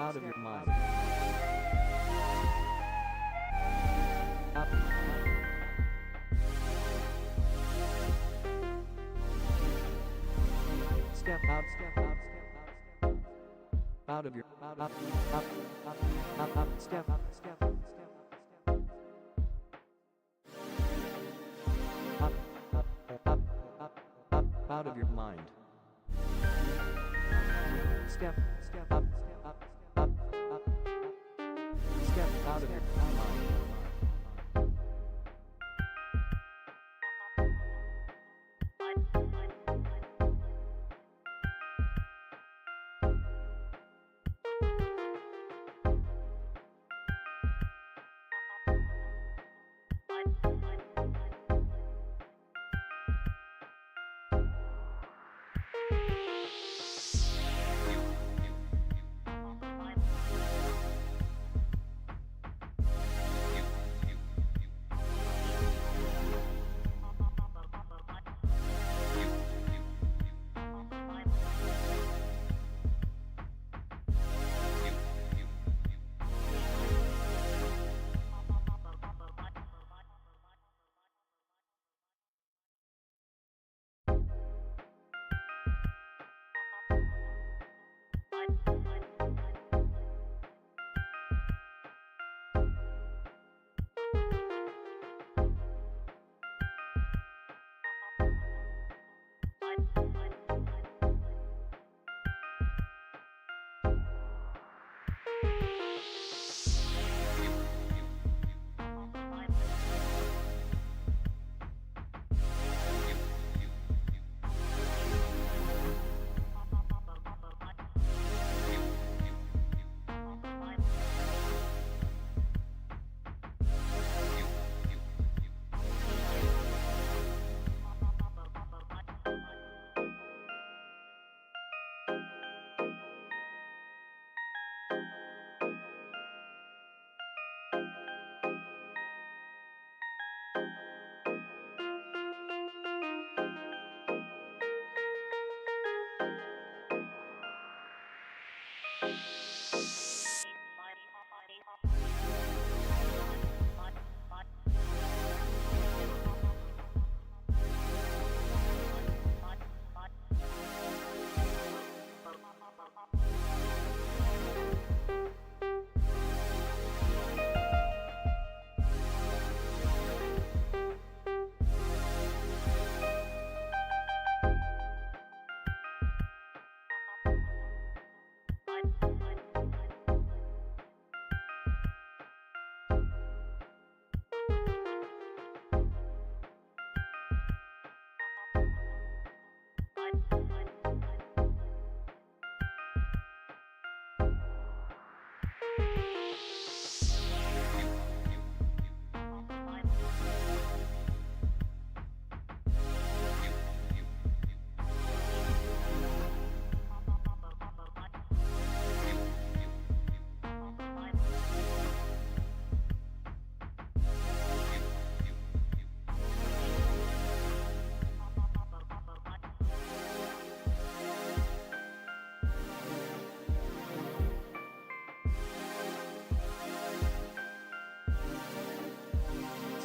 out of your mind. Out. Step out, step out, step out, out of your, out, step out, step out, out of your mind. Step up, step out of your mind.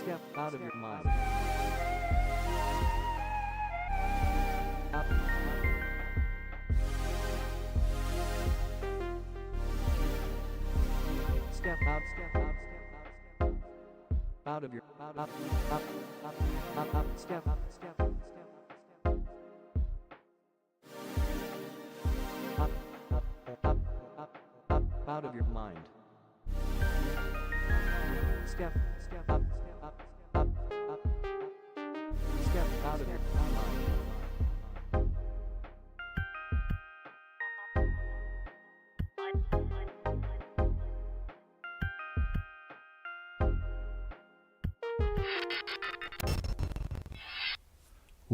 Step out of your mind. Out. Step out, step out, step out, out of your, out, step out, step out, out of your mind. Step up, step out of your mind.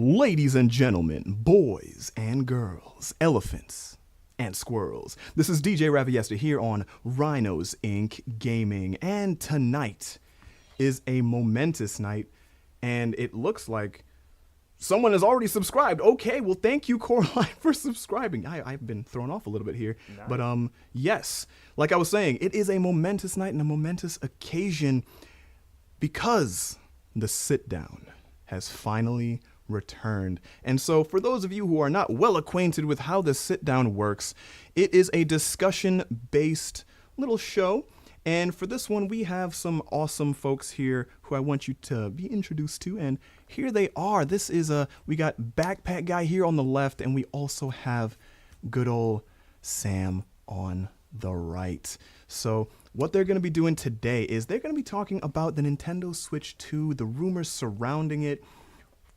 Ladies and gentlemen, boys and girls, elephants and squirrels, this is DJ Raviesta here on Rhinos Inc. Gaming, and tonight is a momentous night, and it looks like someone has already subscribed. Okay, well, thank you, Coraline, for subscribing. I've been thrown off a little bit here. Nice. But yes, like I was saying, it is a momentous night and a momentous occasion because the sit-down has finally returned. And so for those of you who are not well acquainted with how the sit-down works, it is a discussion-based little show. And for this one, we have some awesome folks here who I want you to be introduced to. And here they are. This is we got Backpack Guy here on the left, and we also have good old Sam on the right. So what they're going to be doing today is they're going to be talking about the Nintendo Switch 2, the rumors surrounding it,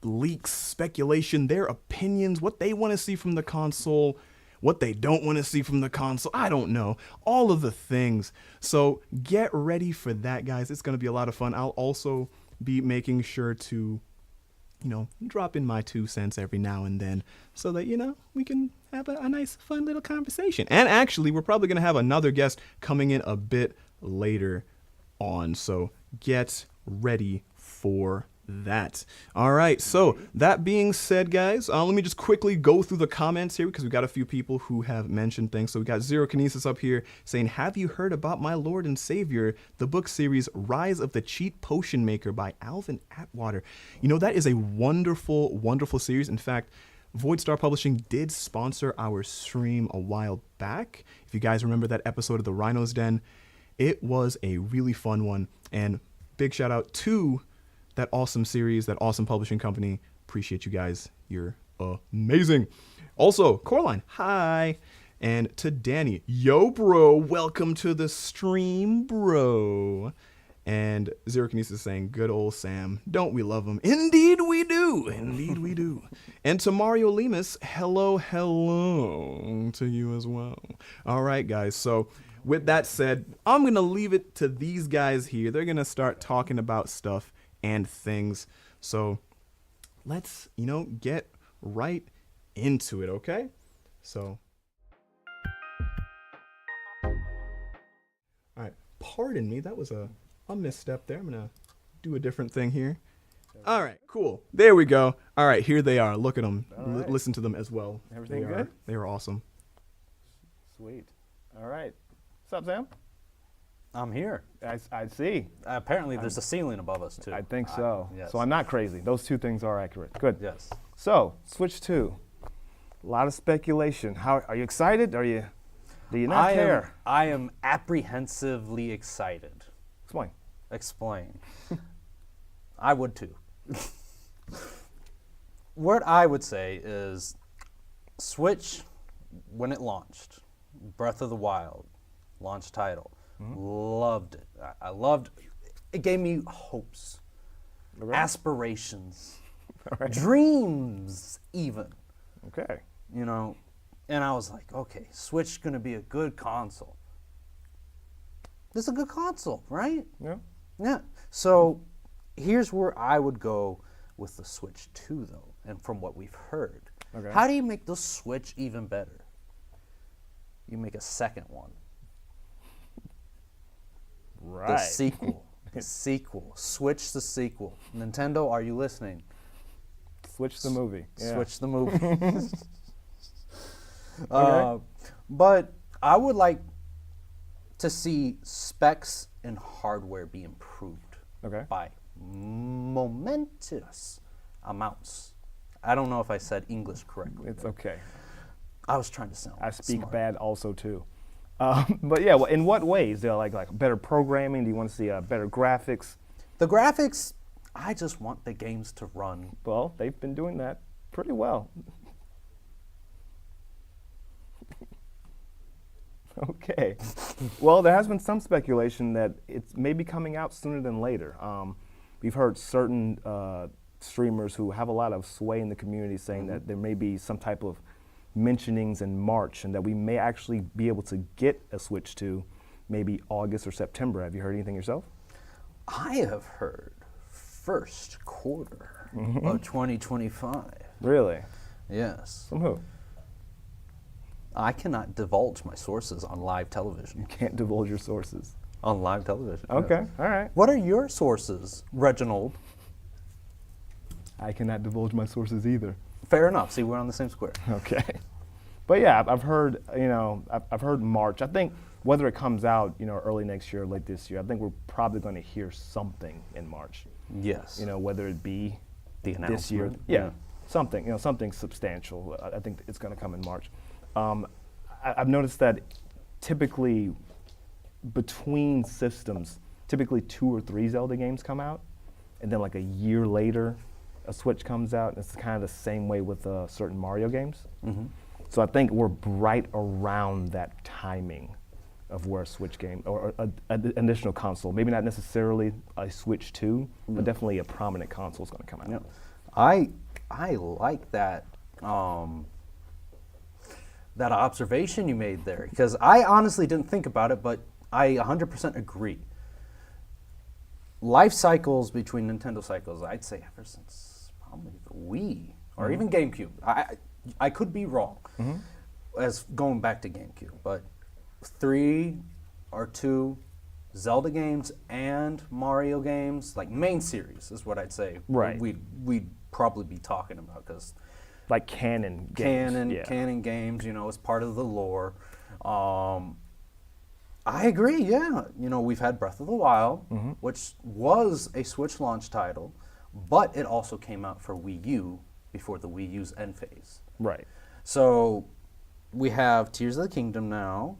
leaks, speculation, their opinions, what they want to see from the console, what they don't want to see from the console. I don't know. All of the things. So get ready for that, guys. It's going to be a lot of fun. I'll also be making sure to, drop in my 2 cents every now and then so that, we can have a nice, fun little conversation. And actually, we're probably going to have another guest coming in a bit later on. So get ready for that. All right, so that being said, guys, let me just quickly go through the comments here because we got a few people who have mentioned things. So we got Zero Kinesis up here saying, have you heard about my Lord and Savior, the book series Rise of the Cheat Potion Maker by Alvin Atwater? That is a wonderful, wonderful series. In fact, Void Star Publishing did sponsor our stream a while back. If you guys remember that episode of the Rhinos Den, it was a really fun one. And big shout out to that awesome series, that awesome publishing company. Appreciate you guys. You're amazing. Also, Coraline, hi. And to Danny, yo, bro, welcome to the stream, bro. And Zero Kinesis saying, good old Sam. Don't we love him? Indeed we do. Indeed we do. And to Mario Lemus, hello to you as well. All right, guys. So with that said, I'm going to leave it to these guys here. They're going to start talking about stuff and things. So let's, get right into it, okay? So, all right, pardon me, that was a misstep there. I'm gonna do a different thing here. All right, cool. There we go. All right, here they are. Look at them. Right. Listen to them as well. Everything good? They are awesome. Sweet. All right. What's up, Sam? I'm here. I see. Apparently, there's a ceiling above us, too. I think so. Yes. So I'm not crazy. Those two things are accurate. Good. Yes. So, Switch 2. A lot of speculation. How are you excited? Do you not care? I am apprehensively excited. Explain. I would, too. What I would say is Switch, when it launched, Breath of the Wild, launch title, loved it. I loved it. It gave me hopes, aspirations, dreams even. Okay. And I was like, okay, Switch gonna be a good console. This is a good console, right? Yeah. Yeah. So here's where I would go with the Switch 2 though, and from what we've heard. Okay. How do you make the Switch even better? You make a second one. Right. The sequel. The sequel. Switch the sequel. Nintendo, are you listening? Switch the movie. Yeah. Switch the movie. Okay. But I would like to see specs and hardware be improved by momentous amounts. I don't know if I said English correctly. It's okay. I was trying to sound I speak smart. bad also too. But yeah, well, in what ways? They're like better programming? Do you want to see better graphics? The graphics, I just want the games to run. Well, they've been doing that pretty well. Okay. Well, there has been some speculation that it's maybe coming out sooner than later. We've heard certain streamers who have a lot of sway in the community saying that there may be some type of mentionings in March and that we may actually be able to get a Switch 2 maybe August or September. Have you heard anything yourself? I have heard first quarter of 2025. Really? Yes. From who? I cannot divulge my sources on live television. You can't divulge your sources. On live television. Okay, yes. all right. What are your sources, Reginald? I cannot divulge my sources either. Fair enough. See, we're on the same square. Okay. But yeah, I've heard, I've heard March. I think whether it comes out, early next year or late this year, I think we're probably going to hear something in March. Yes. Whether it be The this year. announcement. Yeah. Something, something substantial. I think it's going to come in March. I've noticed that typically between systems, typically 2 or 3 Zelda games come out, and then like a year later, a Switch comes out. And it's kind of the same way with certain Mario games. Mm-hmm. So I think we're right around that timing of where a Switch game or an additional console, maybe not necessarily a Switch 2, but definitely a prominent console is going to come out. Yeah. I like that that observation you made there, because I honestly didn't think about it, but I 100% agree. Life cycles between Nintendo cycles, I'd say ever since probably the Wii or even GameCube. I could be wrong as going back to GameCube, but 3 or 2 Zelda games and Mario games, like main series is what I'd say. Right. We'd probably be talking about, because Like canon games. canon games, as part of the lore. I agree, yeah. We've had Breath of the Wild, which was a Switch launch title, but it also came out for Wii U before the Wii U's end phase. Right. So we have Tears of the Kingdom now.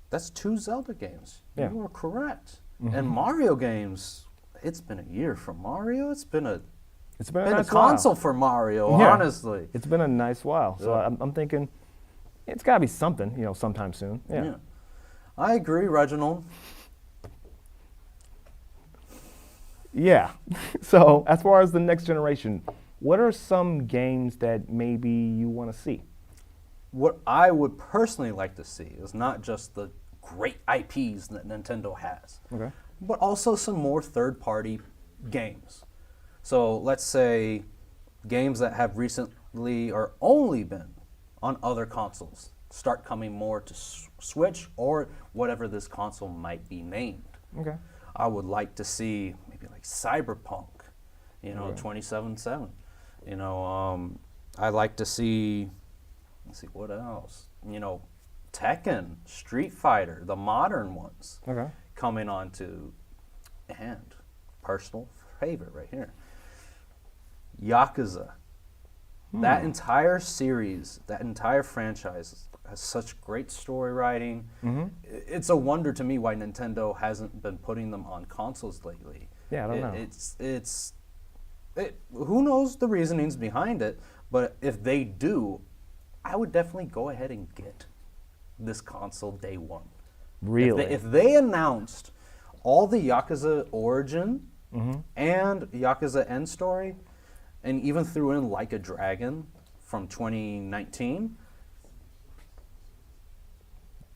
That's 2 Zelda games. Yeah. You are correct. And Mario games, it's been a year for Mario. It's been a nice console while. for Mario, Yeah. honestly. It's been a nice while. So Yeah. I'm thinking it's got to be something, sometime soon. Yeah. I agree, Reginald. Yeah. So as far as the next generation, what are some games that maybe you want to see? What I would personally like to see is not just the great IPs that Nintendo has, Okay. but also some more third-party games. So let's say games that have recently or only been on other consoles start coming more to Switch or whatever this console might be named. Okay. I would like to see maybe like Cyberpunk, 2077. I'd like to see, let's see, what else? Tekken, Street Fighter, the modern ones Okay. coming onto, and personal favorite right here, Yakuza. That entire series, that entire franchise has such great story writing. It's a wonder to me why Nintendo hasn't been putting them on consoles lately. Yeah, I don't know. Who knows the reasonings behind it, but if they do, I would definitely go ahead and get this console day one. Really? If they announced all the Yakuza origin and Yakuza end story, and even threw in Like a Dragon from 2019,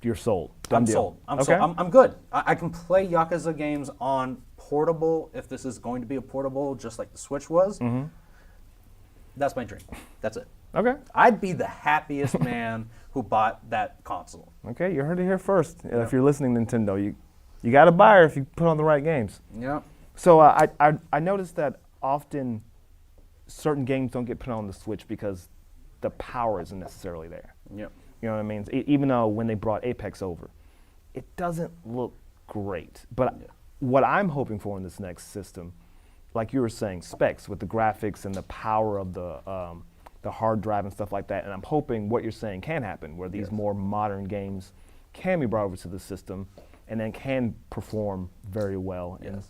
You're sold. I'm Done deal. sold. I'm okay. sold. I'm good. I can play Yakuza games on portable if this is going to be a portable, just like the Switch was. That's my dream. That's it. Okay. I'd be the happiest man who bought that console. Okay. You heard it here first. If you're listening, Nintendo, you got a buyer if you put on the right games. Yeah. So I noticed that often certain games don't get put on the Switch because the power isn't necessarily there. Yep. You know what I mean? Even though when they brought Apex over, it doesn't look great. But what I'm hoping for in this next system, like you were saying, specs with the graphics and the power of the hard drive and stuff like that. And I'm hoping what you're saying can happen, where these more modern games can be brought over to the system and then can perform very well. And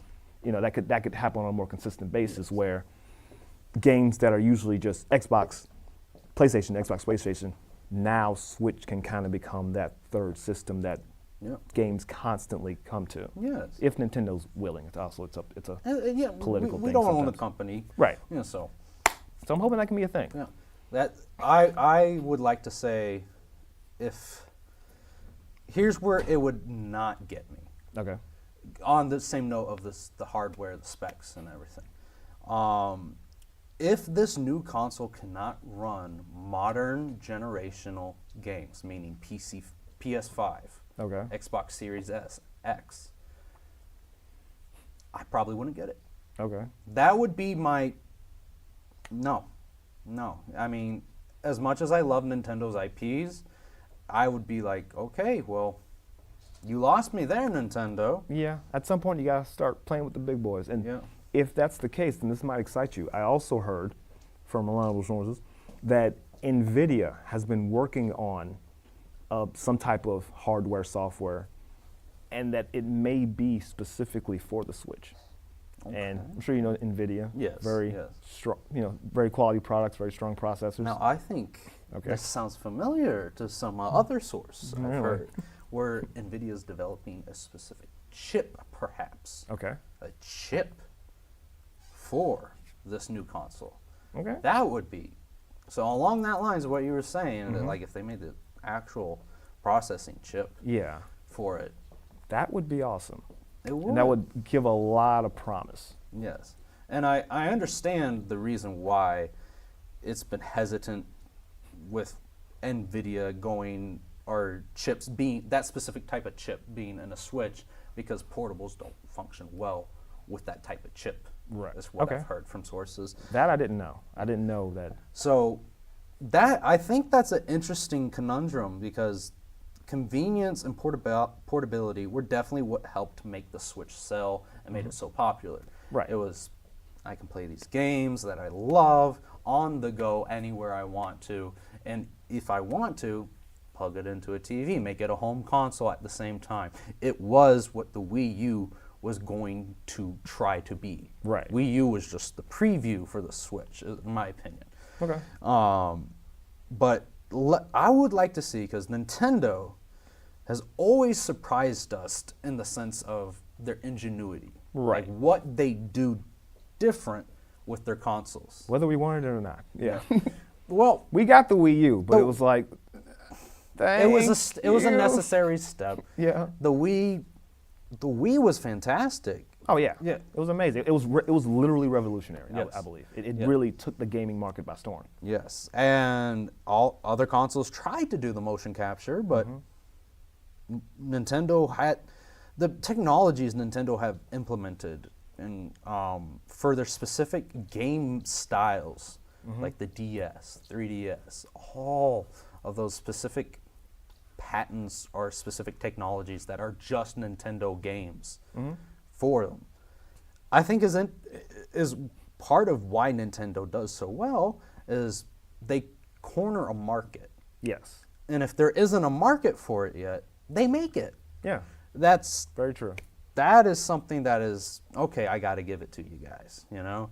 that could happen on a more consistent basis, where games that are usually just PlayStation, Xbox, now Switch can kind of become that third system that games constantly come to. Yes. If Nintendo's willing. It's a political we thing don't own the sometimes. company. Right. So I'm hoping that can be a thing. yeah, that I would like to say, here's where it would not get me. Okay. On the same note of the hardware, the specs, and everything. If this new console cannot run modern generational games, meaning PC, PS5, Okay. Xbox Series X, I probably wouldn't get it. Okay. That would be my No, no. I mean, as much as I love Nintendo's IPs, I would be like, okay, well, you lost me there, Nintendo. Yeah, at some point you gotta start playing with the big boys. And Yeah. if that's the case, then this might excite you. I also heard from reliable sources that NVIDIA has been working on some type of hardware, software, and that it may be specifically for the Switch. And I'm sure you know NVIDIA. Yes, Very yes. strong, very quality products, very strong processors. Now, I think Okay. this sounds familiar to some other source I've Really? heard, where NVIDIA is developing a specific chip, perhaps. Okay. A chip for this new console. Okay. That would be, so along that lines of what you were saying, Mm-hmm. that like if they made the actual processing chip Yeah. for it, That would be awesome. it would. And that would give a lot of promise. Yes. And I understand the reason why it's been hesitant with NVIDIA going, or chips being, that specific type of chip being in a Switch, because portables don't function well with that type of chip. Right. Is what Okay. I've heard from sources. That I didn't know. I didn't know that. So that, I think that's an interesting conundrum, because convenience and portability were definitely what helped make the Switch sell and made it so popular. Right. It was, I can play these games that I love on the go anywhere I want to, and if I want to, plug it into a TV, make it a home console at the same time. It was what the Wii U was going to try to be. Right. Wii U was just the preview for the Switch, in my opinion. Okay. But I would like to see, because Nintendo has always surprised us in the sense of their ingenuity. Right. Like what they do different with their consoles. Whether we wanted it or not. Yeah. Well, We got the Wii U, but it But- was like, it was a you. necessary step. Yeah. The Wii was fantastic. Oh yeah. Yeah. It was amazing. It was literally revolutionary. Yes. I believe it Yeah. really took the gaming market by storm. Yes, and all other consoles tried to do the motion capture, but Nintendo had the technologies Nintendo have implemented in for their specific game styles, like the DS, 3DS, all of those specific patents or specific technologies that are just Nintendo games for them. I think is part of why Nintendo does so well is they corner a market. Yes. And if there isn't a market for it yet, they make it. Yeah. That's Very true. that is something that is okay. I got to give it to you guys. Now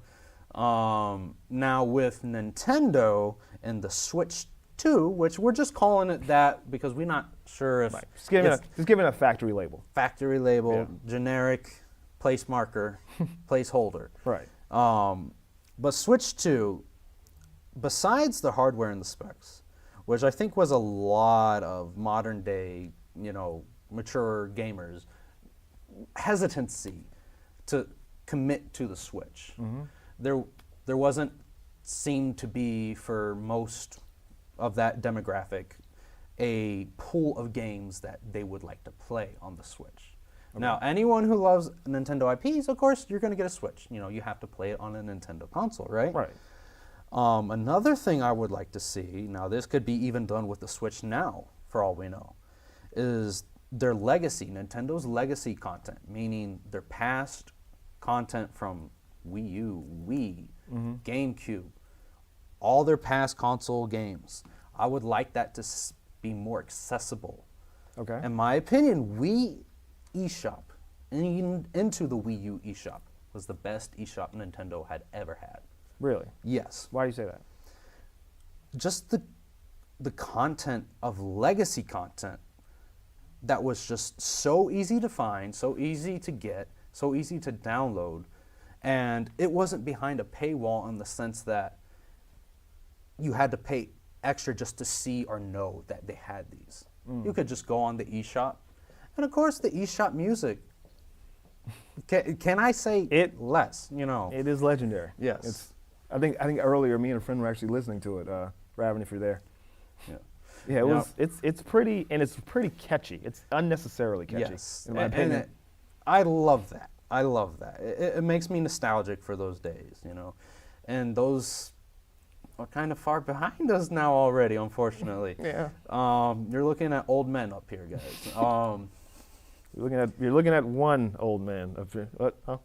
with Nintendo and the Switch 2, which we're just calling it that because we're not sure if Right. Just it's give it a factory label. factory label, Yeah. generic, place marker, placeholder. Right. But Switch 2, besides the hardware and the specs, which I think was a lot of modern day, mature gamers, hesitancy to commit to the Switch. There wasn't seemed to be, for most of that demographic, a pool of games that they would like to play on the Switch. Now, anyone who loves Nintendo IPs, of course, you're going to get a Switch. You have to play it on a Nintendo console, right? Right. Another thing I would like to see, now this could be even done with the Switch now, for all we know, is their legacy, Nintendo's legacy content, meaning their past content from Wii U, Wii, GameCube, all their past console games. I would like that to be more accessible. Okay. In my opinion, Wii eShop, into the Wii U eShop, was the best eShop Nintendo had ever had. Really? Yes. Why do you say that? Just the content of legacy content that was just so easy to find, so easy to get, so easy to download, and it wasn't behind a paywall in the sense that you had to pay extra just to see or know that they had these. You could just go on the eShop, and of course the eShop music. Can I say It- less? It is legendary. Yes. I think earlier me and a friend were actually listening to it. Raven, if you're there. Yeah. Yeah, it was. It's pretty, and it's pretty catchy. It's unnecessarily catchy. Yes, In my and opinion. I love that. I love that. It makes me nostalgic for those days, and those are kind of far behind us now already, unfortunately. Yeah. You're looking at old men up here, guys. You're looking at one old man. What? Oh.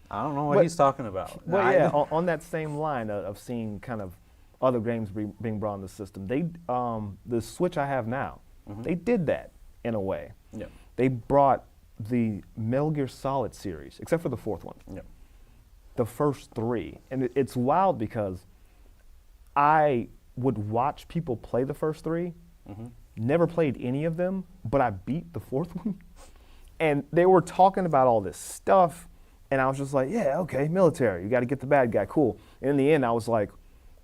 I don't know what But- he's talking about. Well, yeah, on that same line of seeing kind of other games being brought in the system, the Switch I have now, they did that in a way. Yeah. They brought the Metal Gear Solid series, except for the fourth one, Yeah. the first three. And it's wild because I would watch people play the first three, never played any of them, but I beat the fourth one. And they were talking about all this stuff, and I was just like, yeah, okay, military, you got to get the bad guy, cool. And in the end, I was like,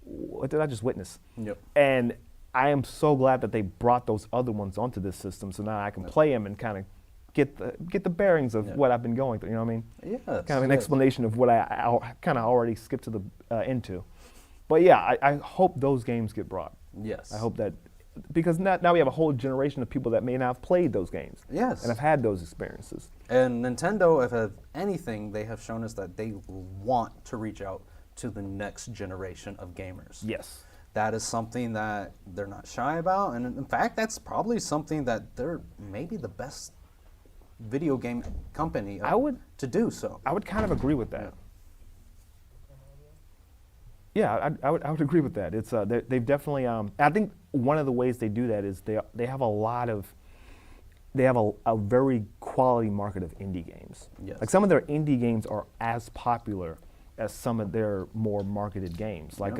what did I just witness? Yep. And I am so glad that they brought those other ones onto this system, so now I can play them and kind of get the bearings of what I've been going through. You know what I mean? Yes, Kind of an yes. explanation of what I kind of already skipped to the into. But yeah, I hope those games get brought. Yes. I hope that, because now we have a whole generation of people that may not have played those games. Yes. And have had those experiences. And Nintendo, if anything, they have shown us that they want to reach out to the next generation of gamers. Yes. That is something that they're not shy about, and in fact, that's probably something that they're maybe the best video game company to do so. I would kind of agree with that. Yeah, I would agree with that. It's they've definitely. I think one of the ways they do that is they have a very quality market of indie games. Yes. Like some of their indie games are as popular as some of their more marketed games. Like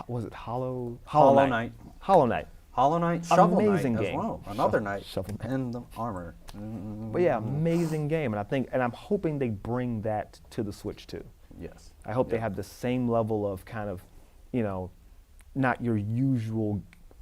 was it Hollow Knight. Hollow Knight. Hollow Knight, Shovel Amazing Knight game. as well. Another Knight. Shovel Knight. And the armor. But yeah, amazing game, and I'm hoping they bring that to the Switch too. Yes. I hope they have the same level of kind of, not your usual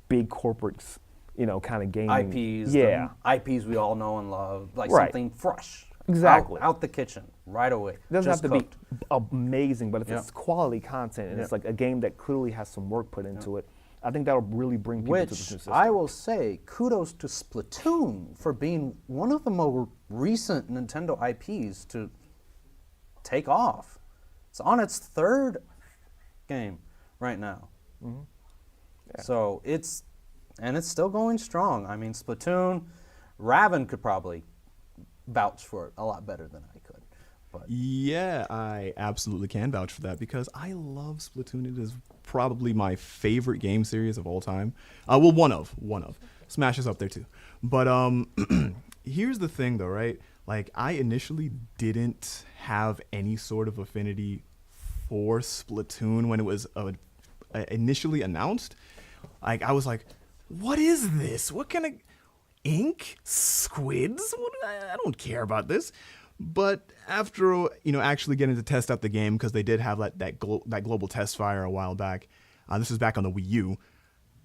big corporates, kind of gaming. IPs. Yeah. The IPs we all know and love. Like Right. something fresh. Exactly. Out the kitchen, right away. It doesn't Just have to cooked. be amazing, but if Yeah. it's quality content and it's Yeah. like a game that clearly has some work put into it, I think that'll really bring people to this new Which system. I will say, kudos to Splatoon for being one of the more recent Nintendo IPs to take off. It's on its third game right now. So it's still going strong. I mean, Splatoon, Raven could probably vouch for it a lot better than I could. But Yeah, I absolutely can vouch for that because I love Splatoon. It is probably my favorite game series of all time. Well, one of. Smash is up there too. But here's the thing though, right? Like I initially didn't have any sort of affinity for Splatoon when it was initially announced. Like I was like, what is this? What kind of ink? Squids? I don't care about this. But after actually getting to test out the game, because they did have that global test fire a while back, this was back on the Wii U,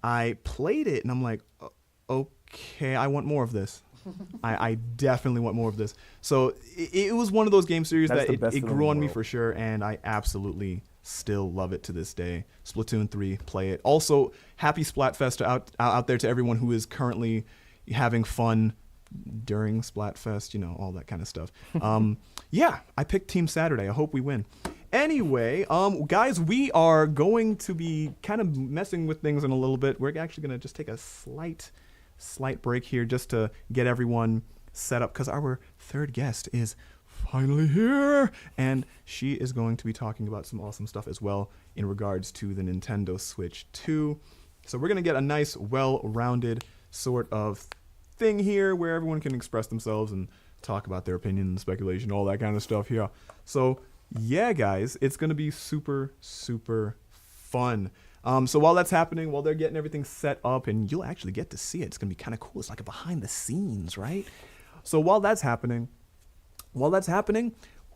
I played it and I'm like, okay, I want more of this. I definitely want more of this. So it was one of those game series That's that the best it of the grew on me world. for sure, and I absolutely still love it to this day. Splatoon 3, play it. Also, happy Splatfest out there to everyone who is currently having fun during Splatfest, all that kind of stuff. Yeah, I picked Team Saturday. I hope we win. Anyway, guys, we are going to be kind of messing with things in a little bit. We're actually going to just take a slight break here just to get everyone set up because our third guest is finally here, and she is going to be talking about some awesome stuff as well in regards to the Nintendo Switch 2. So we're going to get a nice, well-rounded sort of thing here where everyone can express themselves and talk about their opinion and speculation, all that kind of stuff here. So yeah, guys, it's going to be super, super fun. So while that's happening, while they're getting everything set up, and you'll actually get to see it, it's going to be kind of cool. It's like a behind the scenes, right? So while that's happening,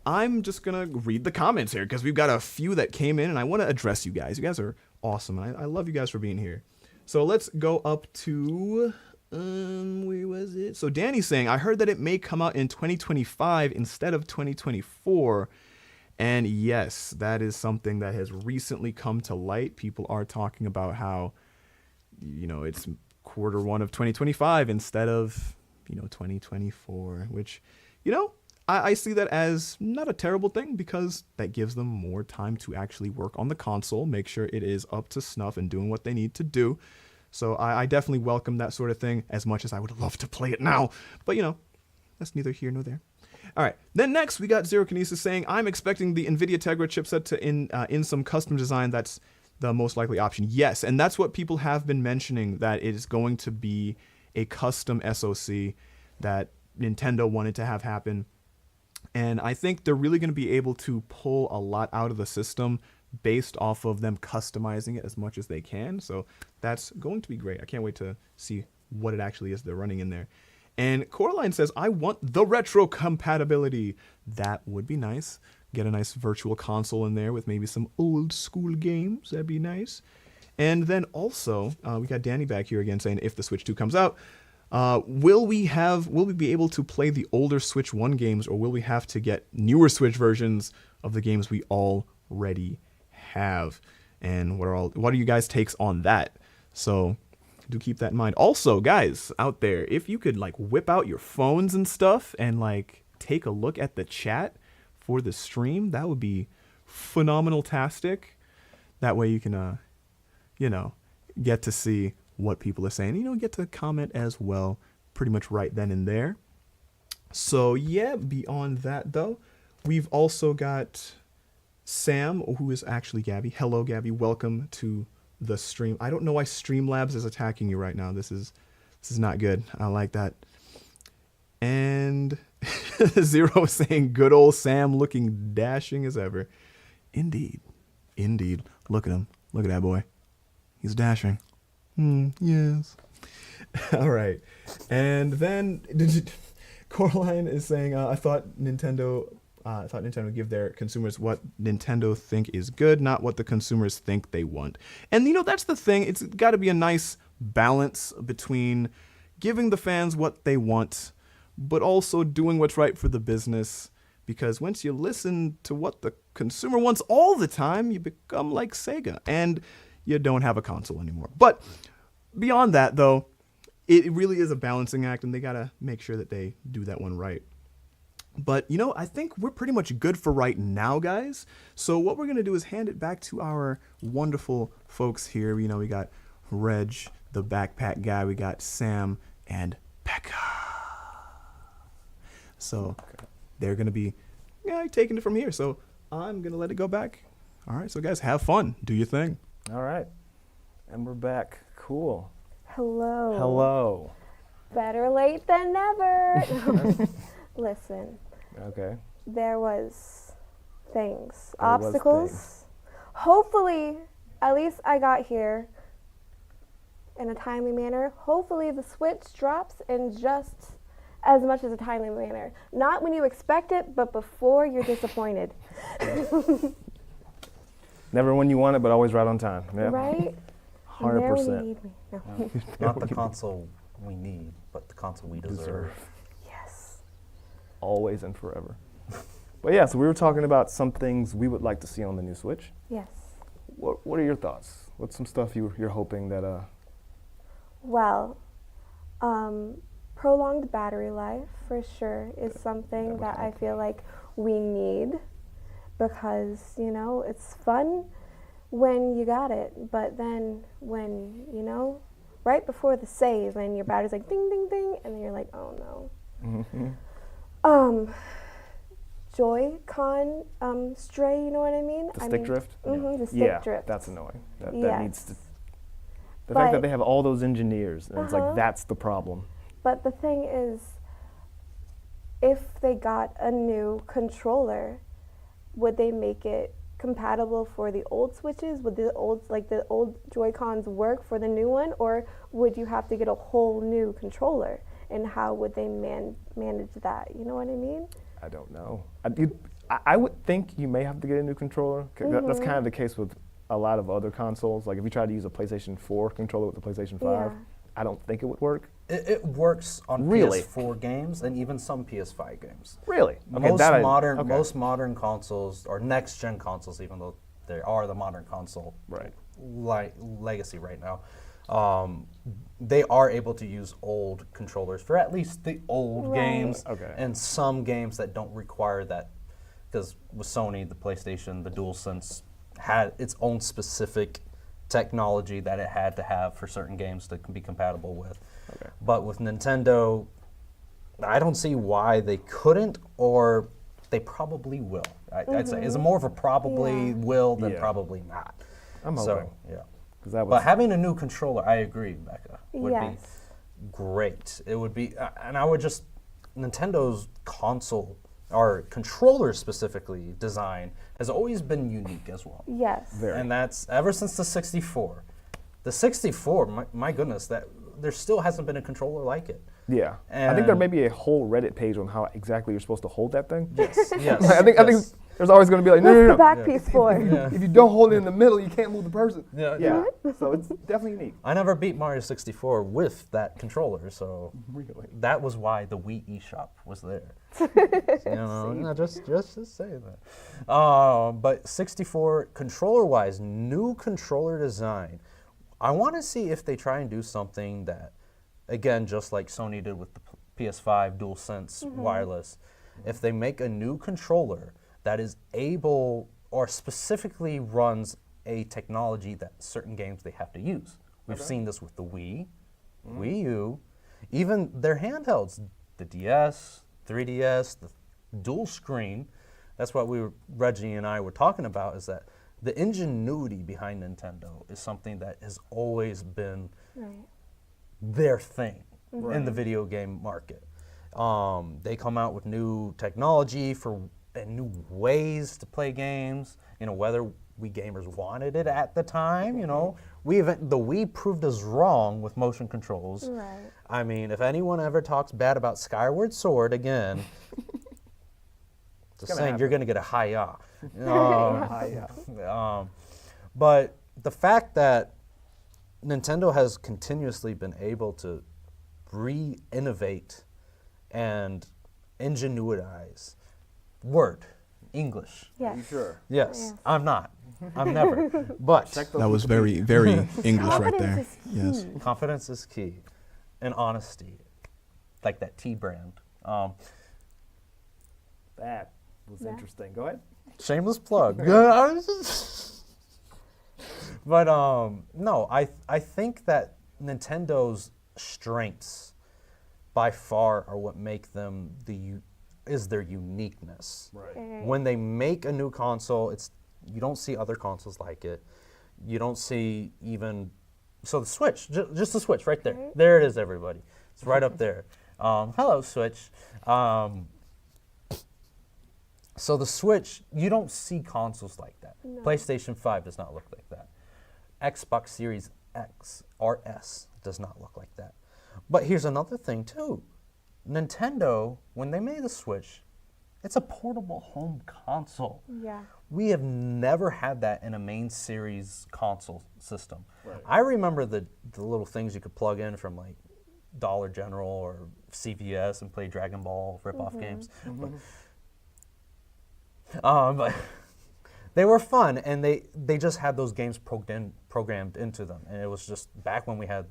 I'm just going to read the comments here because we've got a few that came in, and I want to address you guys. You guys are awesome, and I love you guys for being here. So let's go up to, where was it? So Danny's saying, I heard that it may come out in 2025 instead of 2024. And yes, that is something that has recently come to light. People are talking about how, it's quarter one of 2025 instead of, 2024, which, I see that as not a terrible thing because that gives them more time to actually work on the console, make sure it is up to snuff and doing what they need to do. So I definitely welcome that sort of thing as much as I would love to play it now. But, that's neither here nor there. All right. Then next, we got Zero Kinesis saying, I'm expecting the NVIDIA Tegra chipset to in some custom design. That's the most likely option. Yes, and that's what people have been mentioning, that it is going to be a custom SoC that Nintendo wanted to have happen. And I think they're really going to be able to pull a lot out of the system based off of them customizing it as much as they can. So that's going to be great. I can't wait to see what it actually is they're running in there. And Coraline says, I want the retro compatibility. That would be nice. Get a nice virtual console in there with maybe some old school games. That'd be nice. And then also, we got Danny back here again saying, if the Switch 2 comes out, will we be able to play the older Switch 1 games, or will we have to get newer Switch versions of the games we already have? And what are you guys' takes on that? So do keep that in mind. Also, guys out there, if you could whip out your phones and stuff and take a look at the chat for the stream, that would be phenomenal-tastic. That way you can get to see what people are saying, get to comment as well pretty much right then and there. So yeah, beyond that though, we've also got Sam, who is actually Gabby. Hello, Gabby. Welcome to the stream. I don't know why Streamlabs is attacking you right now. This is not good. I don't like that. And Zero is saying, good old Sam looking dashing as ever. Indeed. Look at him. Look at that boy. He's dashing. Yes. All right. And then Coraline is saying, I thought Nintendo would give their consumers what Nintendo think is good, not what the consumers think they want. And that's the thing. It's got to be a nice balance between giving the fans what they want, but also doing what's right for the business. Because once you listen to what the consumer wants all the time, you become like Sega, and you don't have a console anymore. But beyond that, though, it really is a balancing act, and they got to make sure that they do that one right. But, I think we're pretty much good for right now, guys. So what we're going to do is hand it back to our wonderful folks here. We got Reg, the backpack guy. We got Sam and Becca. So they're going to be taking it from here. So I'm going to let it go back. All right. So, guys, have fun. Do your thing. All right. And we're back. Cool. Hello. Better late than never. Listen. Okay. There was things, obstacles. Hopefully, at least I got here in a timely manner. Hopefully the Switch drops in just as much as a timely manner. Not when you expect it, but before you're disappointed. Never when you want it, but always right on time. Yeah. Right? 100%. There when you need me. No. Not the console we need, but the console we deserve. Yes. Always and forever. But yeah, so we were talking about some things we would like to see on the new Switch. Yes. What are your thoughts? What's some stuff you're hoping that Well, prolonged battery life for sure is something that I feel like we need, because it's fun when you got it, but then when right before the save and your battery's like ding ding ding, and then you're like, oh no. Mm-hmm. Joy-Con stray, you know what I mean? The stick drift? Mm-hmm, the stick drift. That's annoying. That Yes. needs to. The fact that they have all those engineers, and it's like that's the problem. But the thing is, if they got a new controller, would they make it compatible for the old Switches? Would the old Joy-Cons work for the new one, or would you have to get a whole new controller? And how would they manage that? You know what I mean? I don't know. I would think you may have to get a new controller. That's kind of the case with a lot of other consoles. Like if you try to use a PlayStation 4 controller with the PlayStation 5, Yeah. I don't think it would work. It works on Really? PS4 games and even some PS5 games. Really? Most modern consoles, or next gen consoles, even though they are the modern console Right. legacy right now, they are able to use old controllers for at least the old Right. games, Okay. and some games that don't require that. Because with Sony, the PlayStation, the DualSense had its own specific technology that it had to have for certain games to be compatible with. Okay. But with Nintendo, I don't see why they couldn't, or they probably will. I'd say it's more of a probably Yeah. will than Yeah. probably not. I'm so, hoping. yeah. 'Cause that was But having a new controller, I agree, Becca, would Yes. be great. It would be, and I would just, Nintendo's console, or controller specifically, design has always been unique as well. Yes. Very. And that's ever since the 64. The 64, my goodness, that there still hasn't been a controller like it. Yeah, I think there And- may be a whole Reddit page on how exactly you're supposed to hold that thing. Yes, yes. I think yes. there's always going to be like, no, What's no, the no. back piece for? If you don't hold it in the middle, you can't move the person. Yeah, Yeah. So it's definitely unique. I never beat Mario 64 with that controller, so Really. that was why the Wii eShop was there. Just say that. But 64 controller-wise, new controller design. I want to see if they try and do something that, again, just like Sony did with the PS5 DualSense wireless, if they make a new controller that is able or specifically runs a technology that certain games they have to use. We've seen this with the Wii, Wii U, even their handhelds, the DS, 3DS, the dual screen. That's what Reggie and I were talking about, is that the ingenuity behind Nintendo is something that has always been Right. their thing in the video game market. They come out with new technology and new ways to play games. Whether we gamers wanted it at the time. The Wii proved us wrong with motion controls. Right. I mean, if anyone ever talks bad about Skyward Sword again, just saying, you're gonna get a hi-ya. But the fact that Nintendo has continuously been able to re-innovate and ingenuitize English. Yes. Sure. Yes, Yes. I'm not. I'm never. But That was very, very English right there. Confidence is Yes. key. confidence is key, and honesty, like that tea brand. That was Yeah. interesting. Go ahead. Shameless plug. But no, I think that Nintendo's strengths by far are what make them is their uniqueness. Right. When they make a new console, you don't see other consoles like it. You don't see even the Switch, just the Switch right there. Right. There it is, everybody. It's right up there. Hello, Switch. So the Switch, you don't see consoles like that. No. PlayStation 5 does not look like that. Xbox Series X or S does not look like that. But here's another thing too. Nintendo, when they made the Switch, it's a portable home console. Yeah. We have never had that in a main series console system. Right. I remember the little things you could plug in from like Dollar General or CVS and play Dragon Ball rip-off games. But they were fun, and they just had those games programmed into them. And it was just back when we had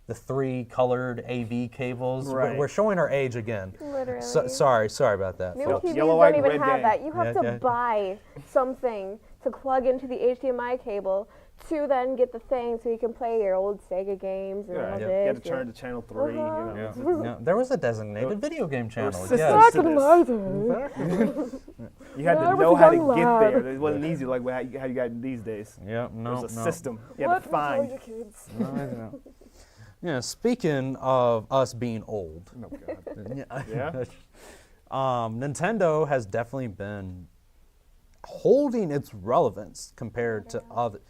the 3 colored AV cables. Right. We're showing our age again. Literally. Sorry about that. New folks. TVs Yellow, don't white, even red have gang. that. You have Yeah, to yeah. buy something to plug into the HDMI cable to then get the thing so you can play your old Sega games and all Yeah. You this. had to turn to channel 3. Yeah. There was a designated video game channel. systems Yes. to this. You had When I to was know a how to young get lad. there. It wasn't easy like how you got these days. Yeah, no, There's a no. system you had to find. your kids. Yeah, speaking of us being old, Oh, God. yeah. Yeah? Nintendo has definitely been holding its relevance compared to other,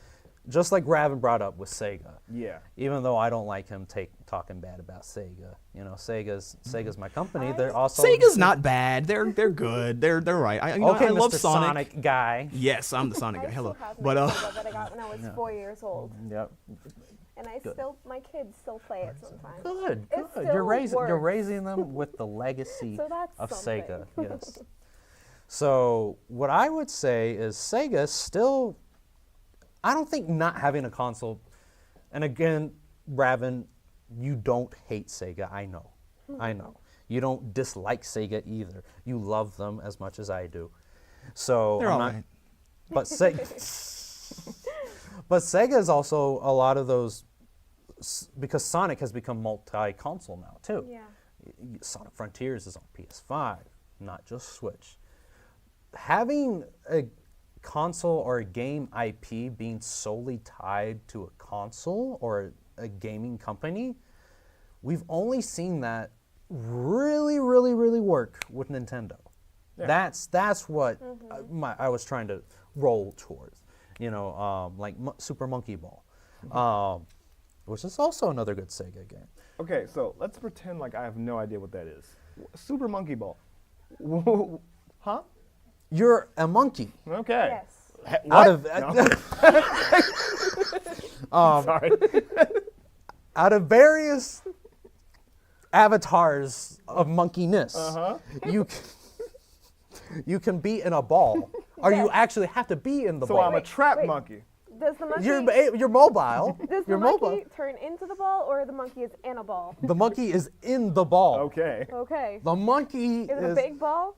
just like Raven brought up with Sega. Yeah. Even though I don't like him talking bad about Sega, Sega's my company. They're also Sega's not bad. They're good. They're right. I okay, love Mr. Sonic. guy. Yes, I'm the Sonic I guy. Hello. still have But my Sega that I got when I was 4 years old, Yep. and my kids still play it sometimes. Good. It You're still you're works. raising them with the legacy So that's of something. Sega. Yes. So what I would say is Sega still, I don't think not having a console, and again, Raven, You don't hate Sega, I know. I know. You don't dislike Sega either. You love them as much as I do. So They're I'm all not, right. but but Sega is also a lot of those because Sonic has become multi-console now too. Yeah. Sonic Frontiers is on PS5, not just Switch. Having a console or a game IP being solely tied to a console or a gaming company, we've only seen that really work with Nintendo. Yeah. That's what I was trying to roll towards, like Super Monkey Ball, which is also another good Sega game. Okay, so let's pretend like I have no idea what that is. Super Monkey Ball. Huh? You're a monkey. Okay. Yes. Out of Sorry. out of various avatars of monkeyness, you can be in a ball, or you Yes. actually have to be in the So ball. I'm a trap wait. monkey. Does the monkey You're mobile. does the You're monkey mobile. turn into the ball, or the monkey is in a ball? The monkey is in the ball. Okay. Okay. The monkey Is it a big ball?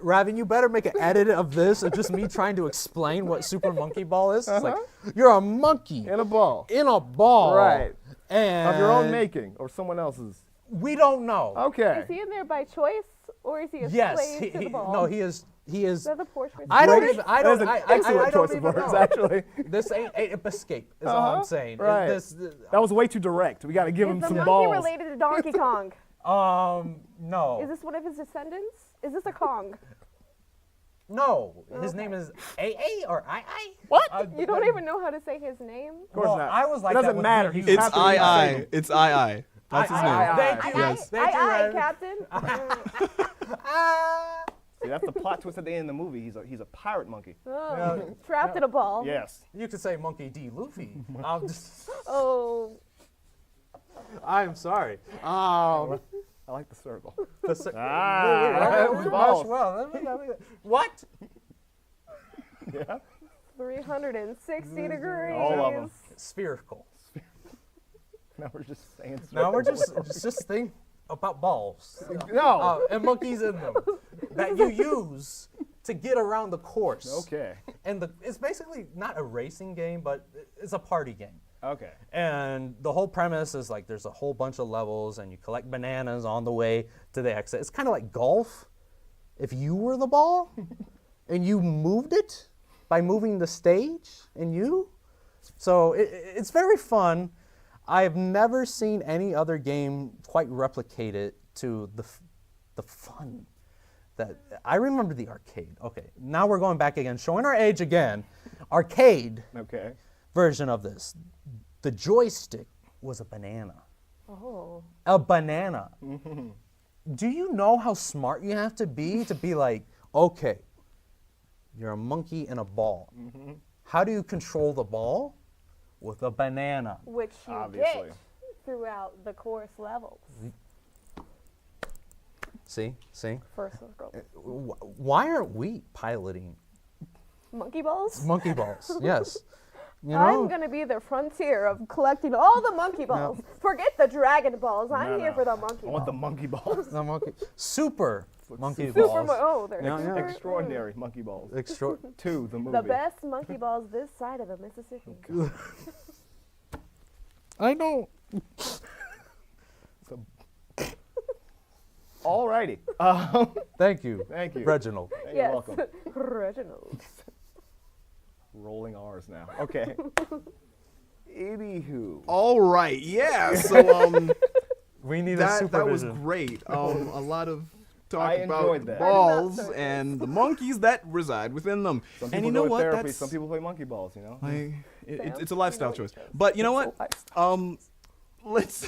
Raven, you better make an edit of this of just me trying to explain what Super Monkey Ball is. It's like, you're a monkey In a ball. in a ball. Right. And Of your own making or someone else's. we don't know. Okay. Is he in there by choice, or is he a Yes. slave to the ball? No, he is. Is that the portrait? I don't Great. even. I That is don't. an I excellent don't choice of even words, know. actually. This ain't escape. Is all I'm saying. Right. That was way too direct. We got to give Is him the some monkey balls. related to Donkey Kong? No. Is this one of his descendants? Is this a Kong? No. His name is AA or II. What? You don't even know how to say his name? Of course Well, not. I was like it that doesn't with matter. you. He's It's happy to I. say It's I. That's his name. Thank you. Yes. Thank you, Aye, Raven. Captain. See, that's the plot twist at the end of the movie. He's a pirate monkey. Oh, trapped in a ball. Yes. You could say Monkey D. Luffy. I'm just. Oh, I'm sorry. I like the circle. Marsh, well, what? Yeah. 360 degrees. All of 'em. Spherical. Now we're just saying. Now we're just think about balls. No. And monkeys in them that you use to get around the course. Okay. And it's basically not a racing game, but it's a party game. Okay. And the whole premise is like there's a whole bunch of levels and you collect bananas on the way to the exit. It's kind of like golf. If you were the ball and you moved it by moving the stage and you. So it's very fun. I've never seen any other game quite replicate it to the fun that I remember the arcade. Okay, now we're going back again, showing our age again. Arcade Okay. version of this. The joystick was a banana. Oh. A banana. Do you know how smart you have to be like, okay, you're a monkey in a ball. How do you control the ball? With a banana. Which you Obviously. get throughout the course levels. See? First circle. Why aren't we piloting Monkey balls? monkey balls? Yes. You know? I'm going to be the frontier of collecting all the monkey balls. Forget the dragon balls. I'm here for the monkey I want the balls. monkey balls. The monkey. Super monkey Super balls. they're Yeah, yeah. Extraordinary monkey balls. Extra- 2, the movie. The best monkey balls this side of the Mississippi. I don't. Alrighty. Thank you. Thank you. Reginald. You're Yes. welcome. Reginald. Rolling R's now. Okay. Anywho. All right. Yeah. So We need a that was supervision. great. A lot of talk I enjoyed about that. balls That did not and the monkeys that reside within them. Some people And you go know to what? therapy. That's Some people play monkey balls. You know. it's a lifestyle choice. But you know what? Let's.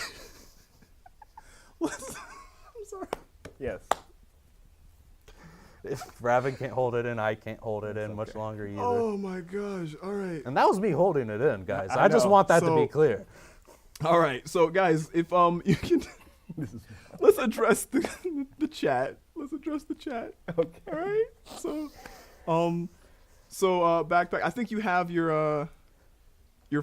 I'm sorry. Yes. If Raven can't hold it in, I can't hold it in much longer either. Oh my gosh! All right. And that was me holding it in, guys. I I just know. want that to So- be clear. All right. So guys, if you can, let's address the chat. Let's address the chat. Okay. All right. So backpack. I think you have your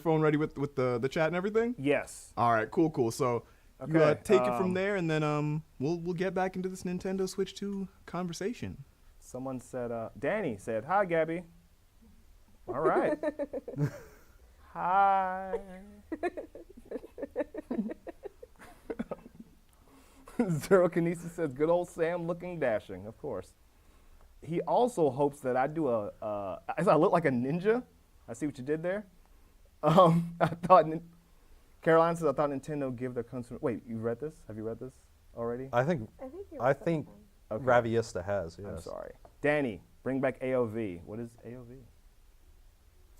phone ready with the chat and everything. Yes. All right. Cool. So You Okay, take it from there, and then we'll get back into this Nintendo Switch 2 conversation. Someone said, Danny said, "Hi, Gabby." All right. Hi. Zero Kinesis says, "Good old Sam looking dashing," of course. He also hopes that I do as I look like a ninja. I see what you did there. I thought, Caroline says, "I thought Nintendo give their consumer." Wait, you read this? Have you read this already? I think you're I right. think Okay. Raviesta has. Yes. I'm sorry. Danny, bring back AOV. What is AOV?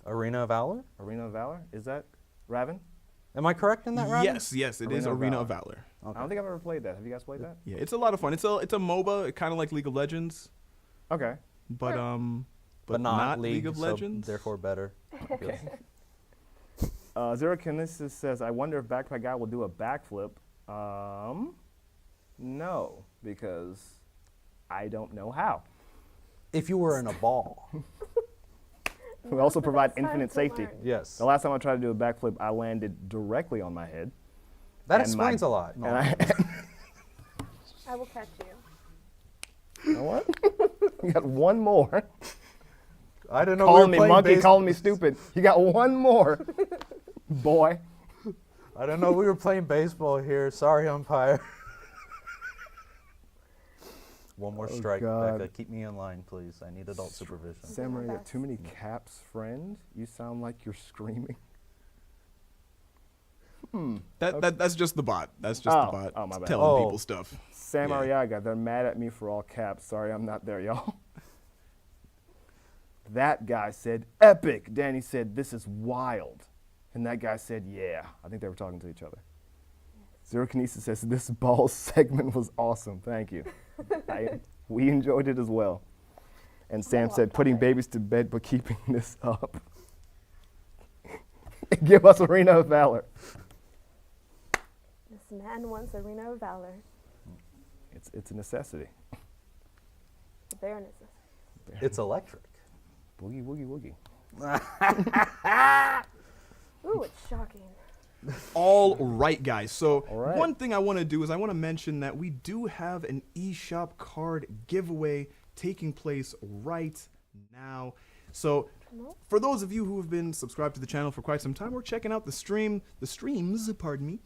Arena of Valor. Arena of Valor? Is that Raven? Am I correct in that, Raven? Yes, it is Arena of Valor. I don't think I've ever played that. Have you guys played that? Yeah, it's a lot of fun. It's a MOBA, kind of like League of Legends, Okay. but But not League of so Legends. therefore better. Okay. Zero Kinesis says, "I wonder if Backpack Guy will do a backflip." No, because I don't know how. If you were in a ball. We also But provide it's time infinite to safety. learn. Yes. The last time I tried to do a backflip, I landed directly on my head. That and my- explains a lot. No. And I, I will catch you. you know what? You got one more. I didn't know Calling we me were playing monkey, baseball. calling me stupid. You got one more, boy. I didn't know we were playing baseball here. Sorry, umpire. One more Oh, strike, God. Becca. Keep me in line, please. I need adult supervision. Samurai, you got best. too many caps, friend. You sound like you're screaming. That's just the bot. That's just the Oh, bot oh, my bad. telling Oh. people stuff. Sam Yeah. Arriaga, they're mad at me for all caps. Sorry, I'm not there, y'all. That guy said, "Epic." Danny said, "This is wild." And that guy said, "Yeah." I think they were talking to each other. Zero Kinesis says, "This ball segment was awesome." Thank you. We enjoyed it as well. And Sam watched said, "Putting all it. babies to bed, but keeping this up." Give us Arena of Valor. This man wants Arena of Valor. It's a necessity. The bare necessity. It's electric. Boogie, woogie, woogie. Ooh, it's shocking. All right, guys. So All right. one thing I want to do is I want to mention that we do have an eShop card giveaway taking place right now. So for those of you who have been subscribed to the channel for quite some time or checking out the streams, pardon me,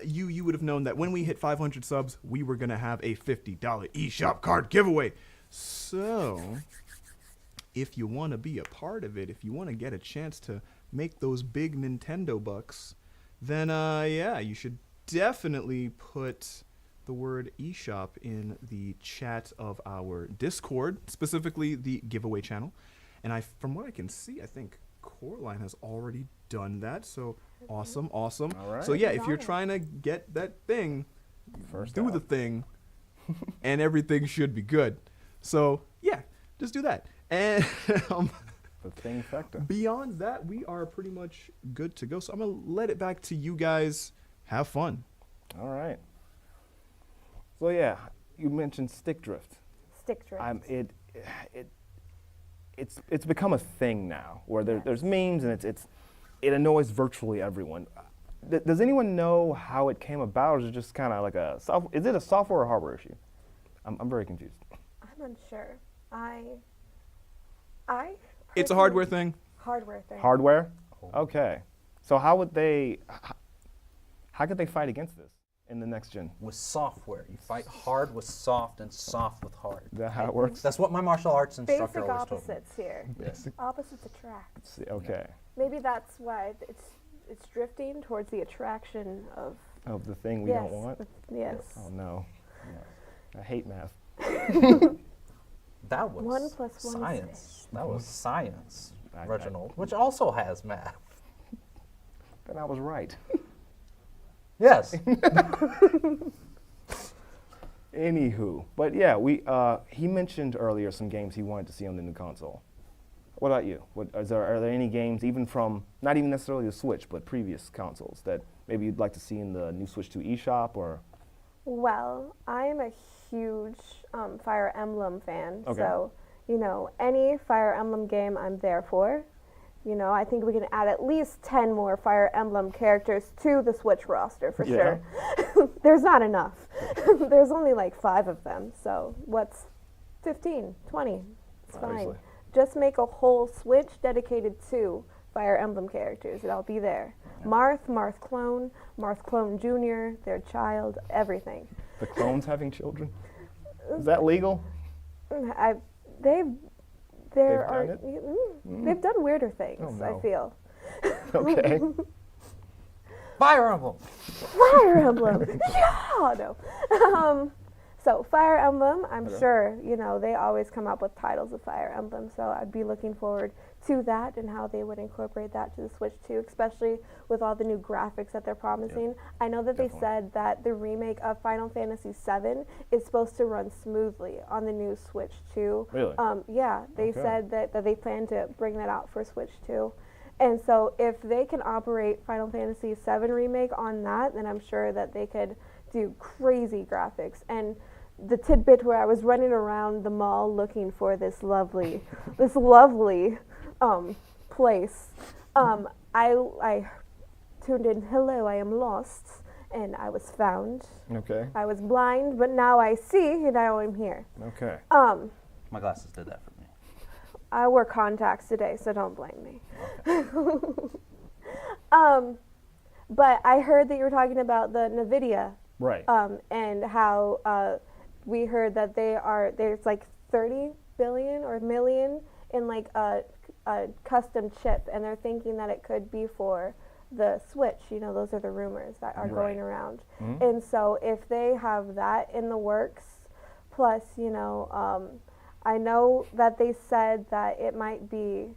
you would have known that when we hit 500 subs, we were going to have a $50 eShop card giveaway. So if you want to be a part of it, if you want to get a chance to make those big Nintendo bucks, then yeah, you should definitely put the word eShop in the chat of our Discord, specifically the giveaway channel. And from what I can see, I think Coraline has already done that. So awesome. All right. So yeah, if you're Nice. trying to get that thing, First do out. the thing, and everything should be good. So yeah, just do that. And The thing factor. beyond that, we are pretty much good to go. So I'm gonna let it back to you guys. Have fun. All right. So yeah, you mentioned stick drift. Stick drift. It's become a thing now where there's memes and it annoys virtually everyone. Does anyone know how it came about, or is it just kind of like is it a software or hardware issue? I'm very confused. I'm unsure. I It's a hardware thing. Hardware thing. Hardware? Okay. So how could they fight against this in the next gen? With software. You fight hard with soft and soft with hard. Is that how it works? That's what my martial arts instructor Basic always told me. opposites here. Basic. Opposites attract. See, okay. Maybe that's why it's drifting towards the attraction of Of the thing we yes, don't want? yes. Oh no. I hate math. That was 1 + 1 is science. That was science, I- Reginald, which also has math. Then I was right. Yes. Anywho, but yeah, he mentioned earlier some games he wanted to see on the new console. What about you? Are there any games, even from not even necessarily the Switch, but previous consoles that maybe you'd like to see in the new Switch 2 eShop or? Well, I'm a huge Fire Emblem fan, Okay. so any Fire Emblem game I'm there for. You know, I think we can add at least 10 more Fire Emblem characters to the Switch roster for Yeah. sure. There's not enough. There's only like 5 of them. So what's 15, 20? It's fine. Obviously. Just make a whole Switch dedicated to Fire Emblem characters. It'll be there. Marth Clone Jr., their child, everything. The clones having children? Is that legal? They've done it? They've done weirder things, Oh, no. I feel. Okay. Fire Emblem. Fire Emblem. Yeah, no. So Fire Emblem, I'm sure, you know, they always come up with titles of Fire Emblem, so I'd be looking forward to that and how they would incorporate that to the Switch too, especially with all the new graphics that they're promising. I know that they said that the remake of Final Fantasy VII is supposed to run smoothly on the new Switch too. Really? Yeah, they said that they plan to bring that out for Switch too. And so if they can operate Final Fantasy VII Remake on that, then I'm sure that they could do crazy graphics. And the tidbit where I was running around the mall looking for this lovely place, I tuned in, hello, I am lost, and I was found. Okay. I was blind, but now I see, and now I'm here. Okay. My glasses did that for me. I wore contacts today, so don't blame me. But I heard that you were talking about the NVIDIA, Right. and how we heard that there's like 30 billion or million in like a custom chip, and they're thinking that it could be for the Switch. You know, those are the rumors that are going around. And so if they have that in the works, plus, you know, I know that they said that it might be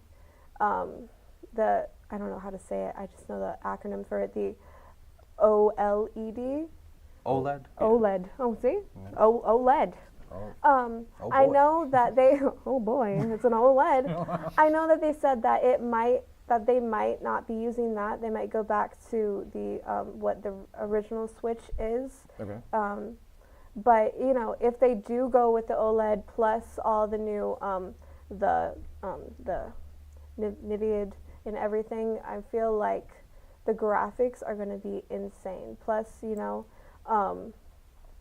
I don't know how to say it, I just know the acronym for it, the OLED. OLED. OLED. Oh, see? OLED. Oh I boy. know that they, oh boy, it's an OLED. I know that they said that they might not be using that. They might go back to the what the original Switch is. Okay. But you know, if they do go with the OLED plus all the new the NVIDIA and everything, I feel like the graphics are going to be insane. Plus, you know,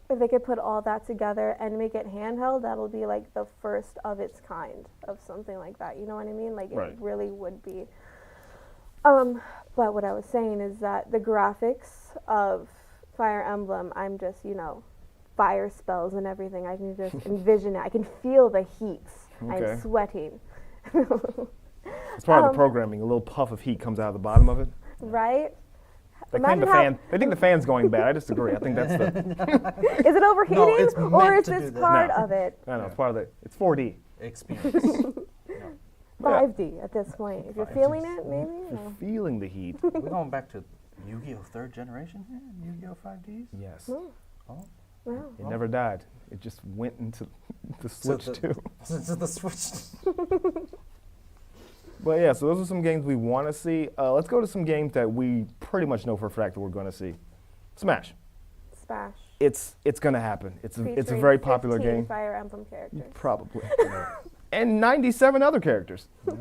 if they could put all that together and make it handheld, that'll be like the first of its kind of something like that. You know what I mean? Like Right. it really would be. But what I was saying is that the graphics of Fire Emblem, I'm just, you know, fire spells and everything. I can just envision it. I can feel the heat. Okay. I'm sweating. It's part of the programming. A little puff of heat comes out of the bottom of it. Right? They claim Imagine the fan. They think the fan's going bad. I disagree. I think that's the. Is it overheating, No, it's or meant is to do this that. part No. of it? I know. It's part of the. It's 4D. Experience. 5D at this point. If you're 5D. feeling it, maybe. You're No. feeling the heat. We're going back to Yu-Gi-Oh! 3rd generation here? Yu-Gi-Oh! 5Ds? Yes. No. Oh. Wow. It never died. It just went into the So Switch too. Since the Switch. But yeah, so those are some games we want to see. Let's go to some games that we pretty much know for a fact that we're going to see. Smash. Smash. It's going to happen. It's a Featuring very popular 15 game. Fire Emblem characters. Probably. And 97 other characters. Na, na,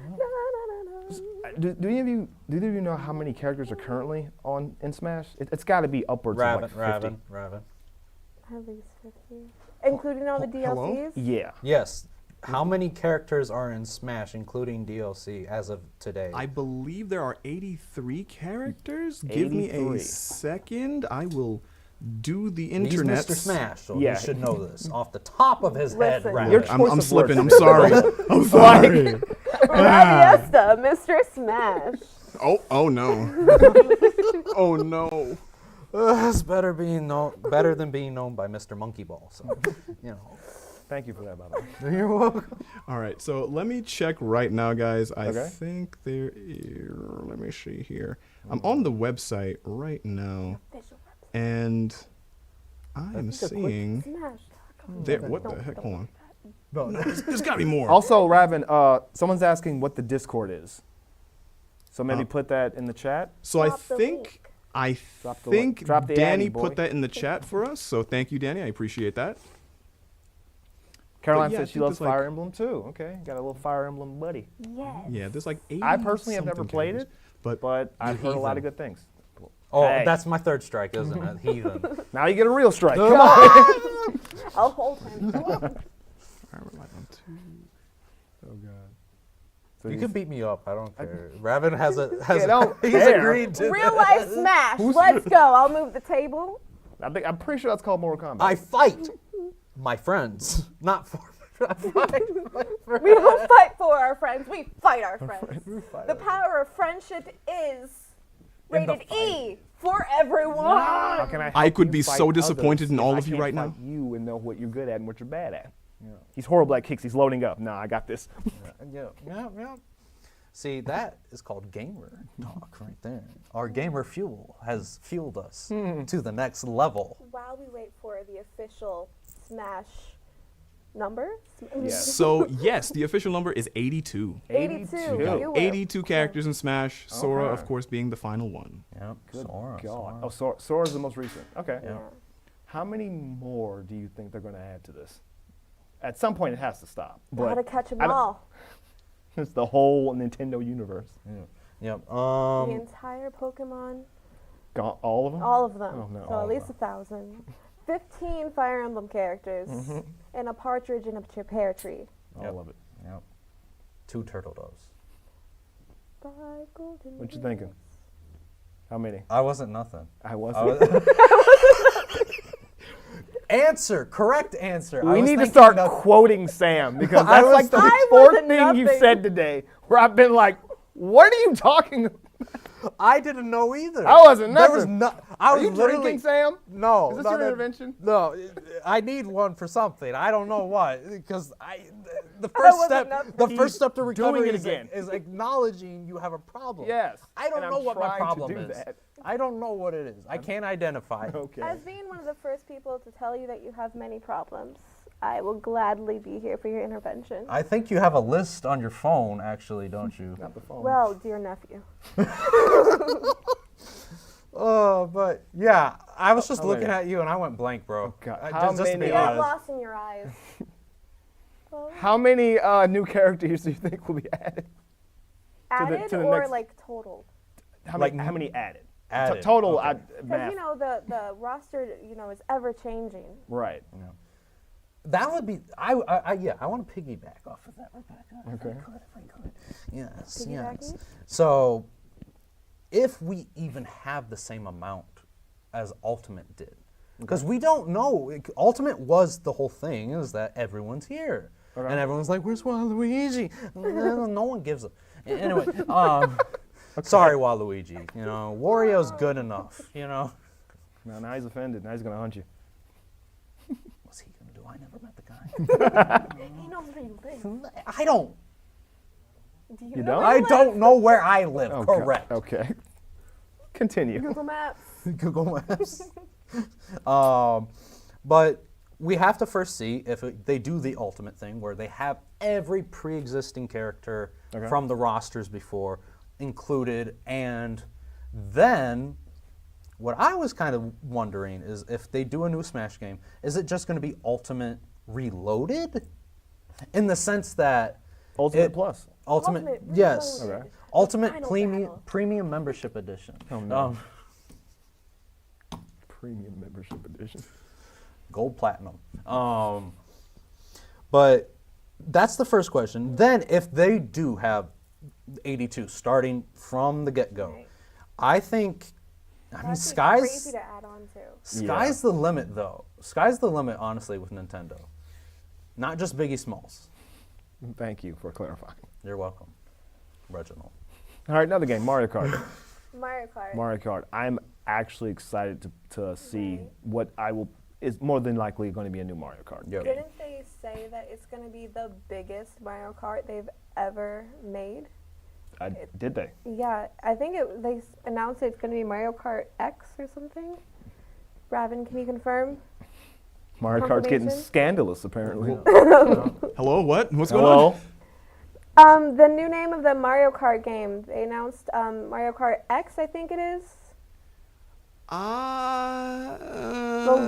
na, na. Do any of you know how many characters are currently on in Smash? It's got to be upwards of like 50. Raven. At least 50. Including all the Hello? DLCs? Yeah. Yes. How many characters are in Smash, including DLC, as of today? I believe there are 83 characters. Give me 83. a second. I will do the He's internet. Mr. Smash, so Yeah. he should know this off the top of his head. Listen. Raven. Your I'm choice of slipping. words. I'm sorry. I'm sorry. Raviesta, Mr. Smash. Oh no. Oh no. It's better than being known by Mr. Monkey Ball. So, you know. Thank you for that, by the way. You're welcome. All right, so let me check right now, guys. I Okay. think there is, let me see here. I'm on the website right now, and I am seeing Smash. there. What the heck? Hold on. No, there's got to be more. Also, Raven, someone's asking what the Discord is. So maybe Uh, put that in the chat. So Drop the link. I Drop the think link. Drop the Danny Addy, boy. put that in the chat for us. So thank you, Danny. I appreciate that. Caroline yeah, I said she think loves there's, like- Fire Emblem too. Okay, got a little Fire Emblem buddy. Yes. Yeah, there's like 80 I personally have never something played characters, it, but but I've heard a lot of heathen. good things. Oh, Hey. that's my third strike, isn't it? Heathen. Now you get a real strike. Come on. I'll hold him. All right, we're live on 2. Oh God. So You he's- can beat me up. I don't care. Raven has don't he's care. agreed to. Real life smash. Let's go. I'll move the table. I'm pretty sure that's called Mortal Kombat. I fight my friends, not for. I fight my friends. We don't fight for our friends. We fight our friends. The power of friendship is In the rated E for everyone. How can I I help could you be fight so disappointed others in if all I of you can't right fight now? You and know what you're good at and what you're bad at. He's horrible at kicks. He's loading up. Nah, I got this. Yeah. See, that is called gamer talk right there. Our gamer fuel has fueled us to the next level. While we wait for the official Smash number. Yeah. So yes, the official number is 82. 82. 82. We got You will. 82 characters in Smash. Sora, Okay. of course, being the final one. Yep. Good Sora. God. Oh, Sora's the most recent. Okay. Yeah. How many more do you think they're going to add to this? At some point, it has to stop. Gotta But catch them I don't- all. it's the whole Nintendo universe. Yep. The entire Pokemon. All of them? All of them. Oh, no, So all at of least them. 1,000. 15 Fire Emblem characters. And a partridge in a pear tree. All of it. Yep. 2 turtle doves. By golden What you thinking? How many? I wasn't nothing. I was. Answer. Correct answer. I We was need to thinking start of- quoting Sam because I that's was like the I fourth wasn't thing you've nothing. said today where I've been like, what are you talking about? I didn't know either. I wasn't There was nothing. no. I Are was you literally drinking, Sam? No. Is this no, your no, intervention? No, I need one for something. I don't know what because the first wasn't step nothing. the first step to Doing recovery it is, again. is acknowledging you have a problem. Yes. I don't and know I'm what my trying to problem do is. that. I don't know what it is. I can't identify it. Okay. As being one of the first people to tell you that you have many problems, I will gladly be here for your intervention. I think you have a list on your phone, actually, don't you? Not the phone. Well, dear nephew. Oh, but yeah, I was just How looking many? at you and I went blank, bro. God, I- how just to be many- You have honest. loss in your eyes. Oh. How many new characters do you think will be added? Added to the or next- like totaled? How Like many? How many added? Added, Total. okay. Because Math. you know the roster is ever changing. Right. That would be, I want to piggyback off of that, Rebecca. Okay. If I could. Yes, yes. Piggybacking? So, if we even have the same amount as Ultimate did, because we don't know, Ultimate was the whole thing, is that everyone's here. Okay. And everyone's like, where's Waluigi? No one gives a, anyway, sorry Waluigi, Wario's good enough, Now he's offended. Now he's gonna hunt you. What's he gonna do? I never met the guy. He knows where you live. I don't. Do You know don't? where I you live? don't know where I live. Oh, God. Correct. Okay. Continue. Google Maps. Google Maps. But we have to first see if they do the ultimate thing where they have every pre-existing character Okay. from the rosters before included, and then what I was kind of wondering is if they do a new Smash game, is it just going to be Ultimate Reloaded? In the sense that Ultimate Plus. Ultimate, Ultimate yes. Reloaded. Okay. Ultimate Final premium battle. premium membership edition. Oh, no. Premium membership edition. Gold platinum. But that's the first question. Then if they do have 82 starting from the get-go, Right. I think, That'd be sky's crazy to add on to. sky's the limit though. Sky's the limit honestly with Nintendo. Not just Biggie Smalls. Thank you for clarifying. You're welcome, Reginald. All right, another game, Mario Kart. Mario Kart. Mario Kart. I'm actually excited to see Right. what is more than likely going to be a new Mario Kart. Yep. game. Didn't they say that it's going to be the biggest Mario Kart they've ever made? Did they? Yeah, I think they announced it's going to be Mario Kart X or something. Raven, can you confirm? Mario Kart's getting Confirmation? scandalous, apparently. Hello, what? What's going Hello? on? The new name of the Mario Kart game, they announced Mario Kart X, I think it is. The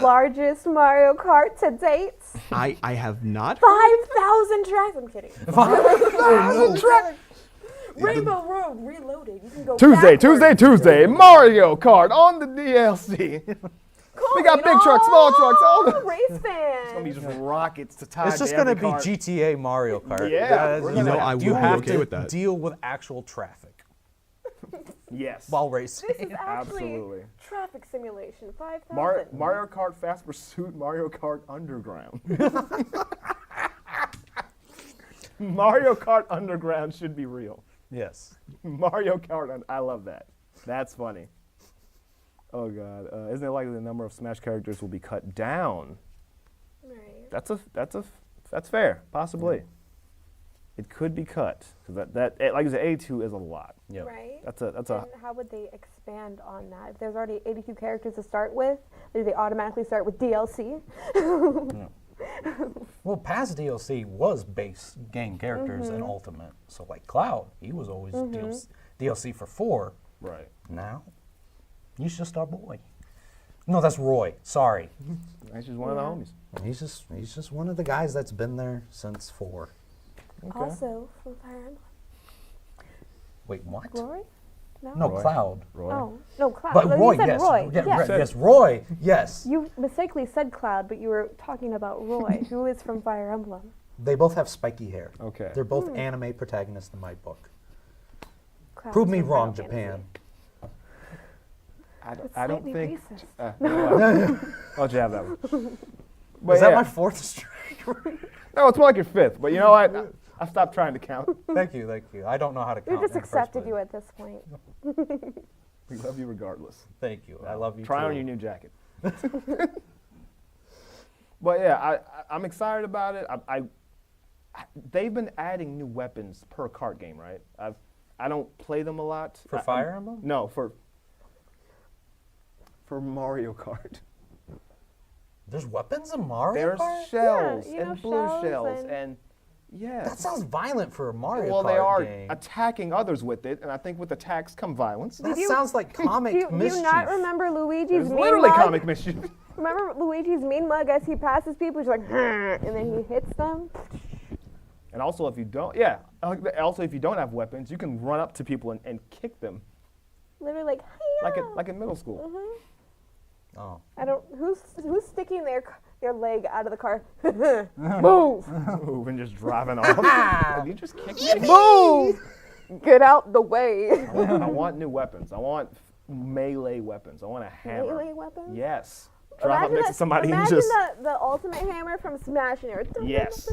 largest Mario Kart to date. I have not. 5,000 tracks. I'm kidding. 5,000 tracks. Rainbow Road Reloaded. You can go Tuesday, backwards. Tuesday, Mario Kart on the DLC. We got big trucks, small trucks, all the race fans. It's gonna be just rockets to tie. It's just to going to every be car. GTA Mario Kart. Yeah, Guys, we're You know, I you would be have okay to with that. deal with actual traffic Yes. while racing. This is actually Absolutely. traffic simulation. 5,000. Mario Kart Fast Pursuit, Mario Kart Underground. Mario Kart Underground should be real. Yes. Mario Kart, I love that. That's funny. Oh God, isn't it likely the number of Smash characters will be cut down? Right. That's fair, possibly. It could be cut because that like I said, 82 is a lot. Yep. Right. That's a. And how would they expand on that? If there's already 82 characters to start with, do they automatically start with DLC? Well, past DLC was base game characters and Ultimate. So like Cloud, he was always DLC for 4. Right. Now, he's just our boy. No, that's Roy. Sorry. He's just one of the homies. He's just one of the guys that's been there since 4. Okay. Also from Fire Emblem. Wait, what? Glory? No. No, Roy. Cloud. Roy. Oh, no, Cloud. But No, Roy, you said yes. Roy. Yeah, Yes. yes, Roy, yes. You mistakenly said Cloud, but you were talking about Roy, who is from Fire Emblem. They both have spiky hair. Okay. They're both anime protagonists in my book. Cloud Prove is me from wrong, Final Japan. I don't slightly think. racist. You know what? I'll let you have that one. But Is that yeah. my 4th strike? No, it's more like your 5th. But you know what? I stopped trying to count. Thank you. I don't know how to count. We just in the first accepted place. you at this point. We love you regardless. Thank you. I love you Try too. on your new jacket. But yeah, I'm excited about it. They've been adding new weapons per kart game, right? I don't play them a lot. For Fire Emblem? No, for Mario Kart. There's weapons in Mario There's Kart? shells Yeah, you know, and blue shells shells and- and yeah. That sounds violent for a Mario well, Kart they are game. attacking others with it, and I think with attacks come violence. That you- sounds like comic Do you mischief. not remember Luigi's It's mean literally mug? comic mischief. Remember Luigi's mean mug as he passes people? He's like, and then he hits them. And also, if you don't, also if you don't have weapons, you can run up to people and kick them, Literally like, hiya. like in middle school. Oh. I don't. Who's sticking their leg out of the car? Move! Move and just driving off. Did you just kick me? Move! Get out the way. I want new weapons. I want melee weapons. I want a hammer. Melee weapons? Yes. Drive up next to somebody and imagine just the ultimate hammer from Smash and you're yes,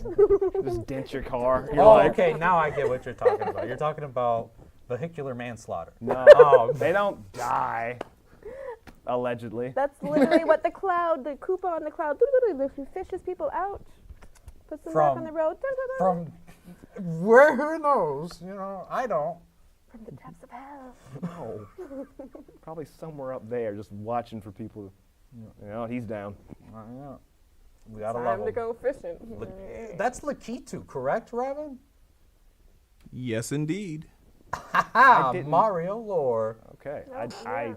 just dent your car. You're Oh, like, okay. Now I get what you're talking about. You're talking about vehicular manslaughter. no, Oh, they don't die. Allegedly. That's literally what the Koopa on the cloud, he fishes people out, puts them back From- on the road. From where? Who knows? You know, I don't. From the depths of hell. No. Probably somewhere up there, just watching for people. You know, he's down. Yeah. We gotta Time love to him. go fishing. That's Lakitu, correct, Robin? Yes, indeed. Ha! didn't- Mario lore. Okay. No, I yeah.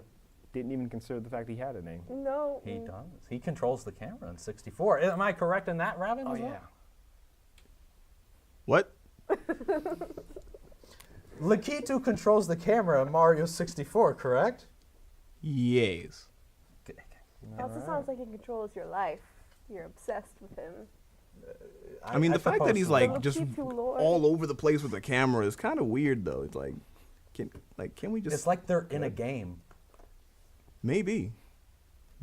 didn't even consider the fact he had a name. No. He does. He controls the camera in 64. Am I correct in that, Robin? Oh as well? yeah. What? Lakitu controls the camera in Mario 64, correct? Yes. It also sounds like he controls your life. You're obsessed with him. I mean, the fact that suppose he's so. like The just Lakitu lore. all over the place with the camera is kind of weird, though. It's like, can we just It's like they're in a game. maybe.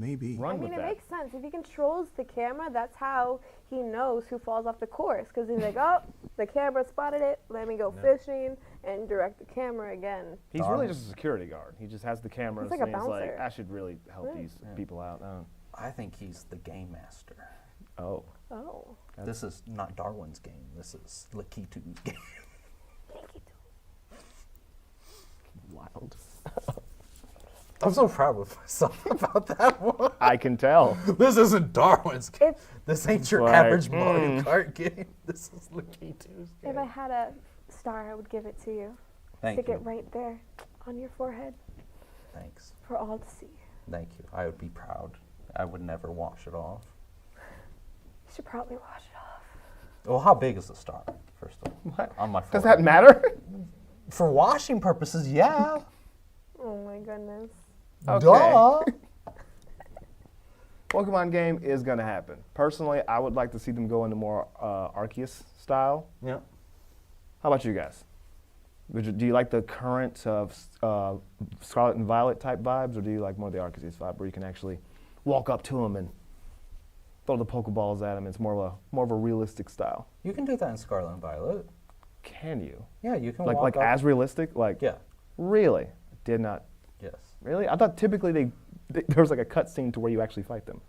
I Run mean, with it that. makes sense. If he controls the camera, that's how he knows who falls off the course. Because he's like, oh, the camera spotted it. Let me go fishing and direct the camera again. He's really just a security guard. He just has the cameras. He's like a and he's like, bouncer. I should really help these people out. I think he's the game master. Oh. Oh. This is not Darwin's game. This is Lakitu's game. Wild. I'm so proud of myself about that one. I can tell. This isn't Darwin's game. If This ain't your Like, average Mario Kart game. This is Lakitu's game. if I had a star, I would give it to you. Thank Stick you. it right there on your forehead Thanks. for all to see. Thank you. I would be proud. I would never wash it off. You should probably wash it off. Well, how big is the star, first of all? What? On my Does forehead. that matter? For washing purposes, yeah. Oh my goodness. Okay. Duh. Pokemon game is gonna happen. Personally, I would like to see them go into more Arceus style. Yeah. How about you guys? Do you like the current Scarlet and Violet type vibes, or do you like more of the Arceus vibe, where you can actually walk up to them and throw the Pokeballs at them? It's more of a realistic style. You can do that in Scarlet and Violet. Can you? Yeah, you can Like walk up. as realistic? Like Yeah. really? Did not Yes. really? I thought typically there was like a cutscene to where you actually fight them.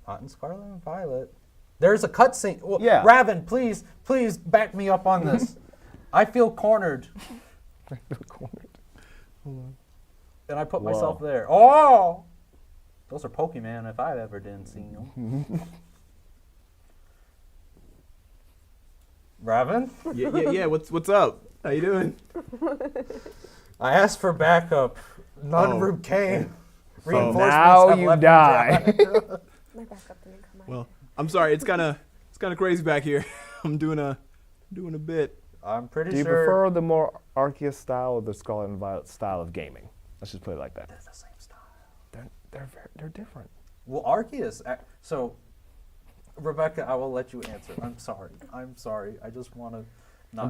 Not in Scarlet and Violet. There's a cutscene. Well, Yeah. Raven, please back me up on this. I feel cornered. And I put myself Whoa. there. Oh! Those are Pokemon if I ever didn't see them. Raven? Yeah. What's up? How you doing? I asked for backup. None came. So Reinforcements now have you left me die. behind. My backup didn't come out. Well, I'm sorry. It's kind of crazy back here. I'm doing a bit. I'm pretty Do you sure. prefer the more Arceus style or the Scarlet and Violet style of gaming? Let's just put it like that. They're the same style. They're different. Well, Arceus. So, Rebecca, I will let you answer. I'm sorry. I just want to.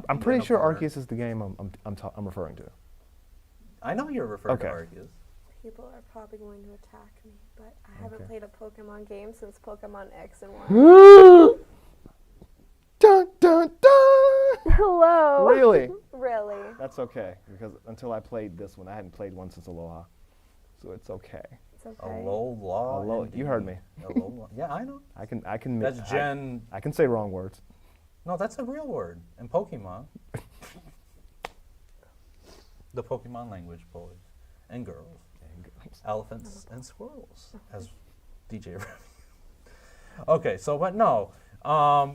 I'm pretty sure Arceus is the game I'm referring to. I know you're referring to Okay. Arceus. People are probably going to attack me, but I haven't Okay. played a Pokemon game since Pokemon X and Y. Dun dun dun! Hello. Really? Really? That's okay, because until I played this one, I hadn't played one since Aloha, so it's okay. It's okay. Aloha, you heard me. Alola. Yeah, I know. I can. That's Gen. I can say wrong words. No, that's a real word in Pokemon. The Pokemon language, boys and girls, elephants and squirrels, as DJ. Okay, so but no,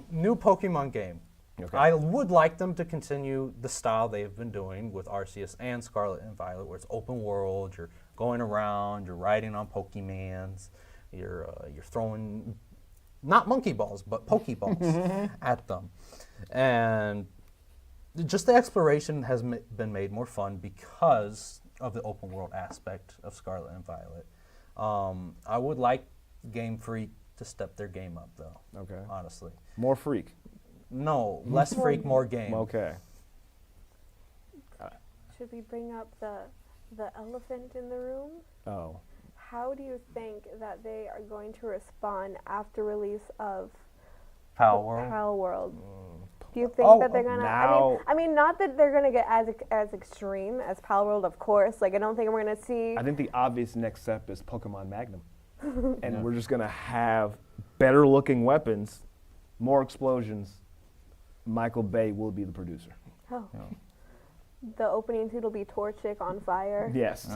new Pokemon game. Okay. I would like them to continue the style they've been doing with Arceus and Scarlet and Violet, where it's open world. You're going around, you're riding on Pokemans, you're throwing not monkey balls but Pokeballs at them, and just the exploration has been made more fun because of the open world aspect of Scarlet and Violet. I would like Game Freak to step their game up, though. Okay. Honestly. More freak. No, less freak, more game. Okay. Should we bring up the elephant in the room? Oh. How do you think that they are going to respond after release of Pal World. Pal World? Do you think Oh, that they're gonna? now- I mean, not that they're gonna get as extreme as Pal World, of course. Like, I don't think we're gonna see. I think the obvious next step is Pokemon Magnum, and we're just gonna have better looking weapons, more explosions. Michael Bay will be the producer. Oh. The opening scene will be Torchic on fire, Yes.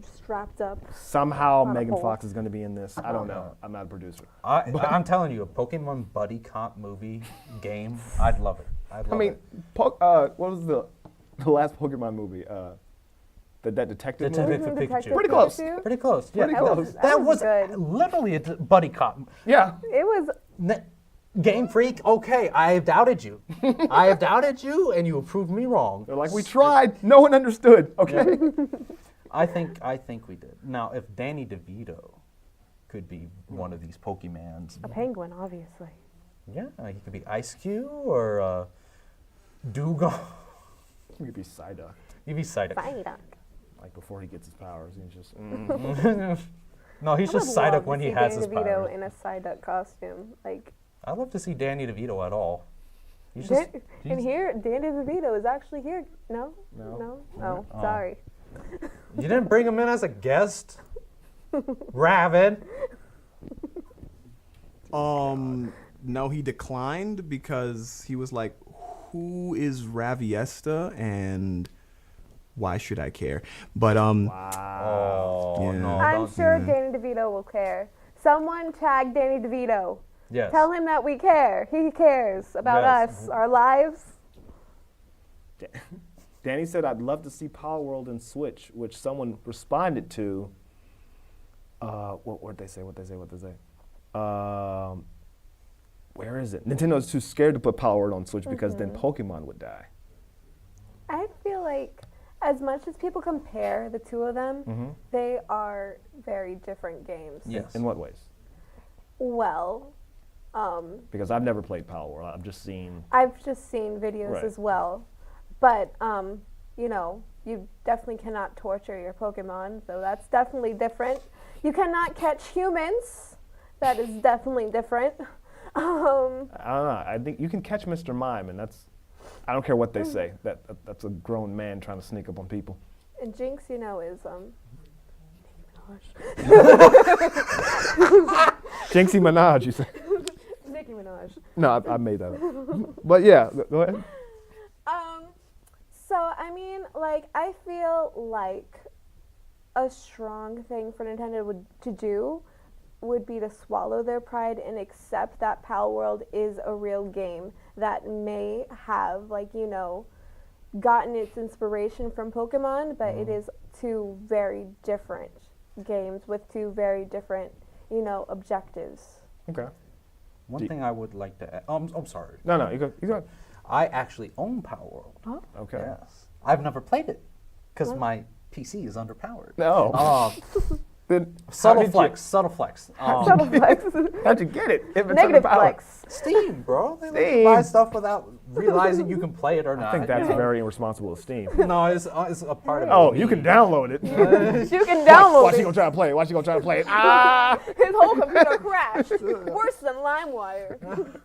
strapped up. Somehow On a Megan pole. Fox is going to be in this. I don't know. I'm not a producer. I'm telling you, a Pokemon buddy cop movie game, I'd love it. I'd love I mean, it. what was the last Pokemon movie? That detective movie? Detective Detective Pikachu. Pretty close. Pikachu? Pretty close. Yeah. Pretty close. That That was was good. literally a buddy cop. Yeah. It was. Game Freak, okay, I have doubted you. I have doubted you, and you have proved me wrong. They're like, we tried. No one understood. Okay. I think we did. Now, if Danny DeVito could be one of these Pokemons, A penguin, obviously. yeah, he could be Ice Cube or Dugong. We could be Psyduck. He'd be Psyduck. Psyduck. Like before he gets his powers, he's just. No, he's I just would Psyduck love when to he see has Danny his DeVito powers. in a Psyduck costume, like. I'd love to see Danny DeVito at all. He's just, And here, Danny DeVito is actually here. No? No. Oh, Oh. sorry. you didn't bring him in as a guest, Raven. No, he declined because he was like, who is Raviesta and why should I care? But Oh Yeah. no! I'm don't- sure Danny DeVito will care. Someone tag Danny DeVito. Yes. Tell him that we care. He cares about Yes. us, our lives. Danny said, I'd love to see Power World and Switch, which someone responded to. What they say? Where is it? Nintendo's too scared to put Power World on Switch because then Pokemon would die. I feel like as much as people compare the two of them, they are very different games. Yes. In what ways? Well, Because I've never played Power World. I've just seen. videos Right. as well. But, you know, you definitely cannot torture your Pokemon, so that's definitely different. You cannot catch humans. That is definitely different. I don't know. I think you can catch Mr. Mime, and that's. I don't care what they say. That's a grown man trying to sneak up on people. And Jinx, you know, is Jinxie Minaj, you say? Nicki Minaj. No, I made that up. But yeah, go ahead. So I mean, like, I feel like a strong thing for Nintendo to do would be to swallow their pride and accept that Pal World is a real game that may have, like, you know, gotten its inspiration from Pokemon, but it is two very different games with two very different, you know, objectives. Okay. One thing I would like to add. I'm sorry. No, you go. You go. I actually own Power World. Okay. Yes. I've never played it because my PC is underpowered. No. Then Subtle flex. Subtle flex. How'd you get it? If it's Negative underpowered? flex. Steam, bro. They let you Steam. buy stuff without realizing you can play it or not. I think that's you know? very irresponsible of Steam. No, it's a part of it. Oh, you can download it. You can download Watch you it. gonna try to play it. Watch you gonna try to play it. Ah! His whole computer crashed. Worse than LimeWire.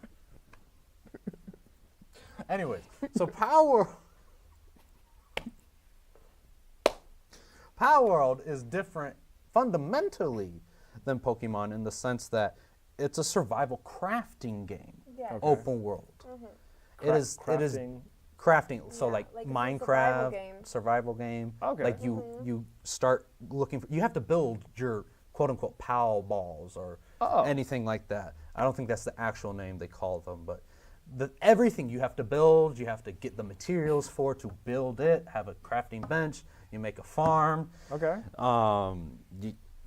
Anyways, so Power World is different fundamentally than Pokemon in the sense that it's a survival crafting game, Yeah. Okay. open world. It is Crafting. crafting. So Yeah, like like it's a Minecraft, survival game. Okay. Like you start looking for. You have to build your quote unquote PAL balls or anything like that. I don't think that's the actual name they call them, but everything you have to build. You have to get the materials to build it. Have a crafting bench. You make a farm. Okay.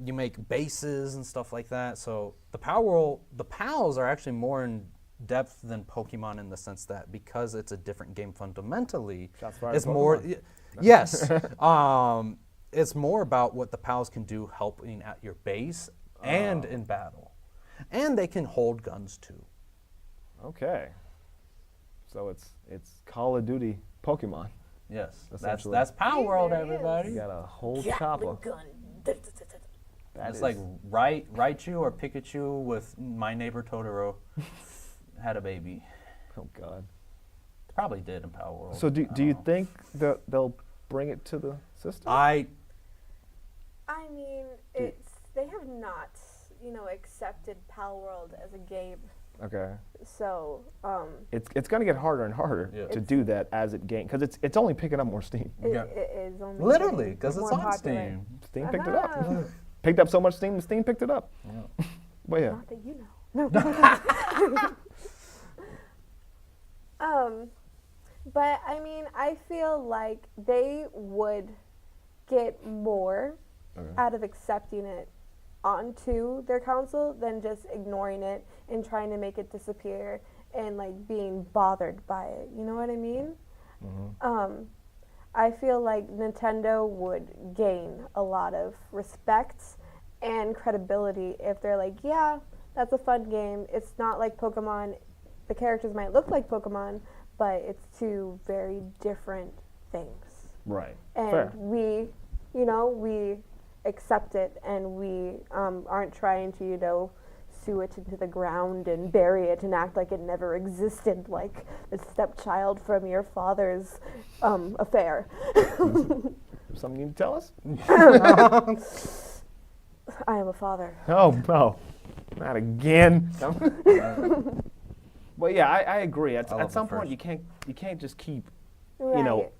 You make bases and stuff like that. So the PALs are actually more in depth than Pokemon in the sense that because it's a different game fundamentally, Shots fired it's at more. Pokemon. Yes, it's more about what the PALs can do, helping at your base and in battle, and they can hold guns too. Okay. So it's Call of Duty Pokemon. Yes, Essentially. that's Power World, there it is. everybody. You got a whole chopper. That It's is- like Raichu or Pikachu with My Neighbor Totoro had a baby. Oh God. Probably did in Power World. So do you think that they'll bring it to the system? I mean, they have not, you know, accepted Pal World as a game. Okay. So, It's going to get harder and harder Yeah. to do that as it gains, because it's only picking up more steam. Yeah. it is only Literally, getting because it's more on popular. Steam. Steam picked it up. Uh-huh. Picked up so much steam, Steam picked it up. Yeah. But yeah. Not that you know. But I mean, I feel like they would get more out of accepting it onto their console than just ignoring it and trying to make it disappear and like being bothered by it. You know what I mean? I feel like Nintendo would gain a lot of respect and credibility if they're like, yeah, that's a fun game. It's not like Pokemon. The characters might look like Pokemon, but it's two very different things. Right. And Fair. we accept it, and we aren't trying to, you know, sue it into the ground and bury it and act like it never existed, like the stepchild from your father's affair. Something you need to tell us? I am a father. Oh, no. Not again. Well, yeah, I agree. love At some the point, first. you can't just keep, Right. you know,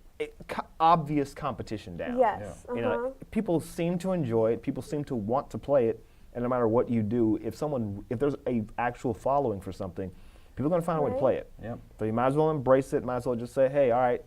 obvious competition down. Yes. You know, people seem to enjoy it. People seem to want to play it, and no matter what you do, if there's a actual following for something, people are going to find a way to Right. play it. Yep. So you might as well embrace it. Might as well just say, hey, all right,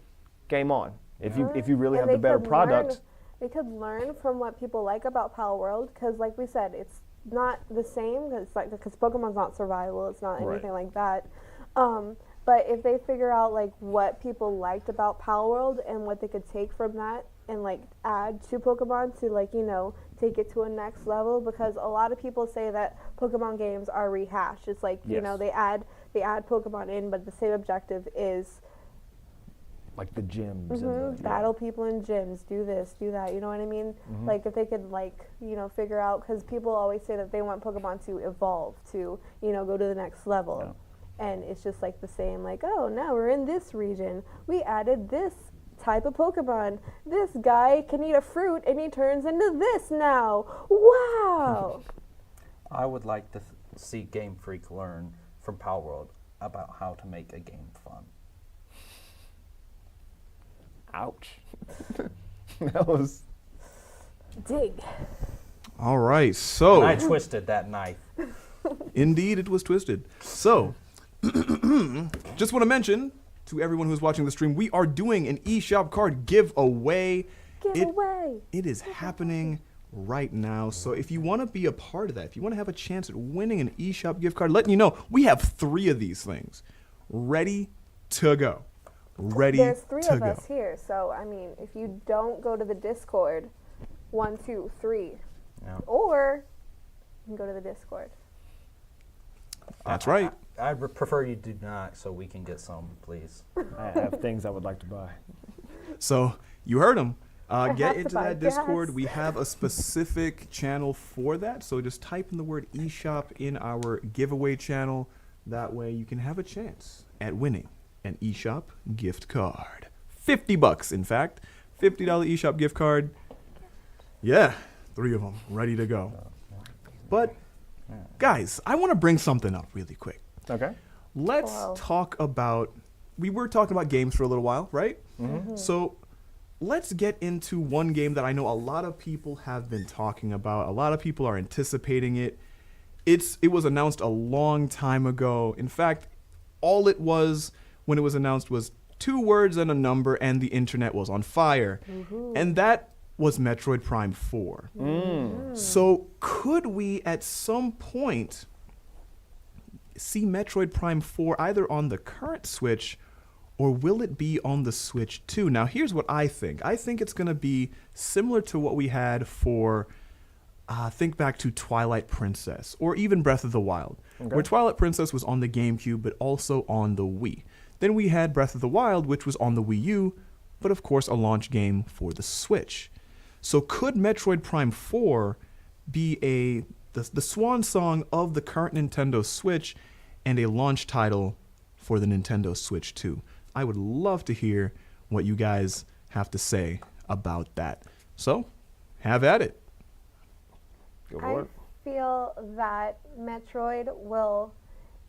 game on. If you really And have the they better could product. they could learn from what people like about Pal World, because like we said, it's not the same, because Pokemon's not survival, it's not anything like that. But if they figure out like what people liked about Pal World and what they could take from that and like add to Pokemon to like, you know, take it to a next level, because a lot of people say that Pokemon games are rehashed. It's like, you know, they add Pokemon in, but the same objective is like the gyms and battle people in gyms, do this, do that, you know what I mean? Like if they could like, you know, figure out, because people always say that they want Pokemon to evolve, to, you know, go to the next level. And it's just like the same, like, oh, now we're in this region, we added this type of Pokemon, this guy can eat a fruit and he turns into this now, wow. I would like to see Game Freak learn from Pal World about how to make a game fun. Ouch. That was... Dig. All right, so... And I twisted that knife. Indeed, it was twisted. So, just want to mention to everyone who's watching the stream, we are doing an eShop card giveaway. It is happening right now. So if you want to be a part of that, if you want to have a chance at winning an eShop gift card, letting you know, we have 3 of these things ready to go. There's 3 of us here, so I mean, if you don't go to the Discord, 1, 2, 3, or you can go to the Discord. That's right. I prefer you do not, so we can get some, please. I have things I would like to buy. So you heard him. Get to into buy that Discord. gas. We have a specific channel for that. So just type in the word eShop in our giveaway channel. That way you can have a chance at winning an eShop gift card. $50, in fact. $50 eShop gift card. Yeah, 3 of them ready to go. But guys, I want to bring something up really quick. Okay. Let's talk about, we were talking about games for a little while, right? So let's get into one game that I know a lot of people have been talking about. A lot of people are anticipating it. It was announced a long time ago. In fact, all it was when it was announced was 2 words and a number, and the internet was on fire. And that was Metroid Prime 4. So could we at some point see Metroid Prime 4 either on the current Switch, or will it be on the Switch too? Now here's what I think. I think it's going to be similar to what we had for, think back to Twilight Princess, or even Breath of the Wild, where Twilight Princess was on the GameCube, but also on the Wii. Then we had Breath of the Wild, which was on the Wii U, but of course a launch game for the Switch. So could Metroid Prime 4 be the swan song of the current Nintendo Switch and a launch title for the Nintendo Switch 2? I would love to hear what you guys have to say about that. So, have at it. Go for it. I feel that Metroid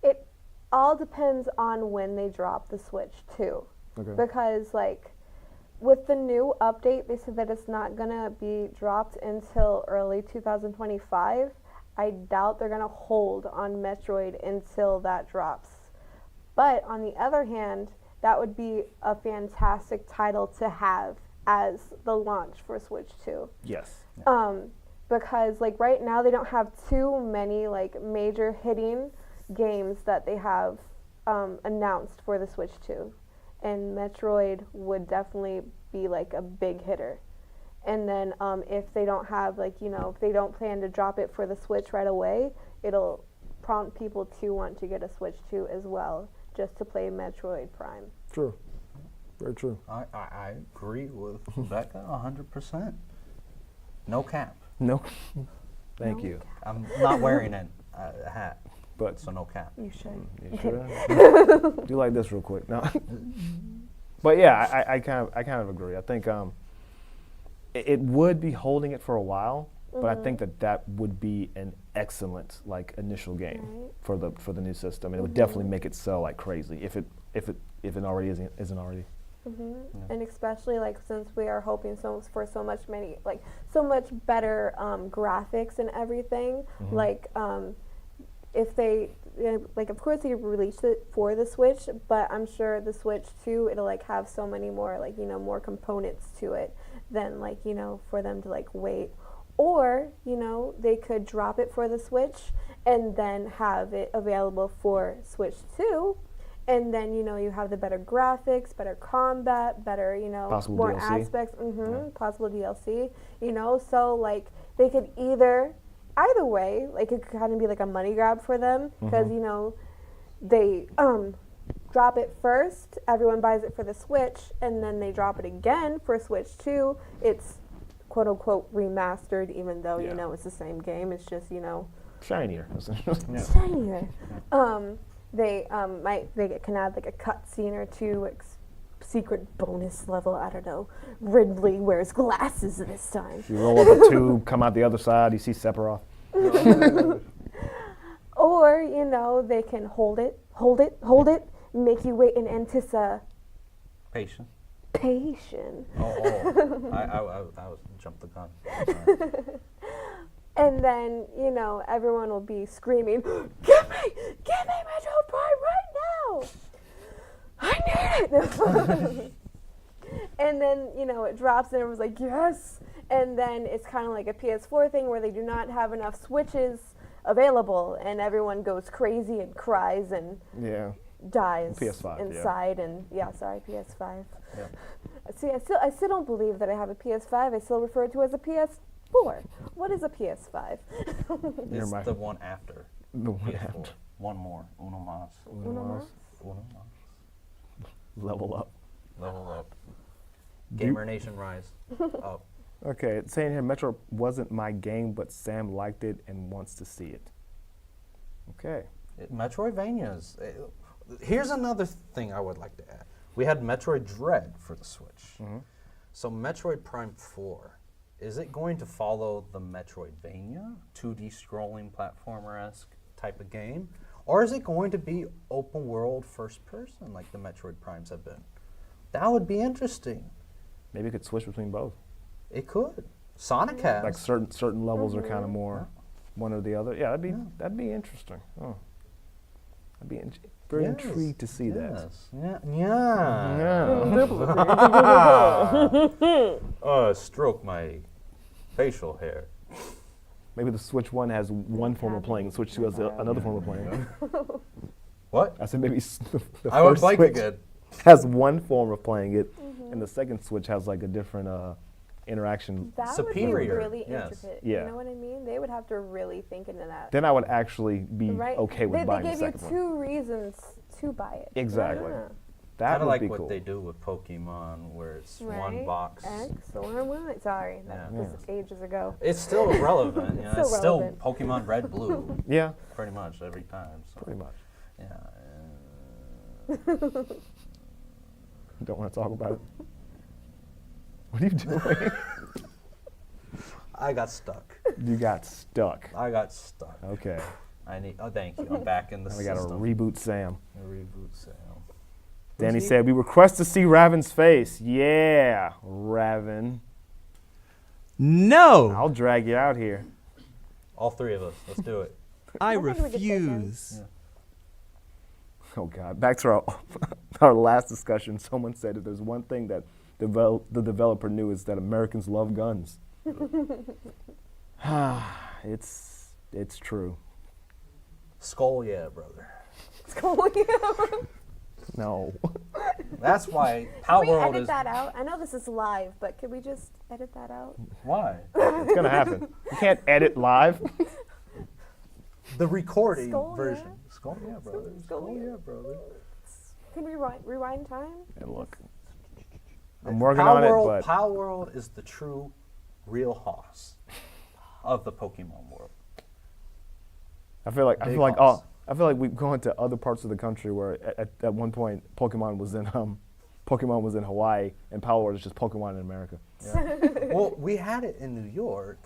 it all depends on when they drop the Switch 2. Because like, with the new update, they said that it's not going to be dropped until early 2025. I doubt they're going to hold on Metroid until that drops. But on the other hand, that would be a fantastic title to have as the launch for Switch 2. Yes. Because like right now they don't have too many like major hitting games that they have announced for the Switch 2. And Metroid would definitely be like a big hitter. And then if they don't have like, you know, if they don't plan to drop it for the Switch right away, it'll prompt people to want to get a Switch 2 as well, just to play Metroid Prime. True. Very true. I agree with Becca 100%. No cap. No. Thank you. I'm not wearing a hat, But so no cap. You should. you should. Do like this real quick. No. But yeah, I kind of agree. I think it would be holding it for a while, but I think that would be an excellent like initial game for the new system, and it would definitely make it sell like crazy if it already isn't already. And especially like since we are hoping for so much better graphics and everything, like if they like of course they released it for the Switch, but I'm sure the Switch 2 it'll like have so many more like more components to it than like for them to like wait. Or, they could drop it for the Switch and then have it available for Switch 2. And then, you have the better graphics, better combat, better, Possible more DLC. aspects, possible DLC, So, like, they could either way, like, it could kind of be like a money grab for them because, they drop it first, everyone buys it for the Switch, and then they drop it again for Switch 2. It's quote unquote remastered, even though it's the same game. It's just Shinier. shinier. They can add like a cutscene or two, like secret bonus level. I don't know. Ridley wears glasses this time. You roll up a tube, come out the other side, you see Sephiroth. Or they can hold it, make you wait in Patient. anticipation. I was jumped the gun. Sorry. And then, everyone will be screaming, give me Metroid Prime right now! I need it! And then, it drops and everyone's like, yes! And then it's kind of like a PS4 thing where they do not have enough Switches available and everyone goes crazy and cries and dies PS5, inside. And sorry, PS5. Yeah. See, I still don't believe that I have a PS5. I still refer to it as a PS4. What is a PS5? It's the one after. The one PS4. after. One more. Uno mas. Uno mas? Uno mas. Level up. Level up. Gamer Nation rise up. Okay, it's saying here, Metro wasn't my game, but Sam liked it and wants to see it. Okay. Metroidvanias. Here's another thing I would like to add. We had Metroid Dread for the Switch. So Metroid Prime 4, is it going to follow the Metroidvania, 2D scrolling platformer-esque type of game? Or is it going to be open world first person like the Metroid Primes have been? That would be interesting. Maybe it could switch between both. It could. Sonic has. Like certain levels are kind of more one or the other. Yeah, that'd be interesting. Oh. I'd be very intrigued to see that. Stroke my facial hair. Maybe the Switch 1 has one form of playing, the Switch 2 has another form of playing. What? I said maybe the I would first like Switch it good. has one form of playing it, and the second Switch has like a different interaction. That Superior, would be really yes. intricate. Yeah. You know what I mean? They would have to really think into that. Then I would actually be Right? okay with buying they the gave second you one. 2 reasons to buy it. Exactly. Yeah. That Kind of would like be what cool. they do with Pokemon, where it's one Right? box. X or Y. Sorry, that Yeah. was ages ago. It's still relevant. You know, Still it's still relevant. Pokemon Red, Blue, Yeah, pretty much every time. So. pretty much. Yeah. Don't want to talk about it. What are you doing? I got stuck. You got stuck. I got stuck. Okay. I need. Oh, thank you. I'm back in the Now we got to system. reboot Sam. Reboot sale. Danny said, we request to see Raven's face. Yeah, Raven. No, I'll drag you out here. All 3 of us. Let's do it. I I think we could take him. refuse. Oh, God. Back to our last discussion. Someone said if there's one thing that the developer knew is that Americans love guns. It's true. Skull, yeah, brother. No. That's why Can Power we World edit is. that out? I know this is live, but could we just edit that out? Why? It's going to happen. You can't edit live. The recording Skull, version. yeah. Skull, yeah, brother. Skull, Skull, yeah. yeah, brother. Can we rewind time? And look. I'm working on it, but Power World is the true, real hoss of the Pokemon world. I feel like Big hoss. we've gone to other parts of the country where at one point Pokemon was in Hawaii and Power World is just Pokemon in America. Yeah. Well, we had it in New York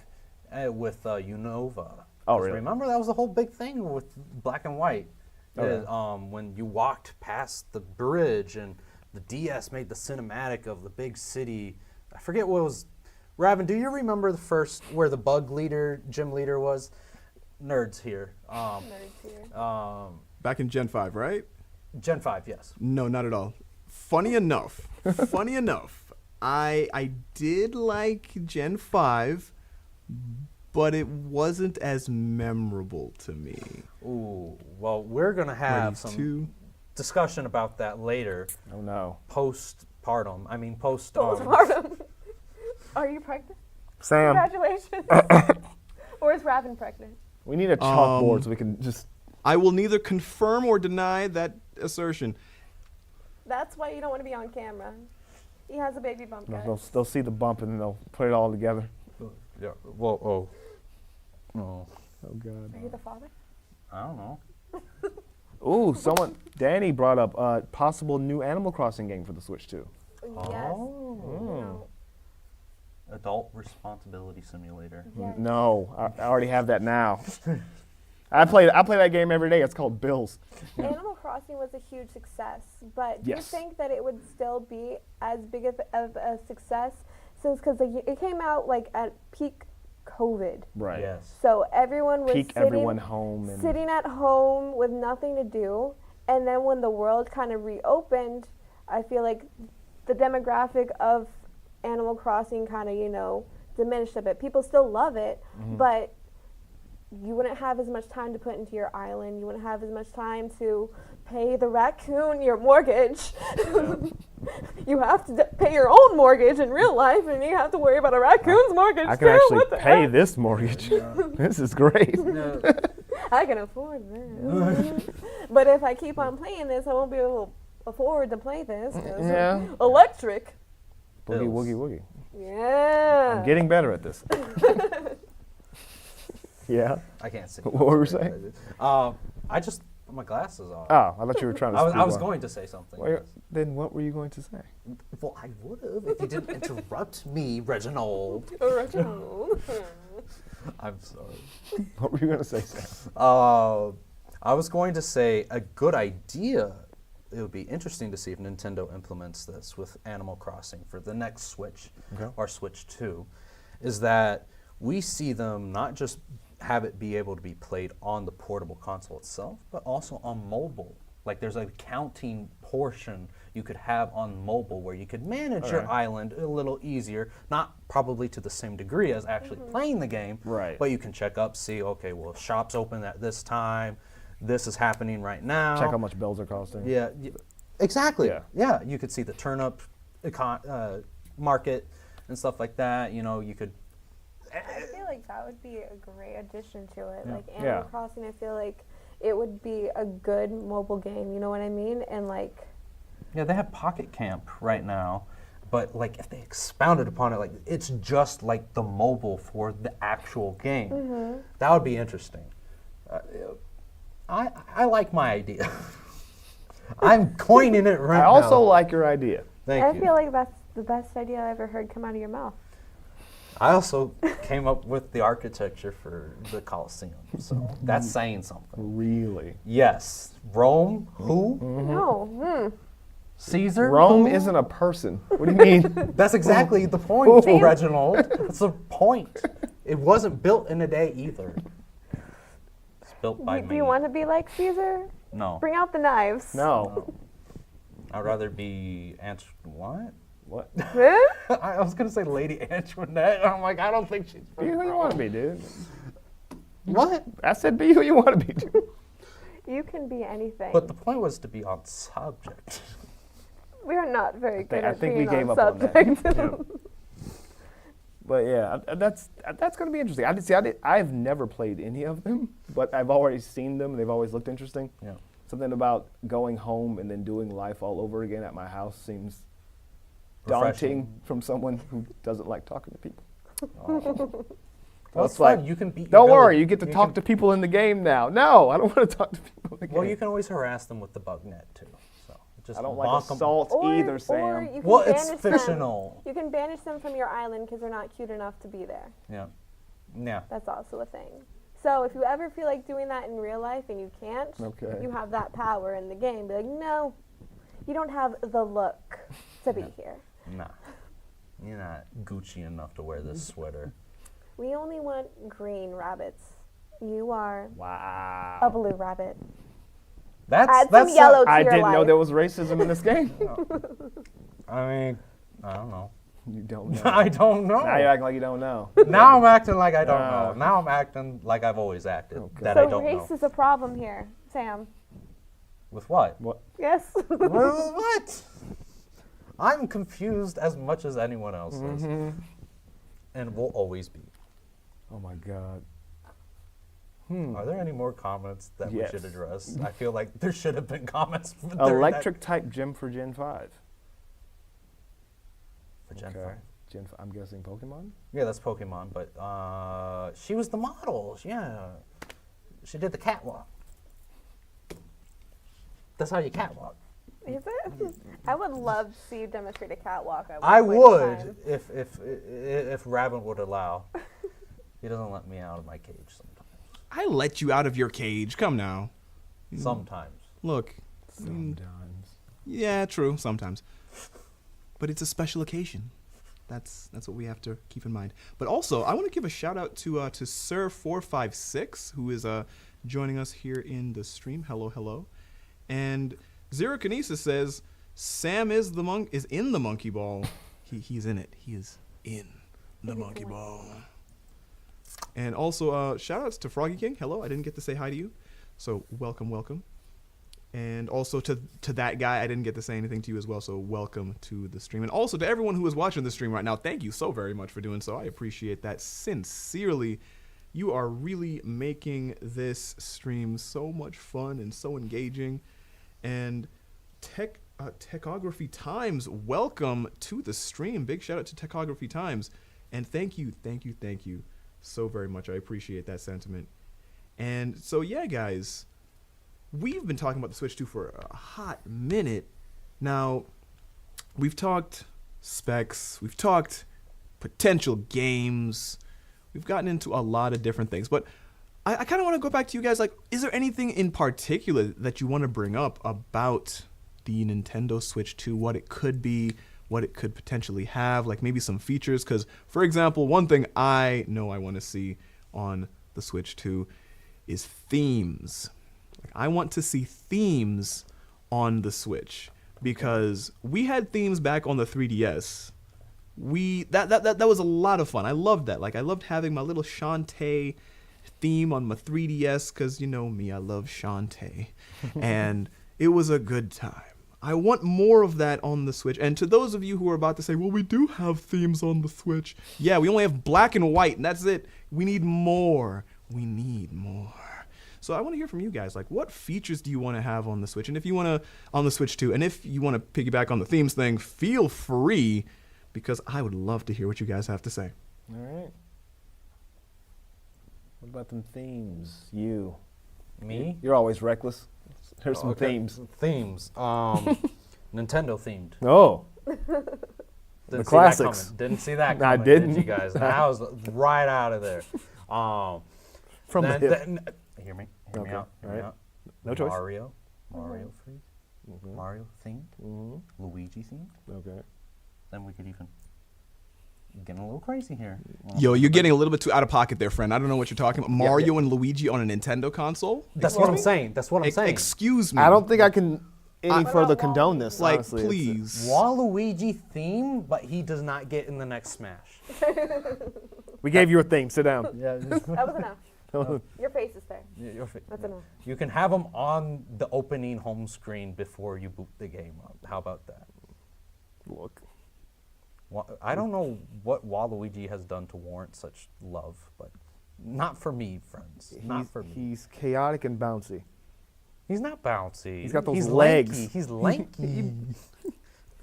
with Unova. Oh, 'Cause really? Remember that was the whole big thing with Black and White. Oh, yeah. When you walked past the bridge and the DS made the cinematic of the big city. I forget what it was. Raven, do you remember the first where the bug leader, gym leader was? nerds here. Nerds here. Back in Gen 5, right? Gen 5, yes. No, not at all. Funny enough, I did like Gen 5, but it wasn't as memorable to me. Ooh, well, we're going to have Ready some to- discussion about that later. Oh no. Postpartum. Postpartum. Are you pregnant? Sam, Congratulations. Or is Ravin pregnant? we need a chalkboard so we can just. I will neither confirm or deny that assertion. That's why you don't want to be on camera. He has a baby bump, guys. They'll see the bump and then they'll put it all together. Yeah. Whoa. Oh. Oh God. Are you the father? I don't know. Ooh, Danny brought up possible new Animal Crossing game for the Switch too. Yes. Oh. Adult Responsibility Simulator. Yes. No, I already have that now. I play that game every day. It's called Bills. Animal Crossing was a huge success, but do you Yes. think that it would still be as big of a success since because it came out like at peak COVID, Right. Yes. so everyone was Peak everyone home and sitting at home with nothing to do, and then when the world kind of reopened, I feel like the demographic of Animal Crossing kind of diminished a bit. People still love it, but you wouldn't have as much time to put into your island. You wouldn't have as much time to pay the raccoon your mortgage. You have to pay your own mortgage in real life, and you have to worry about a raccoon's mortgage I too. can actually What the pay heck? this mortgage. This is great. I can afford this. But if I keep on playing this, I won't be able to afford to play this. 'Cause Yeah. electric. Boogie Bills. woogie woogie. Yeah. I'm getting better at this. Yeah. I can't see. What were you saying? I just put my glasses on. Oh, I thought you were trying to. I was speak going to say something. Well, then what were you going to say? Well, I would have if you didn't interrupt me, Reginald. Original. I'm sorry. What were you going to say, Sam? I was going to say a good idea. It would be interesting to see if Nintendo implements this with Animal Crossing for the next Switch or Switch 2, is that we see them not just have it be able to be played on the portable console itself, but also on mobile. Like there's a counting portion you could have on mobile where you could manage your island a little easier, not probably to the same degree as actually playing the game, Right. but you can check up, see, okay, well, shop's open at this time, this is happening right now. Check how much bills are costing. Yeah, exactly. Yeah. Yeah, you could see the turnip market and stuff like that. You could. I feel like that would be a great addition to it. Like Animal Yeah. Crossing, I feel like it would be a good mobile game. You know what I mean? And like, Yeah, they have Pocket Camp right now, but like if they expounded upon it, like it's just like the mobile for the actual game. That would be interesting. I like my idea. I'm coining it right I now. also like your idea. Thank I you. feel like that's the best idea I ever heard come out of your mouth. I also came up with the architecture for the Colosseum, so that's saying something. Really. Yes, Rome, who? No. Caesar? Rome who? isn't a person. What do you mean? That's exactly the point, Reginald. That's the point. It wasn't built in a day either. It's built by Do me. you want to be like Caesar? No. Bring out the knives. No. I'd rather be what? What? Huh? I was gonna say Lady Antoinette. I'm like, I don't think she's. Be who you want to be, dude. What? I said be who you want to be, dude. You can be anything. But the point was to be on subject. We are not very good I at think we being gave on up on that. subject. Yeah. But yeah, that's going to be interesting. I've never played any of them, but I've already seen them. They've always looked interesting. Yeah. Something about going home and then doing life all over again at my house seems Refreshing. daunting from someone who doesn't like talking to people. Well, it's it's fun. like, You can beat. Don't your worry, village. you get to talk to people in the game now. No, I don't want to talk to people in the game. Well, you can always harass them with the bug net too. So just I don't like bonk 'em. assault either, Or Sam. you can Well, it's banish them. fictional. You can banish them from your island because they're not cute enough to be there. Yeah. Yeah. That's also a thing. So if you ever feel like doing that in real life and you can't, Okay. you have that power in the game. Be like, no, you don't have the look to be here. Nah. You're not Gucci enough to wear this sweater. We only want green rabbits You are Wow. a blue rabbit. That's Add some yellow to I your didn't know life. there was racism in this game. I mean, I don't know. You don't know. I don't know. Now you're acting like you don't know. Now I'm acting like I don't know. Now I'm acting like I've always acted. That So I don't race know. is a problem here, Sam. With what? What? Yes. Well, what? I'm confused as much as anyone else is. And will always be. Oh my God. Are there any more comments that Yes. we should address? I feel like there should have been comments. Electric type gym for Gen 5. For Gen Okay. 5. I'm guessing Pokemon? Yeah, that's Pokemon, but she was the model. Yeah. She did the catwalk. That's how you catwalk. Is it? I would love to see you demonstrate a catwalk. I one would time. if Raven would allow. He doesn't let me out of my cage sometimes. I let you out of your cage. Come now. Sometimes. Look. Sometimes. Yeah, true. Sometimes. But it's a special occasion. That's what we have to keep in mind. But also, I want to give a shout out to Sir456, who is joining us here in the stream. Hello, hello. And Zero Kinesis says Sam is in the monkey ball. He's in it. He is in the monkey ball. And also, shout outs to Froggy King. Hello, I didn't get to say hi to you. So welcome, welcome. And also to that guy, I didn't get to say anything to you as well, so welcome to the stream. And also to everyone who is watching the stream right now, thank you so very much for doing so. I appreciate that sincerely. You are really making this stream so much fun and so engaging. And Techography Times, welcome to the stream. Big shout out to Techography Times. And thank you so very much. I appreciate that sentiment. And so, yeah, guys. We've been talking about the Switch 2 for a hot minute. Now, we've talked specs, we've talked potential games, we've gotten into a lot of different things, but I kind of want to go back to you guys, like, is there anything in particular that you want to bring up about the Nintendo Switch 2, what it could be, what it could potentially have, like maybe some features? Because, for example, one thing I know I want to see on the Switch 2 is themes. I want to see themes on the Switch because we had themes back on the 3DS. That was a lot of fun. I loved that. Like, I loved having my little Shantae theme on my 3DS because, you know me, I love Shantae. And it was a good time. I want more of that on the Switch. And to those of you who are about to say, well, we do have themes on the Switch. Yeah, we only have black and white, and that's it. We need more. We need more. So I want to hear from you guys. Like, what features do you want to have on the Switch? And if you want to, on the Switch 2, and if you want to piggyback on the themes thing, feel free, because I would love to hear what you guys have to say. All right. What about them themes? You. Me? You're always reckless. Here's some Okay. themes. Themes. Nintendo themed. Oh. Didn't see classics. That coming. Didn't see that I coming. didn't. Did you guys? I was right out of there. From the hip. Hear me Okay, out. Hear me alright. out. No choice. Mario free. Mario themed. Luigi themed. Okay. Then we could even get a little crazy here. Yo, you're getting a little bit too out of pocket there, friend. I don't know what you're talking about. Mario and Luigi on a Nintendo console? That's what I'm saying. That's what I'm saying. Excuse me. I don't think I can any further condone this. Like, honestly. please. Waluigi theme, but he does not get in the next Smash. We gave you a theme. Sit down. Yeah. That was enough. Your face is fair. That's enough. You can have him on the opening home screen before you boot the game up. How about that? Look. I don't know what Waluigi has done to warrant such love, but not for me, friends. Not for me. He's chaotic and bouncy. He's not bouncy. He's got those He's legs. Lanky. He's lanky.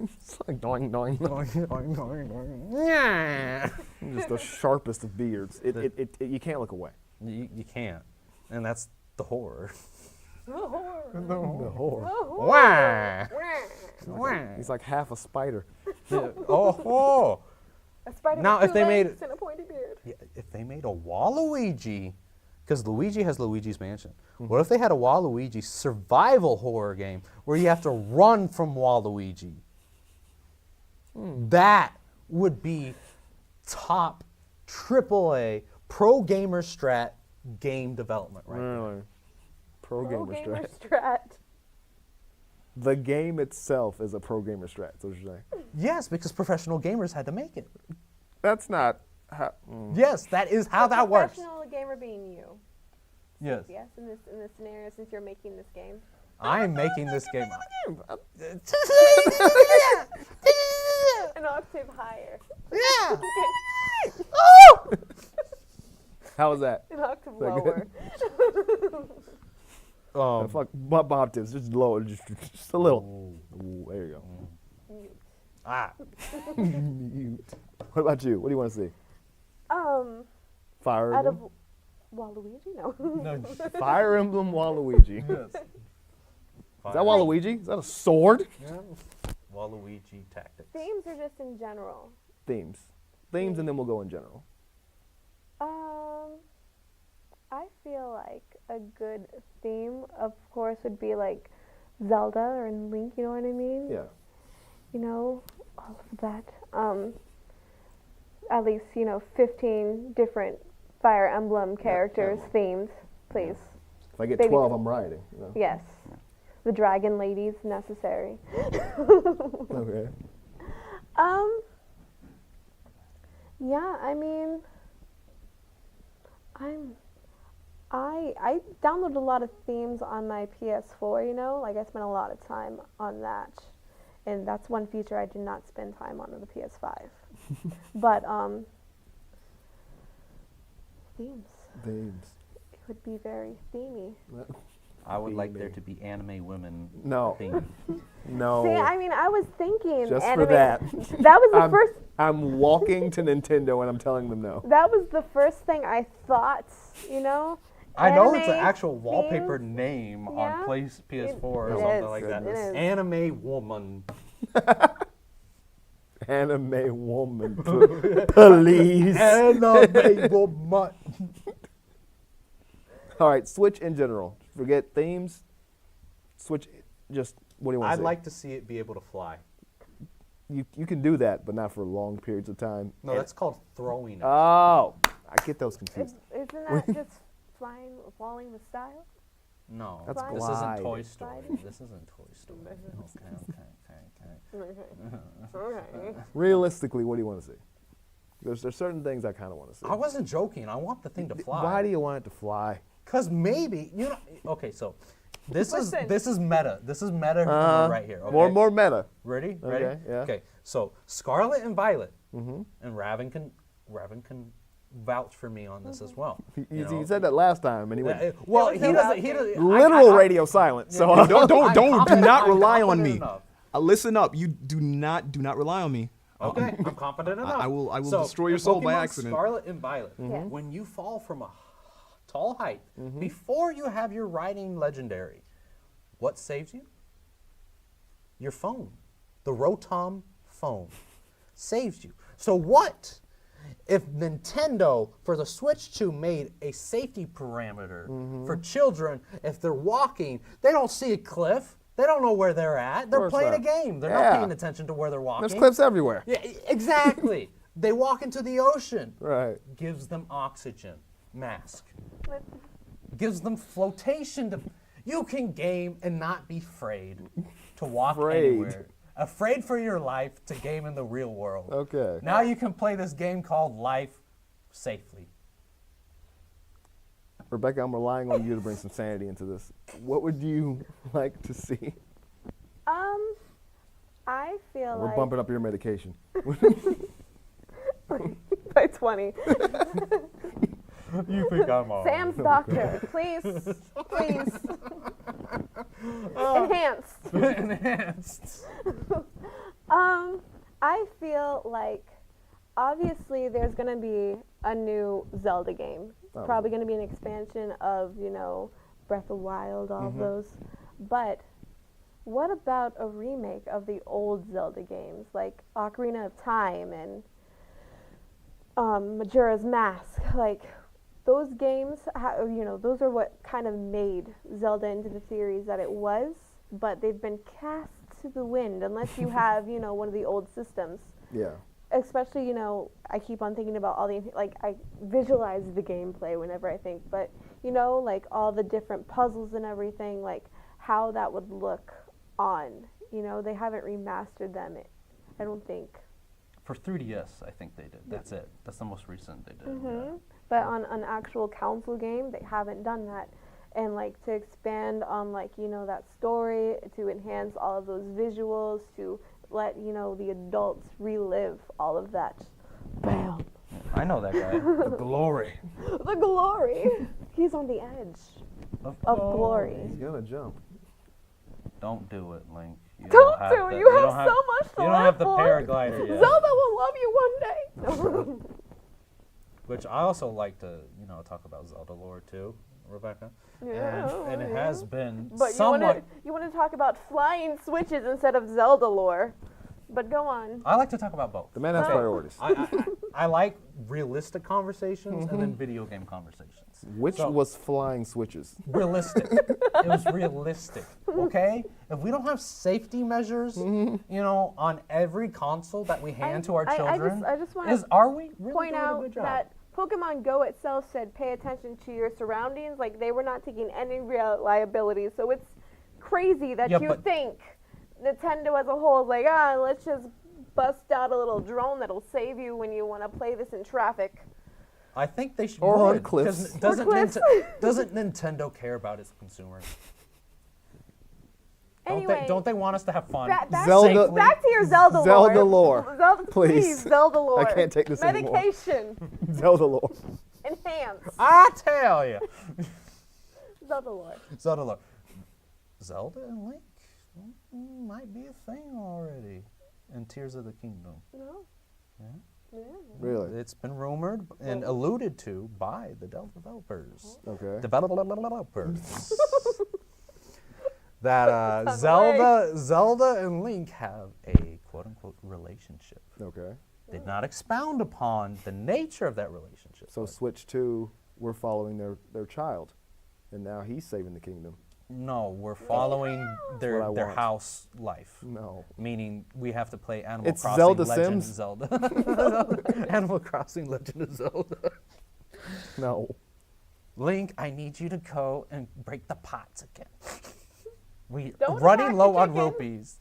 It's like doing, doing, doing. Yeah. Just the sharpest of beards. You can't look away. You can't, and that's the horror. The horror. Wah. He's like half a spider. Oh. A spider Now, with if two they made legs and a pointy beard. Yeah, if they made a Waluigi, because Luigi has Luigi's Mansion. What if they had a Waluigi survival horror game where you have to run from Waluigi? That would be top AAA pro gamer strat game development right there. Really? Pro gamer strat. strat. The game itself is a pro gamer strat. That's what you're saying. Yes, because professional gamers had to make it. That's not. Yes, that is how that works. Professional gamer being you. Yes. Yes, in this scenario, since you're making this game. I am making this game. An octave higher. Yeah. How was that? An octave that lower. Fuck, bump octaves, just lower, just a little. Ooh, there you go. Mute. Ah. Mute. What about you? What do you want to see? Fire Out Emblem? of Waluigi? No. No. Fire Emblem Waluigi. Yes. Is that Waluigi? Is that a sword? Yeah. Waluigi tactics. Themes are just in general. Themes. Themes, and then we'll go in general. I feel like a good theme, of course, would be like Zelda or Link, you know what I mean? Yeah. You know, all of that. At least, 15 different Fire Emblem characters, themes, please. If I get Baby 12, I'm riding. You know? Yes. The dragon ladies necessary. Okay. Yeah, I mean, I downloaded a lot of themes on my PS4, like I spent a lot of time on that. And that's one feature I did not spend time on the PS5. But themes. Themes. It would be very themey. I would like there to be anime women. No. Theme. No. See, I mean, I was thinking Just anime. for that. That was the first. I'm walking to Nintendo and I'm telling them no. That was the first thing I thought. I know it's an Anime actual wallpaper themes. name Yeah. on PS4 or It something is. like that. It is. Anime woman. Anime woman. Please. Anime woman. All right, Switch in general. Forget themes. Switch, just, what do you want to I'd say? like to see it be able to fly. You can do that, but not for long periods of time. No, that's called throwing it. Oh, I get those confused. Isn't that just falling with style? No, That's this glide. isn't Toy Story. Glide. This isn't Toy Story. Okay. Okay. Realistically, what do you want to see? There's certain things I kind of want to see. I wasn't joking. I want the thing to fly. Why do you want it to fly? Because maybe okay. So this Listen. is meta. This is meta humor right here. Okay? More meta. Ready? Okay, yeah. Okay. So Scarlet and Violet, and Raven can vouch for me on this as well. He said that last time, and he went Well, There he was no doesn't. He vouching. doesn't. literal radio silent. So Yeah. Do I'm confident- not I'm rely on confident me. enough. Listen up. You do not rely on me. Okay, I'm confident enough. I will So, destroy your in soul by Pokemon accident. Scarlet and Violet, Yes. when you fall from a tall height, before you have your riding legendary, what saves you? Your phone. The Rotom phone saves you. So what if Nintendo for the Switch 2 made a safety parameter for children? If they're walking, they don't see a cliff. They don't know where they're at. They're course playing a not. game. They're Yeah. not paying attention to where they're walking. there's cliffs everywhere. Yeah, exactly. They walk into the ocean. Right. Gives them oxygen mask. Gives them flotation. You can game and not be afraid to walk Afraid. anywhere. Afraid for your life to game in the real world. Okay. Now you can play this game called Life safely. Rebecca, I'm relying on you to bring some sanity into this. What would you like to see? I feel We're like bumping up your medication. by 20. You think I'm on? Sam's doctor, please. Enhanced. Enhanced. I feel like obviously there's going to be a new Zelda game. It's probably going to be an expansion of, Breath of the Wild, all of those. But what about a remake of the old Zelda games like Ocarina of Time and Majora's Mask? Like those games, those are what kind of made Zelda into the series that it was, but they've been cast to the wind unless you have, one of the old systems. Yeah. especially, you know, I keep on thinking about all the, like, I visualize the gameplay whenever I think, but, you know, like, all the different puzzles and everything, like, how that would look on, you know, they haven't remastered them, I don't think. For 3DS, I think they did. That's it. That's the most recent they did. Mm-hmm. But on an actual console game, they haven't done that. And, like, to expand on, like, you know, that story, to enhance all of those visuals, to let, you know, the adults relive all of that. Bam. I know that guy. The glory. The glory. He's on the edge of glory. He's gonna jump. Don't do it, Link. You Don't have do the- it. You have don't so much to You don't live have the for. paraglider yet. Zelda will love you one day. Which I also like to, you know, talk about Zelda lore too, Rebecca. Yeah, And it yeah. has been But somewhat. you want to talk about flying switches instead of Zelda lore. But go on. I like to talk about both. The man has Oh. priorities. I like realistic conversations and then video game conversations. Which So- was flying switches? Realistic. It was realistic. Okay? If we don't have safety measures, you know, on every console that we hand to our children, I just want to are we really point doing a out good job? that Pokemon Go itself said pay attention to your surroundings. Like, they were not taking any real liability. So it's crazy that Yeah, you but- think Nintendo as a whole is like, let's just bust out a little drone that'll save you when you want to play this in traffic. I think they should. Or on would, cliffs. 'cause Doesn't, Or cliffs. doesn't Nintendo care about its consumers? Anyway, Don't they want us to have fun? back, Zelda- safely? back to your Zelda lore. Zelda lore. Zelda, Please. please, Zelda lore. I can't take this anymore. Medication. Zelda lore. Enhance. I tell you. Zelda lore. Zelda lore. Zelda and Link might be a thing already in Tears of the Kingdom. No. Yeah. Yeah. Really? It's been rumored and alluded to by the developers. Okay. Developers. that Sounds Zelda and Link have a quote-unquote relationship. Okay. Did not expound upon the nature of that relationship. So Switch 2, we're following their child, and now he's saving the kingdom. No, we're following their what I want. house life. No. Meaning we have to play Animal It's Crossing Zelda Legend Sims? of Zelda. Animal Crossing Legend of Zelda. No. Link, I need you to go and break the pots again. We Don't running attack low the on chicken. rupees.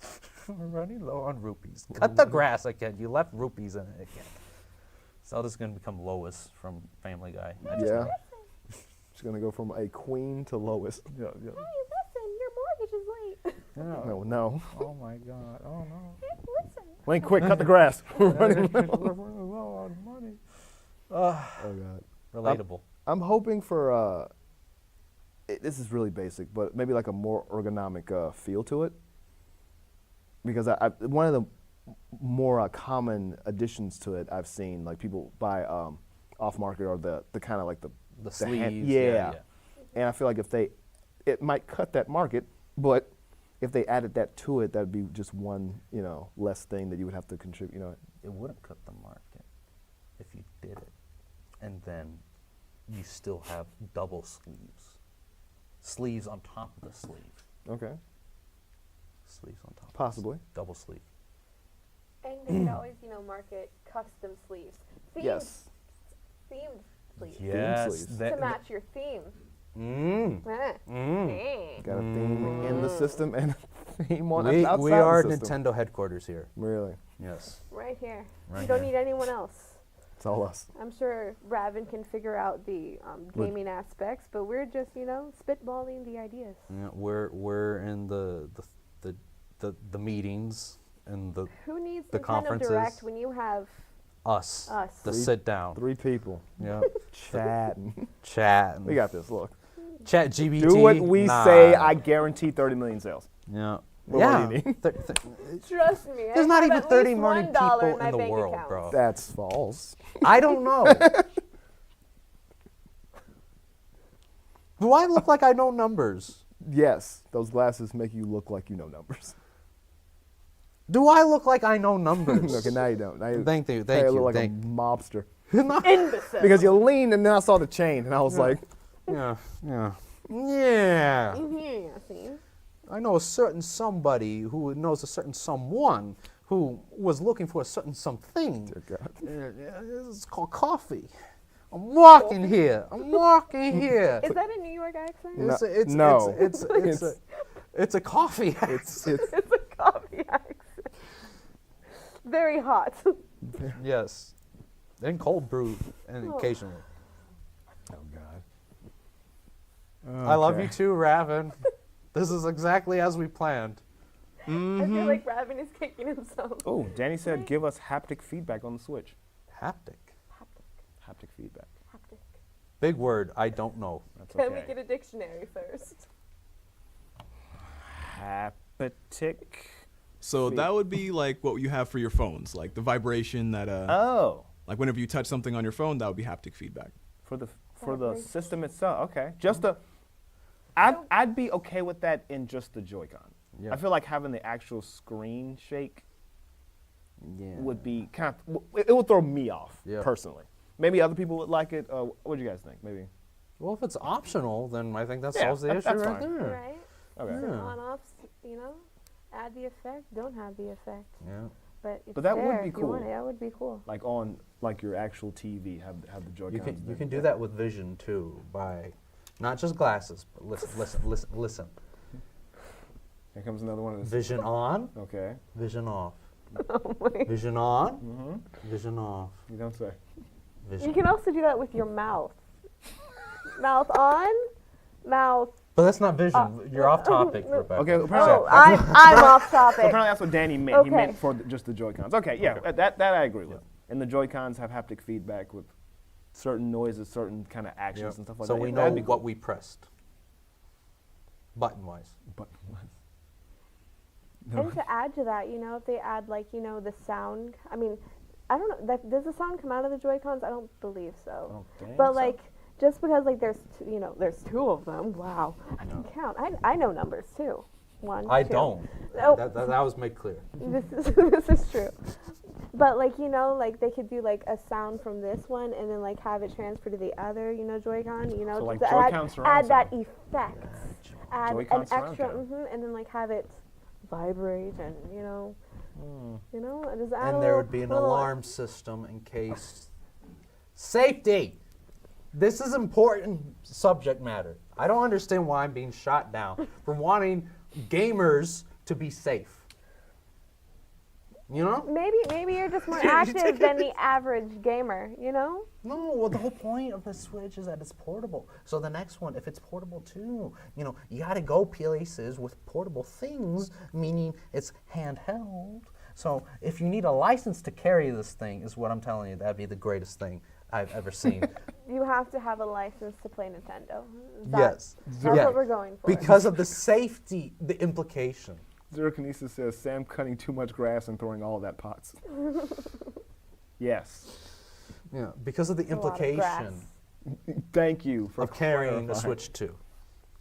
We're running low on rupees. Cut the grass again. You left rupees in it again. Zelda's gonna become Lois from Family Guy. I just Yeah. know. She's gonna go from a queen to Lois. Yeah, yeah. Hey, listen, your mortgage is late. Yeah. No, no. Oh my God. Oh no. Hey, listen. Wayne, quick, cut the grass. We're running. We're running low on money. Oh God. Relatable. I'm hoping for this is really basic, but maybe like a more ergonomic feel to it. Because I one of the more common additions to it I've seen, like people buy off market or the kind of like the sleeves. yeah. And I feel like it might cut that market, but if they added that to it, that'd be just one, less thing that you would have to contribute, It wouldn't cut the market if you did it. And then you still have double sleeves. Sleeves on top of the sleeve. Okay. Sleeves on top. Possibly. Double sleeve. And they could always, market custom sleeves. Yes. Themed sleeves. sleeves. To match your theme. Mm. Eh. Got a theme in the system and a theme on We outside are the system. Nintendo headquarters here. Really. Yes. Right here. Right you don't here. need anyone else. It's all us. I'm sure Raven can figure out the gaming aspects, but we're just, spitballing the ideas. Yeah, we're in the meetings and the Who needs The Nintendo conferences. Direct when you have us. us? The Three- sit down. 3 people Yeah. chatting. Chat. We got this. Look. Chat GBT. Do what we Nah. say. I guarantee 30 million sales. Yeah. What yeah. more do you need? Trust me. There's I not have even at 30 least million $1 people in my in the bank world, account. bro. That's false. I don't know. Do I look like I know numbers? Yes, those glasses make you look like you know numbers. Do I look like I know numbers? Okay, now you don't. Now you, Thank you, now thank you you, look like thank- a mobster. Imbecile. Because you leaned and then I saw the chain and I was like, Yeah. Yeah, see? I know a certain somebody who knows a certain someone who was looking for a certain something. Dear God. It's called coffee. I'm walking here. I'm walking here. Is that a New York accent? No. It's a coffee accent. It's It's a coffee accent. Very hot. Yes. And cold brew and occasionally. oh God. I love Okay. you too, Raven. This is exactly as we planned. I feel like Raven is kicking himself. Oh, Danny said give us haptic feedback on the Switch. Haptic. Haptic feedback. Haptic. Big word. I don't know. That's Can okay. we get a dictionary first? Haptic. So that would be like what you have for your phones, like the vibration that Oh, like whenever you touch something on your phone, that would be haptic feedback. for the Vibration. system itself. Okay, just the. I'd be okay with that in just the Joy-Con. Yeah. I feel like having the actual screen shake Yeah. would be kind of. It would throw me off Yeah. personally. Maybe other people would like it. What do you guys think? Maybe. Well, if it's optional, then I think that Yeah, solves the issue that's right fine. there. Right? Okay. Yeah. On off, you know? Add the effect, don't have the effect. Yeah. But it's But that would there be if you want cool. it. That would be cool. Like on your actual TV, have the Joy-Cons. You can do that with vision too, by not just glasses, but listen. Here comes another one of those. Vision on, Okay. vision off. Oh my. Vision on, Mm-hmm. vision off. You don't say. You Vision. can also do that with your mouth. Mouth on, mouth. But that's not vision. You're off topic, Rebecca. Okay. Apparently, Oh, I'm off topic. apparently that's what Danny meant. He Okay. meant for just the Joy-Cons. Okay. Yeah. That I agree with. And the Joy-Cons have haptic feedback with certain noises, certain kind of actions Yep. and stuff like So that. we Yeah, know that'd be what cool. we pressed. Button-wise. But And to add to that, you know, if they add like, you know, the sound. I mean, I don't know. Does the sound come out of the Joy-Cons? I don't believe so. don't think But so. like, just because like there's there's two of them. Wow, I can count. I know numbers too. One. I two. don't. Oh. That was made clear. This is true. But like, you know, like they could do like a sound from this one and then like have it transfer to the other, you know, Joy-Con, you know, So, like to Joy-Con surround add that sound. effect. Add Joy-Con an surround extra, sound. and then like have it vibrate and and just add a And there little- would be an little- alarm system in case. Safety! This is important subject matter. I don't understand why I'm being shot down for wanting gamers to be safe. You know? Maybe you're just more active than the average gamer, you know? No, well, the whole point of the Switch is that it's portable. So the next one, if it's portable too, you gotta go places with portable things, meaning it's handheld. So if you need a license to carry this thing, is what I'm telling you, that'd be the greatest thing I've ever seen. You have to have a license to play Nintendo. Yes. That's Yeah. what we're going for. Because of the safety, the implication. Zero Kinesis says Sam cutting too much grass and throwing all of that pots. Yes. Yeah, because of the a lot of grass. implication Thank you for of carrying the clarifying. Switch 2.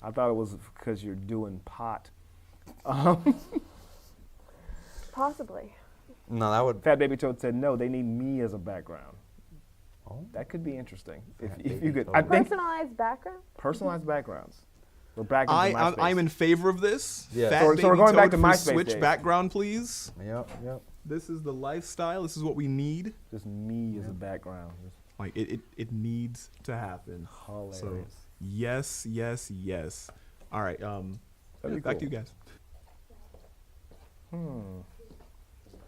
I thought it was because you're doing pot. Possibly. No, that would. Fat Baby Toad said no. They need me as a background. Oh. That could be interesting if Baby you could. Toad. I think Personalized background? personalized backgrounds. We're back into I'm MySpace. in favor of this. Yeah. Fat So Baby we're going back Toad to for MySpace Switch days. background, please. Yep. This is the lifestyle. This is what we need. Just me as a background. Just Like it needs to happen. hilarious. So yes. All right. That'd be Back cool. to you guys.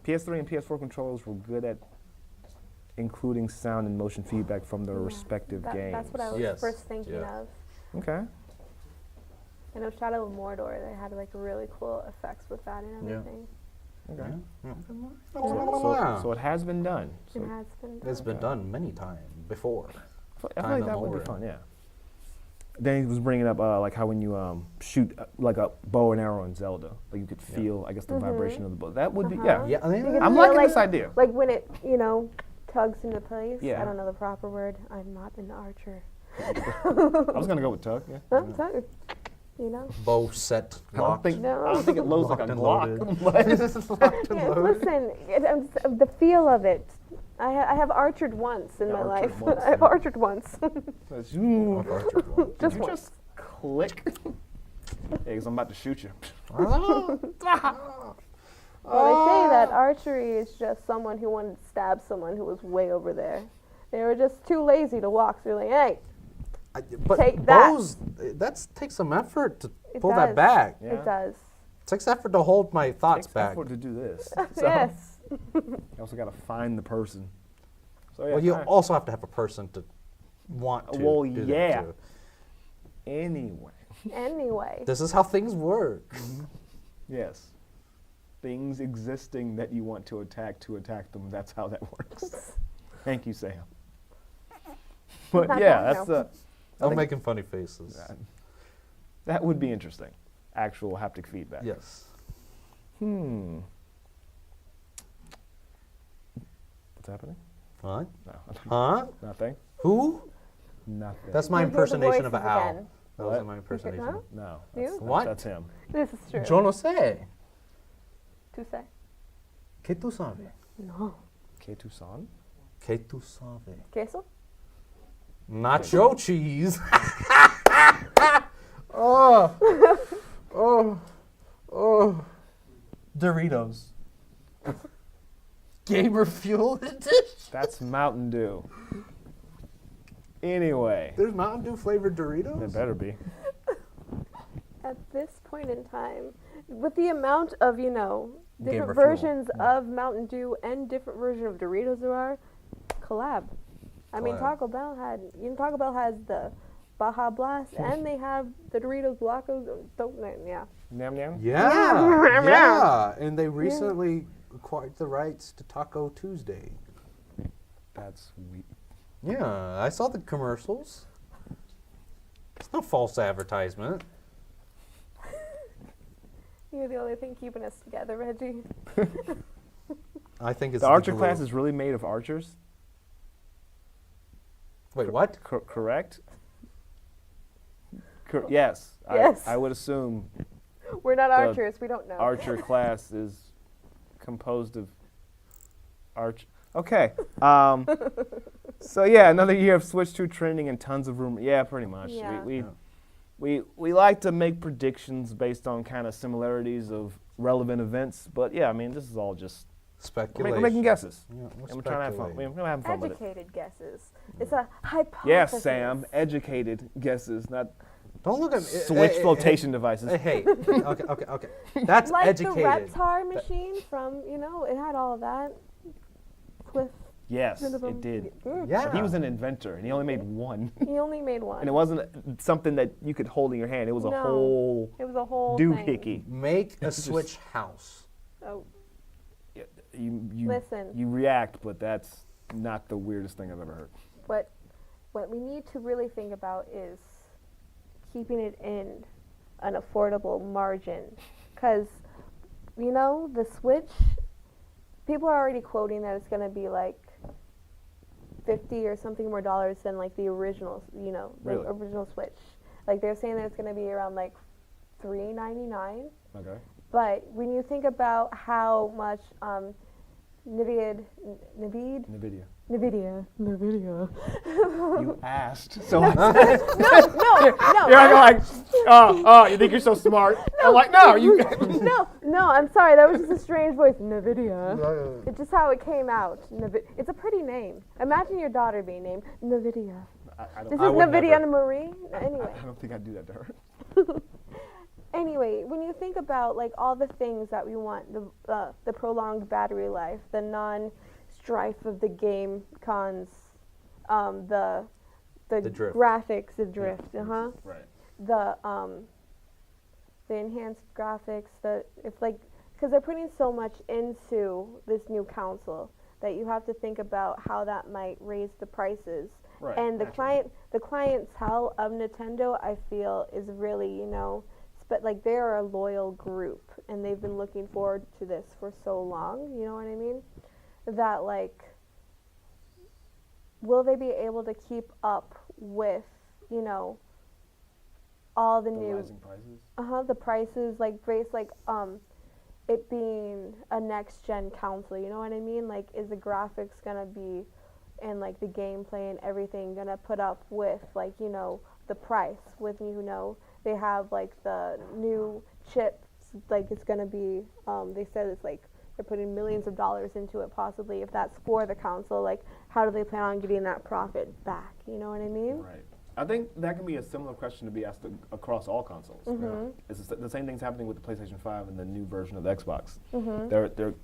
PS3 and PS4 controllers were good at including sound and motion feedback from their Yeah, respective games. That's what I was Yes, first thinking yeah. of. Okay. I know Shadow of Mordor, they had like really cool effects with that and Yeah. everything. Okay. Wow. So it has been done. So It has been done. It's been done many times before. I feel Time like that would be immemorial. fun. Yeah. Then he was bringing up like how when you shoot like a bow and arrow in Zelda, like you could feel I guess the vibration of the bow. That would be yeah. Yeah, I mean, You could I'm feel liking like, this idea. Like when it, tugs into place. Yeah. I don't know the proper word. I'm not an archer. I was gonna go with Tug. Yeah. Huh? Tug. bow set locked. I don't think it loads like a Glock. but- Yeah, listen, the feel of it. I have archered once in Yeah, my archered life. once, I've yeah. archered once. That's you. Of Archer one. Did you once. just click? Yeah, 'cause I'm about to shoot you. Well, they say that archery is just someone who wanted to stab someone who was way over there. They were just too lazy to walk. So they're like, hey, But Take that. bows, that takes some effort to it pull does. that back. Yeah. It does. It takes effort to hold my thoughts Takes back. effort to do this. Yes. You also got to find the person. So yeah, Well, you fine. also have to have a person to want to Well, do yeah. that too. Anyway, Anyway. This is how things work. yes, things existing that you want to attack them. That's how that works. Thank you, Sam. But Not yeah, that that's no. I'm think- making funny faces. that would be interesting. Actual haptic feedback. Yes. What's happening? What? No, Huh? nothing. Who? Nothing. That's my You hear the impersonation of an voices owl. again. That What? wasn't my impersonation. Huh? no. You? That's, What? That's him. This is true. Yo no sé. To say. ¿Qué tú sabes? No. K Tucson. ¿Qué tú sabes? Queso? Nacho cheese. oh. Oh. Oh. Doritos. Gamer fuel edition. That's Mountain Dew. Anyway, There's Mountain Dew flavored Doritos? it better be. At this point in time, with the amount of, Gamer different fuel. versions of Mountain Dew and different versions of Doritos there are, collab. I mean, Collab. Taco Bell has the Baja Blast, and they have the Doritos Blacos. Yeah. Nyam nyam. Yeah. Yeah. And they recently acquired the rights to Taco Tuesday. That's sweet. Yeah, I saw the commercials. It's no false advertisement. You're the only thing keeping us together, Reggie. I think it's The archer glue. class is really made of archers. Wait, what? Correct? Yes. Yes. I would assume We're not The archers. We don't know. archer class is composed of arch. Okay. So yeah, another year of Switch 2 trending and tons of rumors. Yeah, pretty much. Yeah. We like to make predictions based on kind of similarities of relevant events, but yeah, I mean this is all just Speculation. we're making guesses. Yeah, we're And we're trying to have fun. speculating. We're having fun with it. Educated guesses. It's a hypothesis. Yes, Sam. Educated guesses, not Don't look at me. Switch flotation devices. Hey, okay. That's Like educated. the Reptar machine from, it had all of that. With Yes, none of them. it did. Yeah. But he was an inventor, and he only made one. He only made one. And it wasn't something that you could hold in your hand. It was a No. whole It was a whole thing. doohickey. Make a It's just- Switch house. Oh, You Listen. You react, but that's not the weirdest thing I've ever heard. what we need to really think about is keeping it in an affordable margin. Because, the Switch, people are already quoting that it's going to be like 50 or something more dollars than like the original, the Really? original Switch. Like they're saying that it's going to be around like $399. Okay. But when you think about how much Nvidia, NVIDIA. Nvidia. You asked. So I said, No. you're like, you think you're so smart? I'm like, no, you. No, I'm sorry. That was just a strange voice. Nvidia. It's just how it came out. It's a pretty name. Imagine your daughter being named Nvidia. I This is don't, would Nvidia never. and Marie. Anyway. I don't think I'd do that to her. Anyway, when you think about like all the things that we want, the prolonged battery life, the non-strife of the game cons, the drift. graphics, the drift, Right. the enhanced graphics, because they're putting so much into this new console that you have to think about how that might raise the prices. Right. And the naturally. clientele of Nintendo, I feel, is really, but like they're a loyal group, and they've been looking forward to this for so long. You know what I mean? That like, will they be able to keep up with, all the The new, rising prices. the prices, like based like it being a next gen console. You know what I mean? Like, is the graphics gonna be, and like the gameplay and everything gonna put up with like the price with they have like the new chips, like it's gonna be they said it's like they're putting millions of dollars into it possibly. If that's for the console, like how do they plan on getting that profit back? You know what I mean? Right. I think that can be a similar question to be asked across all consoles. It's the same thing's happening with the PlayStation 5 and the new version of the Xbox.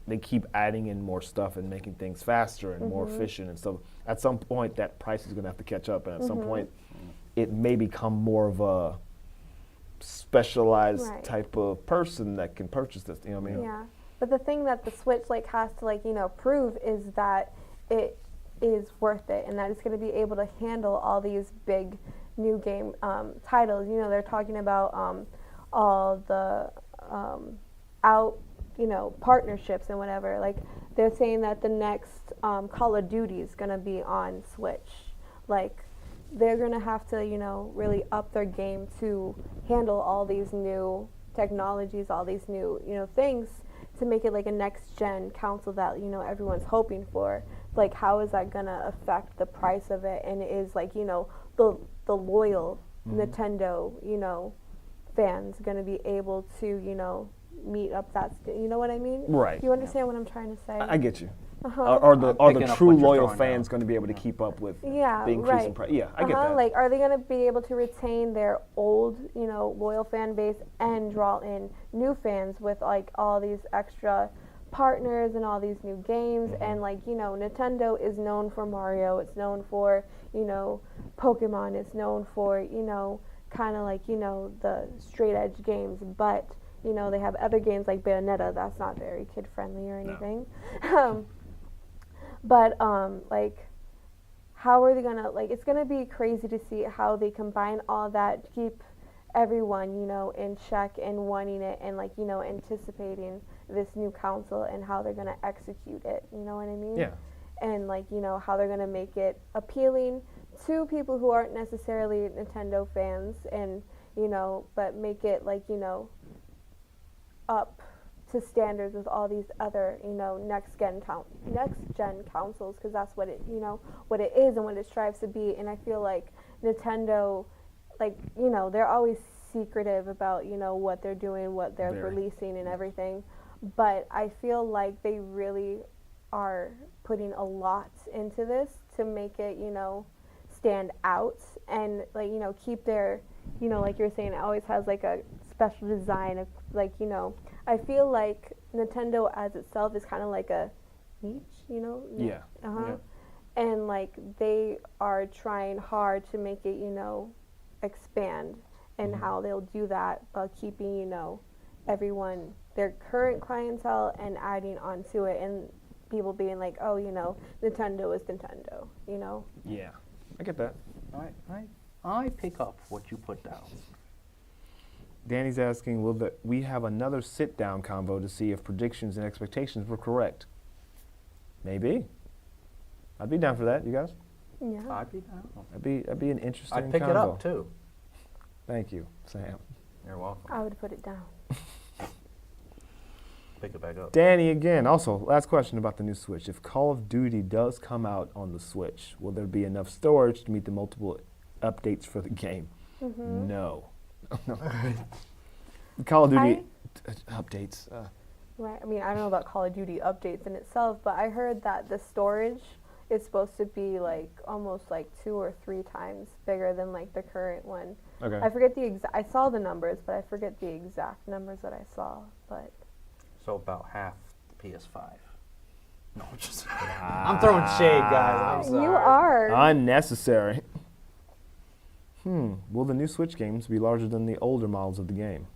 They keep adding in more stuff and making things faster and more efficient, and so at some point that price is going to have to catch up, and at some point it may become more of a specialized type of person that can purchase this. You know what I mean? Yeah. But the thing that the Switch like has to like prove is that it is worth it, and that it's going to be able to handle all these big new game titles. You know, they're talking about all the out partnerships and whatever. Like they're saying that the next Call of Duty is going to be on Switch. Like they're going to have to really up their game to handle all these new technologies, all these new things, to make it like a next gen console that everyone's hoping for. Like how is that gonna affect the price of it? And it is like the loyal Nintendo fans gonna be able to meet up that you know what I mean? Right. Do you understand what I'm trying to say? I get you. Are the picking up true what you're loyal throwing fans down. going to be able to keep up with Yeah, the increase in price? Yeah, I get that. Like, are they going to be able to retain their old, loyal fan base and draw in new fans with like all these extra partners and all these new games? And like, Nintendo is known for Mario. It's known for, Pokemon. It's known for, kind of like, the straight edge games. But, they have other games like Bayonetta. That's not very kid friendly or anything. But like, how are they gonna it's gonna be crazy to see how they combine all that to keep everyone in check and wanting it and anticipating this new console and how they're gonna execute it. You know what I mean? Yeah. And how they're gonna make it appealing to people who aren't necessarily Nintendo fans, and but make it up to standards with all these other, next gen consoles, because that's what it, what it is and what it strives to be. And I feel like Nintendo, they're always secretive about, what they're doing, what they're releasing and everything. But I feel like they really are putting a lot into this to make it, stand out and keep their, like you're saying, it always has like a special design of I feel like Nintendo as itself is kind of like a niche, Yeah. Yeah. And they are trying hard to make it, expand, and how they'll do that while keeping, everyone, their current clientele, and adding onto it, and people being like, oh, Nintendo is Nintendo, Yeah. I get that. I pick up what you put down. Danny's asking, will we have another sit-down convo to see if predictions and expectations were correct? Maybe. I'd be down for that, you guys. Yeah. I'd be down. That'd be an interesting I'd pick convo. it up too. Thank you, Sam. You're welcome. I would put it down. Pick it back up. Danny again. Also, last question about the new Switch. If Call of Duty does come out on the Switch, will there be enough storage to meet the multiple updates for the game? No. Call of Duty updates. Right. I mean, I don't know about Call of Duty updates in itself, but I heard that the storage is supposed to be almost 2 or 3 times bigger than the current one. Okay. I forget the exact. I saw the numbers, but I forget the exact numbers that I saw. But So about half the PS5. No, I'm just. I'm throwing shade, guys. I'm sorry. you are. Unnecessary. Will the new Switch games be larger than the older models of the game?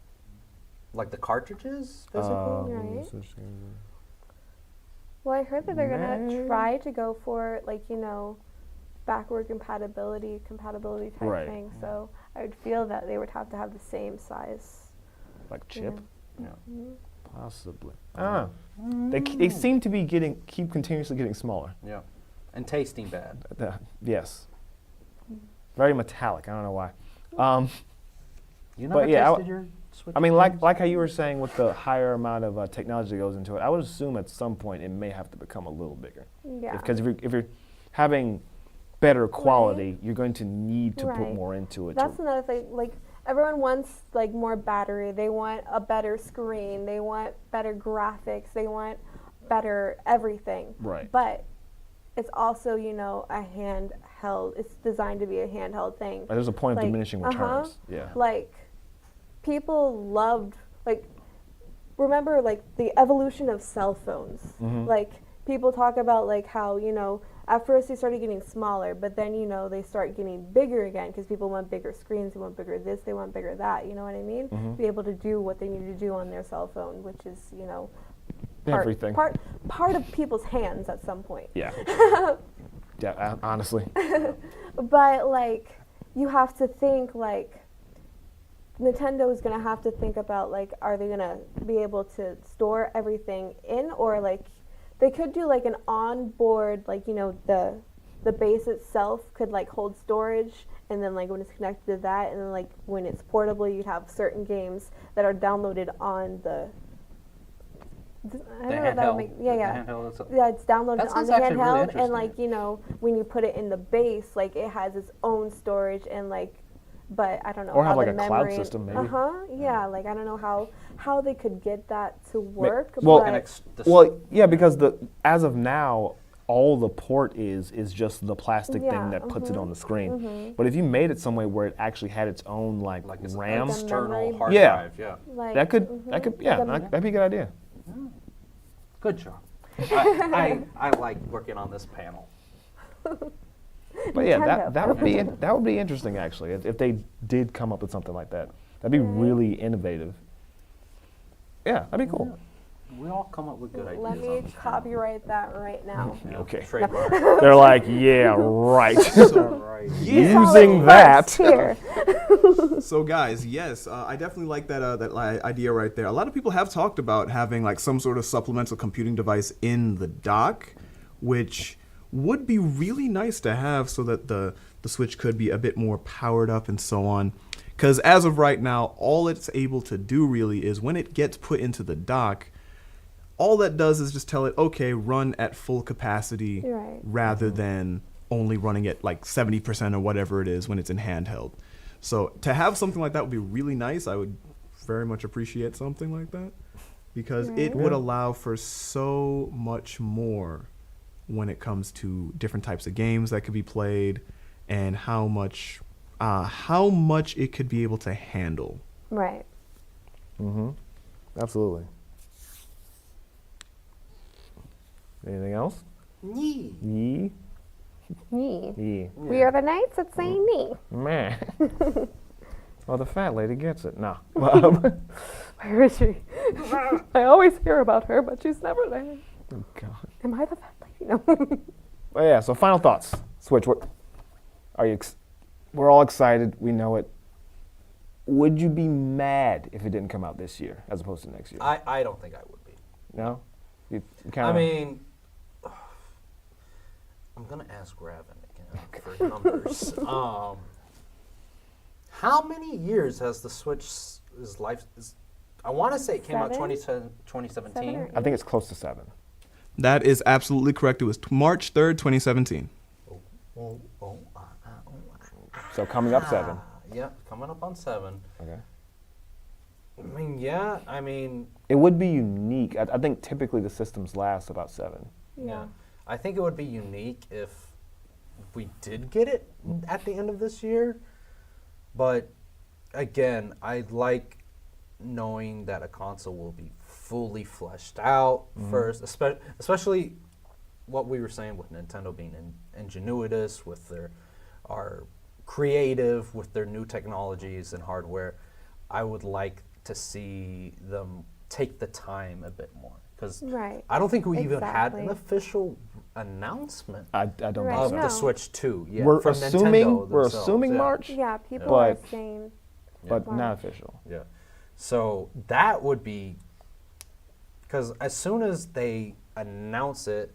Like the cartridges, physically? Right. Switch games. Well, I heard that they're gonna Nah. try to go for backward compatibility type Right. thing. So I would feel that they would have to have the same size. Like chip? Yeah. Possibly. They seem to be keep continuously getting smaller. Yeah. And tasting bad. Yes. Very metallic. I don't know why. You never But yeah, tasted your Switch? I mean, games? like how you were saying with the higher amount of technology that goes into it, I would assume at some point it may have to become a little bigger. Yeah. Because if you're having better quality, you're going to need to put Right. more into it. That's another thing. Everyone wants more battery. They want a better screen. They want better graphics. They want better everything. Right. But it's also, you know, a handheld. It's designed to be a handheld thing. There's a point of Like, diminishing returns. Yeah. Like, people loved, like, remember, like, the evolution of cell phones. Like, people talk about, like, how, you know, at first they started getting smaller, but then, you know, they start getting bigger again because people want bigger screens, they want bigger this, they want bigger that, you know what I mean? Be able to do what they need to do on their cell phone, which is, you know, Everything. part of people's hands at some point. Yeah. Yeah, honestly. But, like, you have to think, like, Nintendo is going to have to think about, like, are they going to be able to store everything in, or, like, they could do, like, an onboard, like, you know, the base itself could, like, hold storage, and then, like, when it's connected to that, and then, like, when it's portable, you'd have certain games that are downloaded on the I don't know if that would make, yeah. Yeah, it's downloaded on the handheld, and, like, you know, when you put it in the base, like, it has its own storage, and, like, but I don't know Or how have, like, the a memory, cloud system, maybe. yeah, like, I don't know how they could get that to work. Well, but well, yeah, because as of now, all the port is just the plastic thing that puts it on the screen. But if you made it some way where it actually had its own, like RAM, Like a external memory. hard Yeah. drive, yeah. like, that could that'd be a good idea. Good job. I like working on this panel. But yeah, Nintendo. that would be interesting actually if they did come up with something like that. That'd be really innovative. Yeah, that'd be cool. We all come up with good ideas. Let on me this panel. copyright that right now. Yeah, Okay. trademark. They're like, yeah, right. Right. Using that. Here. So guys, yes, I definitely like that idea right there. A lot of people have talked about having like some sort of supplemental computing device in the dock, which would be really nice to have so that the Switch could be a bit more powered up and so on. Because as of right now, all it's able to do really is when it gets put into the dock, all that does is just tell it, okay, run at full capacity Right. rather than only running at like 70% or whatever it is when it's in handheld. So to have something like that would be really nice. I would very much appreciate something like that because it would allow for so much more when it comes to different types of games that could be played and how much it could be able to handle. Right. Absolutely. Anything else? Yee. Yee. Me. Yee. We are the knights that say me. Man. Well, the fat lady gets it. No. Where is she? I always hear about her, but she's never there. Oh, God. Am I the fat lady? No. Well, yeah, so final thoughts. Switch, what are you we're all excited, we know it. Would you be mad if it didn't come out this year as opposed to next year? I don't think I would be. No? You I kinda, mean, I'm gonna ask Raven again for numbers. How many years has the Switch's life? I want to say it came out 2017. 7 or I think it's close to 7. That is absolutely correct. It was March 3rd, 2017. So coming up 7. Yeah, coming up on 7. Okay. I mean, yeah. I mean, It would be unique. I think typically the systems last about 7. Yeah. I think it would be unique if we did get it at the end of this year. But again, I like knowing that a console will be fully fleshed out first, especially what we were saying with Nintendo being ingenuitous with are creative with their new technologies and hardware. I would like to see them take the time a bit more because Right. I don't think we even had an Exactly. official announcement I don't Right. know. of No. the Switch 2 yet. We're from assuming Nintendo we're themselves, assuming yeah. March, Yeah, people But- are saying. but March. not official. Yeah. So that would be because as soon as they announce it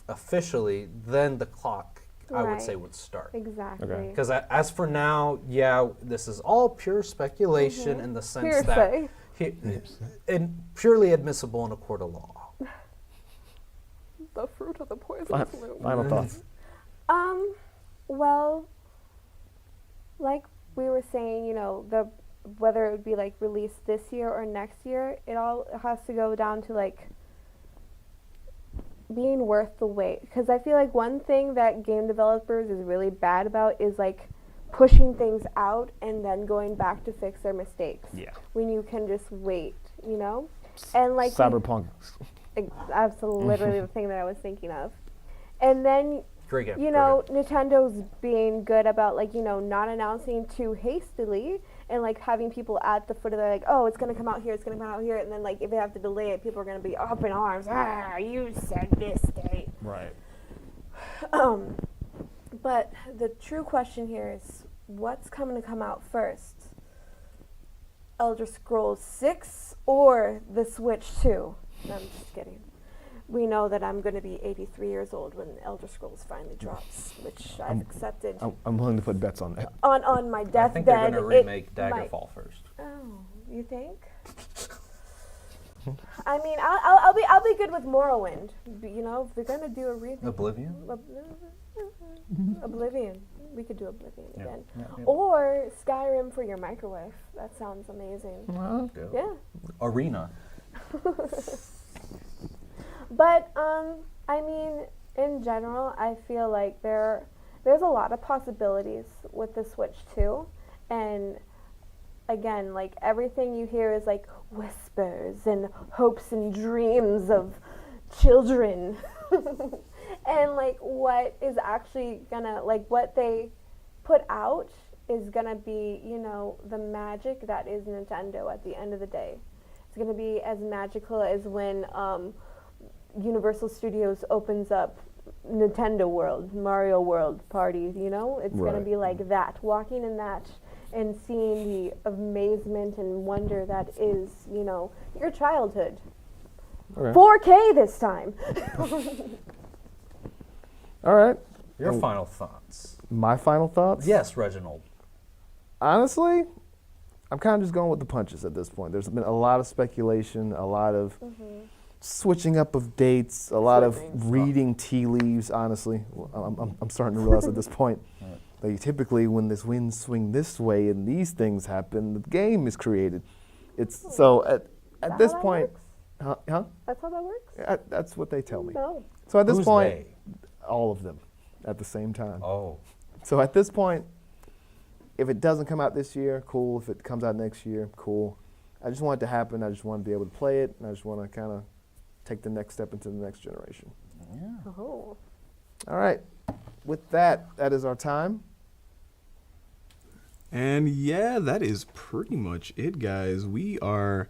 officially, then the clock I would say Right. would start. Exactly. Okay. Because as for now, yeah, this is all pure speculation in the sense that and purely admissible in a court of law. The fruit of the poisonous loom. Final thoughts. Well, like we were saying, you know, whether it would be like released this year or next year, it all has to go down to like being worth the wait. Because I feel like one thing that game developers is really bad about is like pushing things out and then going back to fix their mistakes. Yeah. When you can just wait, you know? And like Cyberpunk. that's literally the thing that I was thinking of. And then Great game. you know, Nintendo's being good about like, you know, not announcing too hastily and like having people at the foot of their like, oh, it's gonna come out here, it's gonna come out here, and then like if they have to delay it, people are gonna be up in arms. Ah, you said this date. Right. But the true question here is, what's coming to come out first? Elder Scrolls 6 or the Switch 2? No, I'm just kidding. We know that I'm going to be 83 years old when Elder Scrolls finally drops, which I've accepted I'm willing to put bets on that. on my I deathbed. think they're going to remake Daggerfall first. Oh, you think? I mean, I'll be good with Morrowind. You know, if we're gonna do a remake. Oblivion? Oblivion. We could do Oblivion Yeah. again. Yeah. Or Skyrim for your microwave. That sounds amazing. Go. Yeah. Arena. But I mean, in general, I feel like there's a lot of possibilities with the Switch 2, and again, like everything you hear is like whispers and hopes and dreams of children. And like what is actually gonna, like what they put out is gonna be, you know, the magic that is Nintendo at the end of the day. It's gonna be as magical as when Universal Studios opens up Nintendo World, Mario World party, you know? It's gonna be like that, walking in that and seeing the amazement and wonder that is, you know, your childhood. Okay. 4K this time. All right. Your final thoughts. My final thoughts? Yes, Reginald. Honestly, I'm kind of just going with the punches at this point. There's been a lot of speculation, a lot of switching up of dates, a lot of reading tea leaves, honestly. I'm starting to realize at this point that typically when this winds swing this way and these things happen, the game is created. It's so at this point, huh? That's how that works? That's what they tell me. No. So at this Who's point, they? all of them at the same time. Oh. So at this point, if it doesn't come out this year, cool. If it comes out next year, cool. I just want it to happen. I just want to be able to play it, and I just want to kind of take the next step into the next generation. Yeah. Oh. All right. With that is our time. And yeah, that is pretty much it, guys. We are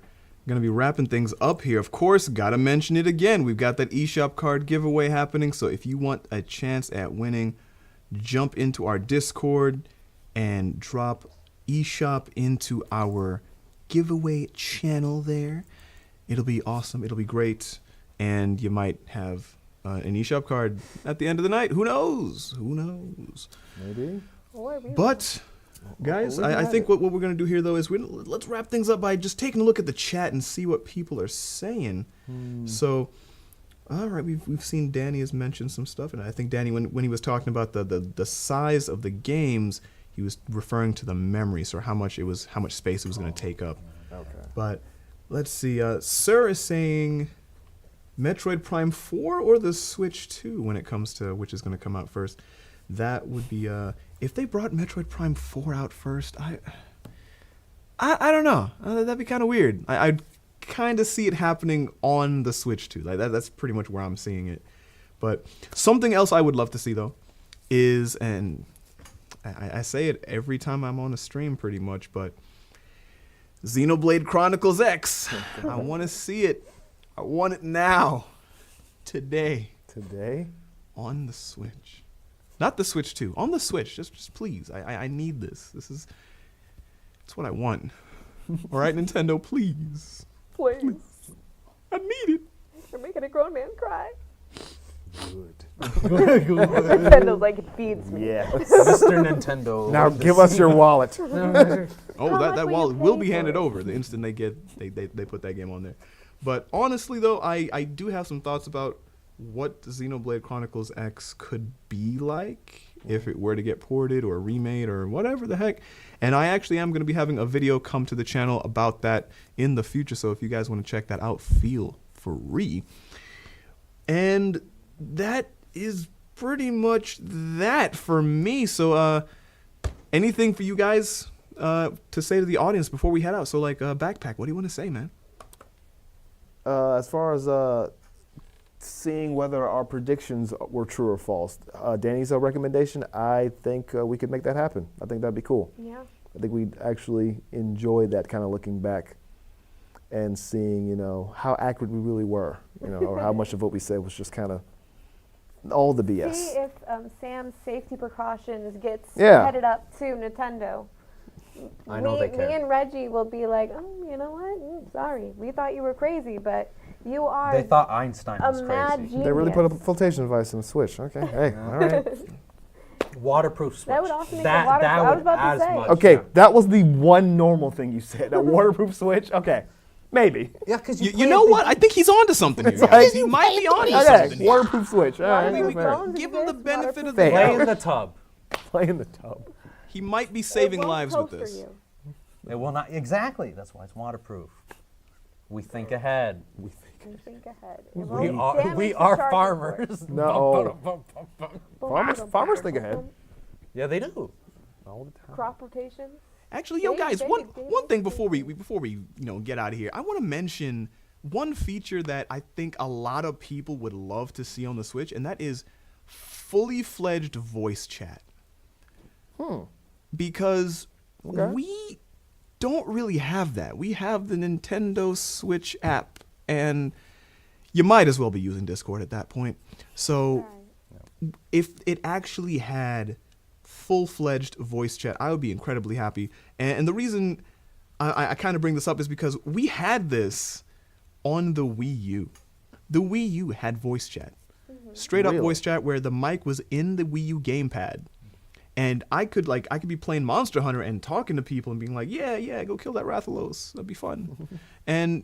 going to be wrapping things up here. Of course, got to mention it again. We've got that eShop card giveaway happening. So if you want a chance at winning, jump into our Discord and drop eShop into our giveaway channel there. It'll be awesome. It'll be great. And you might have an eShop card at the end of the night. Who knows? Who knows? Maybe. Or we But guys, I think what we're going to do here, though, is let's wrap things up by just taking a look at the chat and see what people are saying. So, all right, we've seen Danny has mentioned some stuff, and I think Danny, when he was talking about the size of the games, he was referring to the memory, so how much space it was going to take up. Okay. But let's see. Sir is saying Metroid Prime 4 or the Switch 2 when it comes to which is going to come out first. That would be if they brought Metroid Prime 4 out first. I don't know. That'd be kind of weird. I'd kind of see it happening on the Switch too. Like that's pretty much where I'm seeing it. But something else I would love to see though is, and I say it every time I'm on a stream pretty much, but Xenoblade Chronicles X. I want to see it. I want it now. Today. Today? On the Switch. Not the Switch 2. On the Switch. Just please. I need this. It's what I want. All right, Nintendo, please. Please. I need it. You're making a grown man cry. Good. Nintendo's like, it feeds me. Yes. Mr. Nintendo. Now give us your wallet. Oh, How much that will you wallet will pay be for handed it? over the instant they put that game on there. But honestly, though, I do have some thoughts about what Xenoblade Chronicles X could be like if it were to get ported or remade or whatever the heck. And I actually am going to be having a video come to the channel about that in the future. So if you guys want to check that out, feel free. And that is pretty much that for me. So anything for you guys to say to the audience before we head out? So like Backpack, what do you want to say, man? As far as seeing whether our predictions were true or false, Danny's recommendation, I think we could make that happen. I think that'd be cool. Yeah. I think we'd actually enjoy that kind of looking back and seeing, how accurate we really were, or how much of what we said was just kind of all the BS. See if Sam's safety precautions gets Yeah. headed up to Nintendo. I know they care. Me and Reggie will be like, oh, you know what? Sorry, we thought you were crazy, but you are They thought Einstein a was mad crazy. genius. They really put a flotation device in the Switch. Okay, hey, all right. Waterproof switch. That would also make that, it waterproof. that I was would about to as say. much. Okay, that was the one normal thing you said. A waterproof Switch? Okay, maybe. Yeah, because You know what? I think he's onto something here, like- guys. He might be onto Okay, something here. waterproof Switch. All right, Waterproof fair. phones Give him the exist, benefit of waterproof the Fair. Play in doubt. the tub. Play in the tub. He might be It saving won't lives with toaster this. you. It will not. Exactly. That's why it's waterproof. We think ahead. You think ahead. It We won't are. damage We the are charger farmers. No. Farmers think ahead. Yeah, they do. All the time. Crop rotation. Actually, yo, Dave, guys, Dave, one Dave, thing Dave. before we get out of here, I want to mention one feature that I think a lot of people would love to see on the Switch, and that is fully fledged voice chat. Because Okay. we don't really have that. We have the Nintendo Switch app, and you might as well be using Discord at that point. So if it actually had full-fledged voice chat, I would be incredibly happy. And the reason I kind of bring this up is because we had this on the Wii U. The Wii U had voice chat. Straight up Really? voice chat where the mic was in the Wii U gamepad. And I could be playing Monster Hunter and talking to people and being like, yeah, go kill that Rathalos. That'd be fun. And,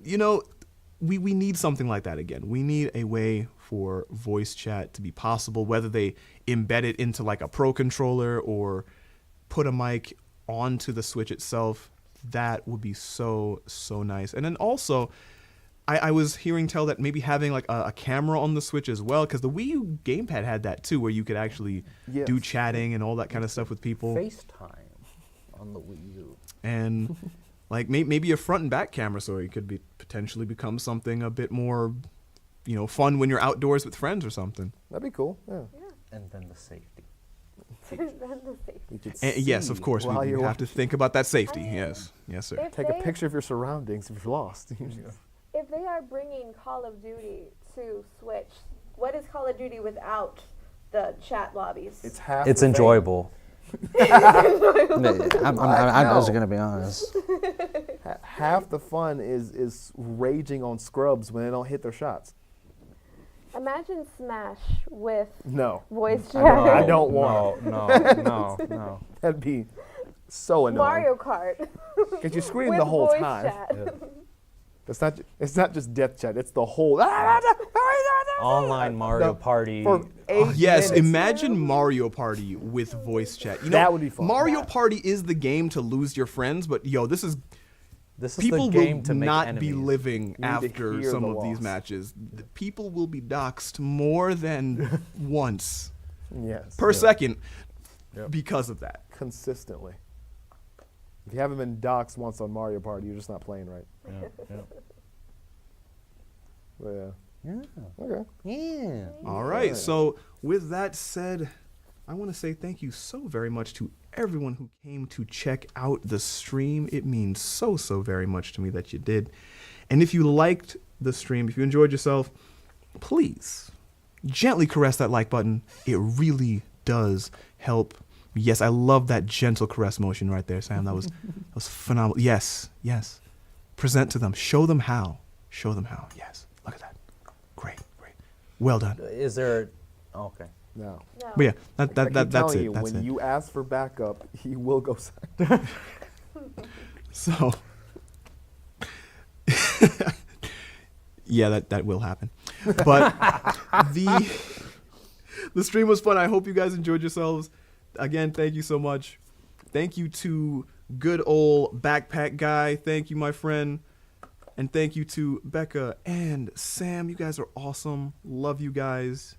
we need something like that again. We need a way for voice chat to be possible, whether they embed it into like a Pro controller or put a mic onto the Switch itself. That would be so, so nice. And then also, I was hearing tell that maybe having like a camera on the Switch as well, because the Wii U gamepad had that too, where you could actually Yes. do chatting and all that kind of stuff with people. FaceTime on the Wii U. And like maybe a front and back camera, so it could potentially become something a bit more, fun when you're outdoors with friends or something. That'd be cool. Yeah. And then the safety. Then the safety. You could And yes, of see course, while we you're have to think about that safety. I mean, Yes, sir. If Take a they- picture of your surroundings if you're lost. If they are bringing Call of Duty to Switch, what is Call of Duty without the chat lobbies? It's half. It's the thing. enjoyable. I'm just know. gonna be honest. Half the fun is raging on scrubs when they don't hit their shots. Imagine Smash with No, voice I don't, chat. I don't want. No. That'd be so annoying. Mario Kart. Because you scream with the whole voice time. Chat. It's not just death chat. It's the whole. Online Mario No, Party. For 8 Yes, minutes. imagine Mario Party with voice chat. That would be fun. Mario Party is the game to lose your friends, but this is This is people the game will to make not enemies. be living to after hear some the of these loss. matches. People will be doxxed more than once Yes. per yeah. second Yep. because of that. Consistently. If you haven't been doxxed once on Mario Party, you're just not playing right. But yeah. Yeah. Okay. Yeah. All right. So with that said, I want to say thank you so very much to everyone who came to check out the stream. It means so, so very much to me that you did. And if you liked the stream, if you enjoyed yourself, please gently caress that like button. It really does help. Yes, I love that gentle caress motion right there, Sam. That was phenomenal. Yes. Present to them. Show them how. Yes. Look at that. Great. Well done. Is there? Oh, okay. No. No. But yeah, I that's keep it. telling you, That's when it. you ask for backup, he will go silent. So, yeah, that will happen. But the stream was fun. I hope you guys enjoyed yourselves. Again, thank you so much. Thank you to good old Backpack Guy. Thank you, my friend. And thank you to Becca and Sam. You guys are awesome. Love you guys.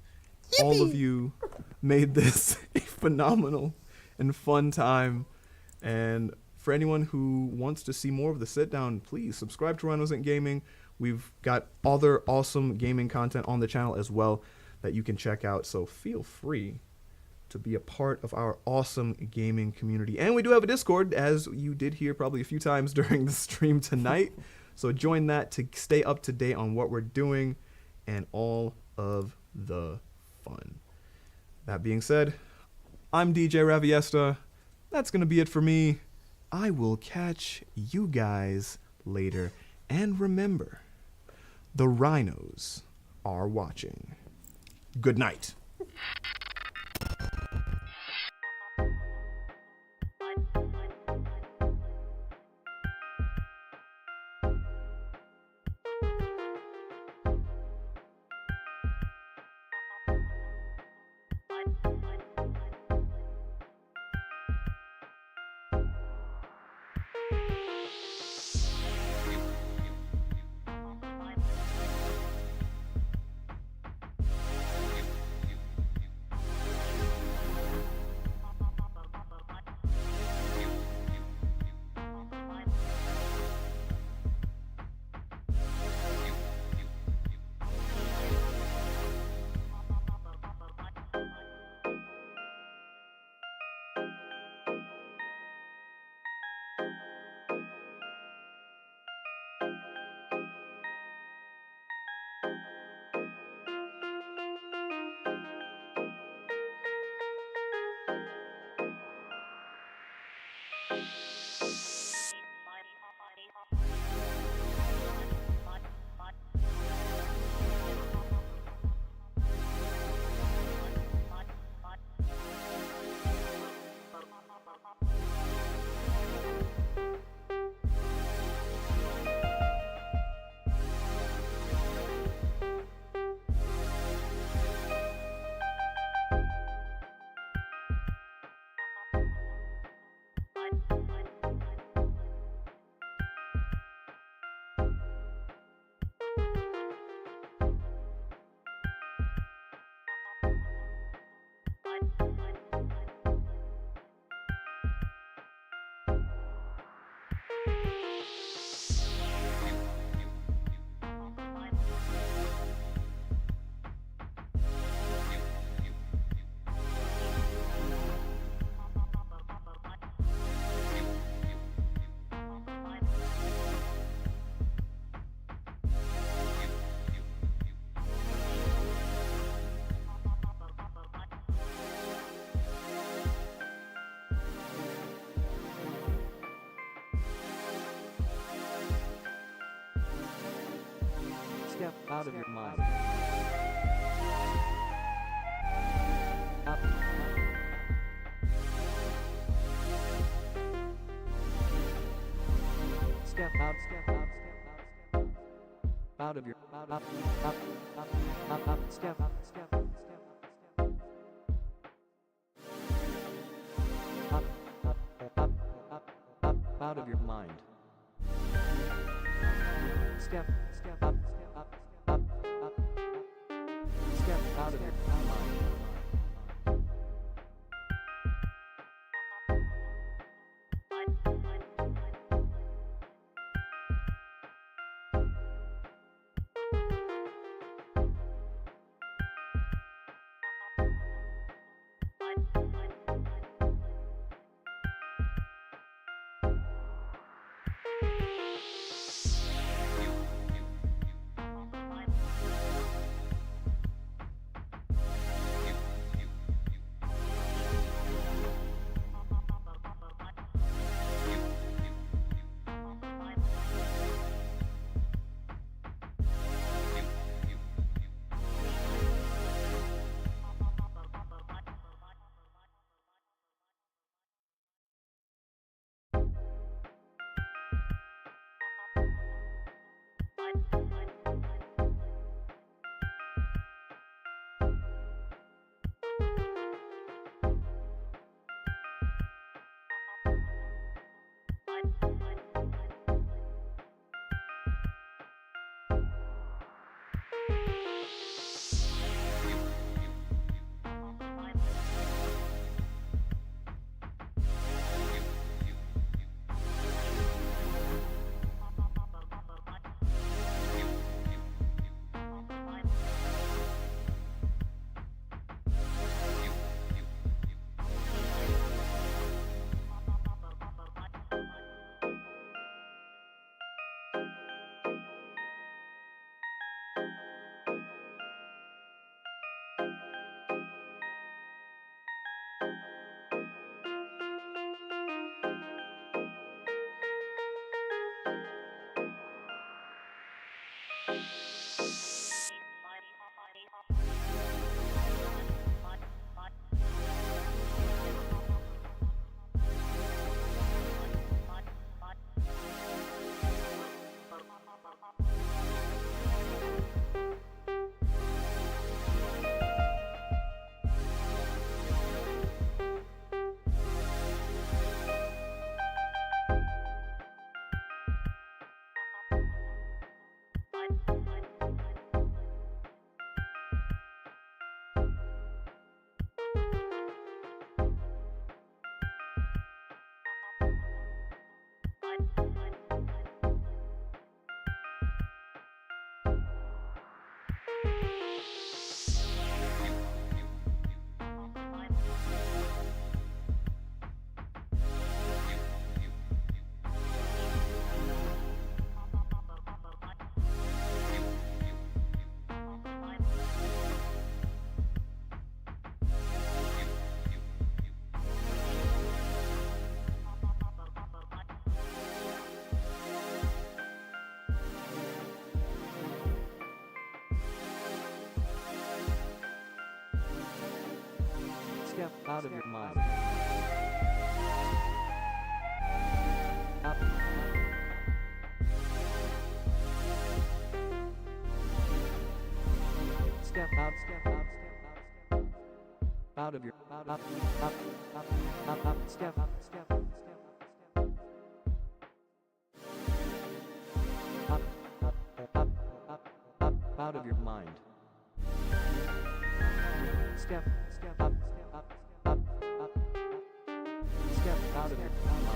All of you made this a phenomenal and fun time. And for anyone who wants to see more of the sit down, please subscribe to Rhinos Inc. Gaming. We've got other awesome gaming content on the channel as well that you can check out. So feel free to be a part of our awesome gaming community. And we do have a Discord, as you did hear probably a few times during the stream tonight. So join that to stay up to date on what we're doing and all of the fun. That being said, I'm DJ Raviesta. That's going to be it for me. I will catch you guys later. And remember, the Rhinos are watching. Good night. Step out of your mind. Out. Step out, step out, step out, step out of your out, step out, step out, out of your mind. Step out, step out, step out of your mind. Step out of your mind. Out. Step out, step out, step out, step out. Out of your, out, step out, step out, step out, out of your mind. Step, step up, step up, step up, step out of your mind.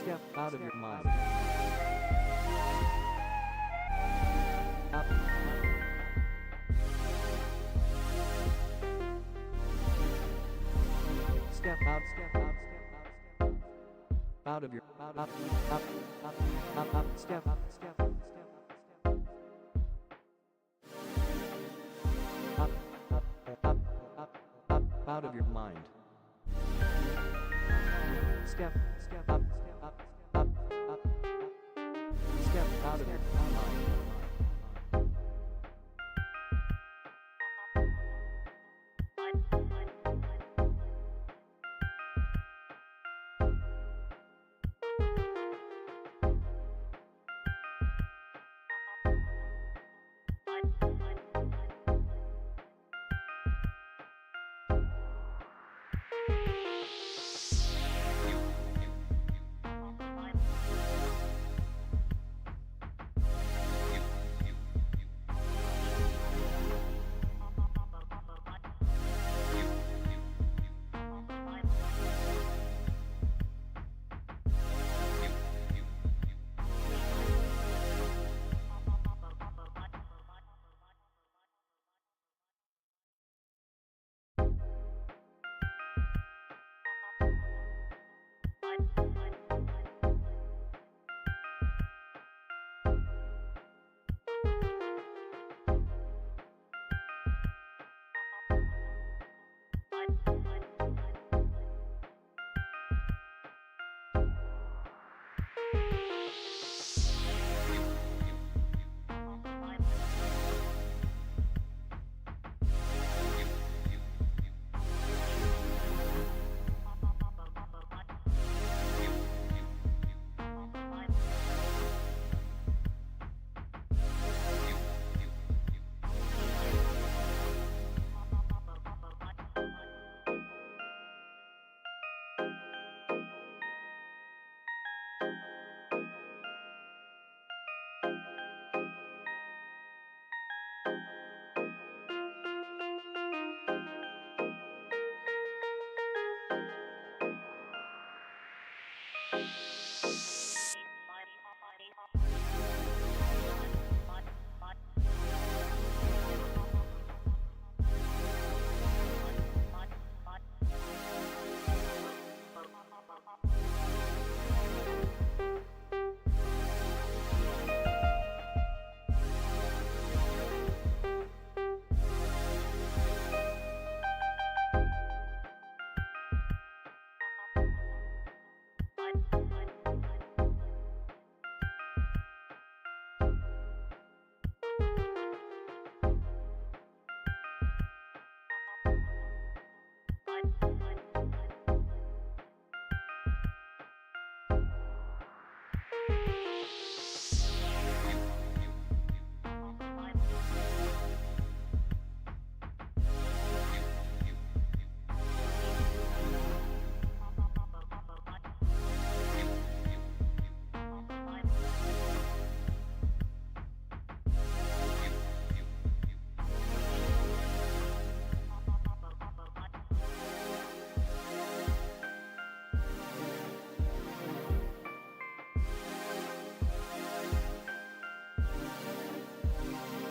Step out of your mind. Out. Step out, step out, step out, step out. Out of your, out, step out, step out, step out, step out. Out of your mind. Step up, step up, step up, step out of your mind.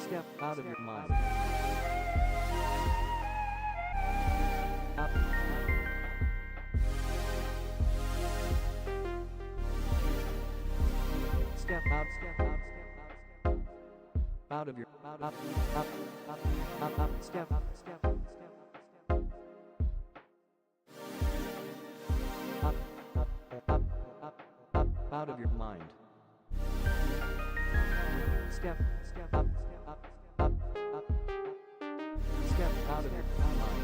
Step out of your mind. Out. Step out, step out, step out, step out. Out of your, out, step out, step out, step out, step out. Out of your mind. Step, step up, step up, step up, step out of your mind.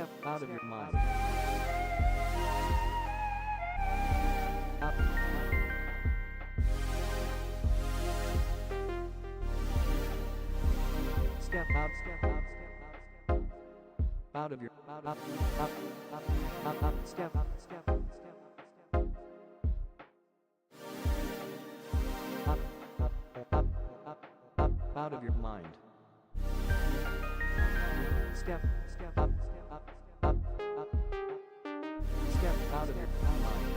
Step out of your mind. Out. Step out, step out, step out, step out. Out of your out, step out, step out, step out, out of your mind. Step up, step up, step up, step out of your mind.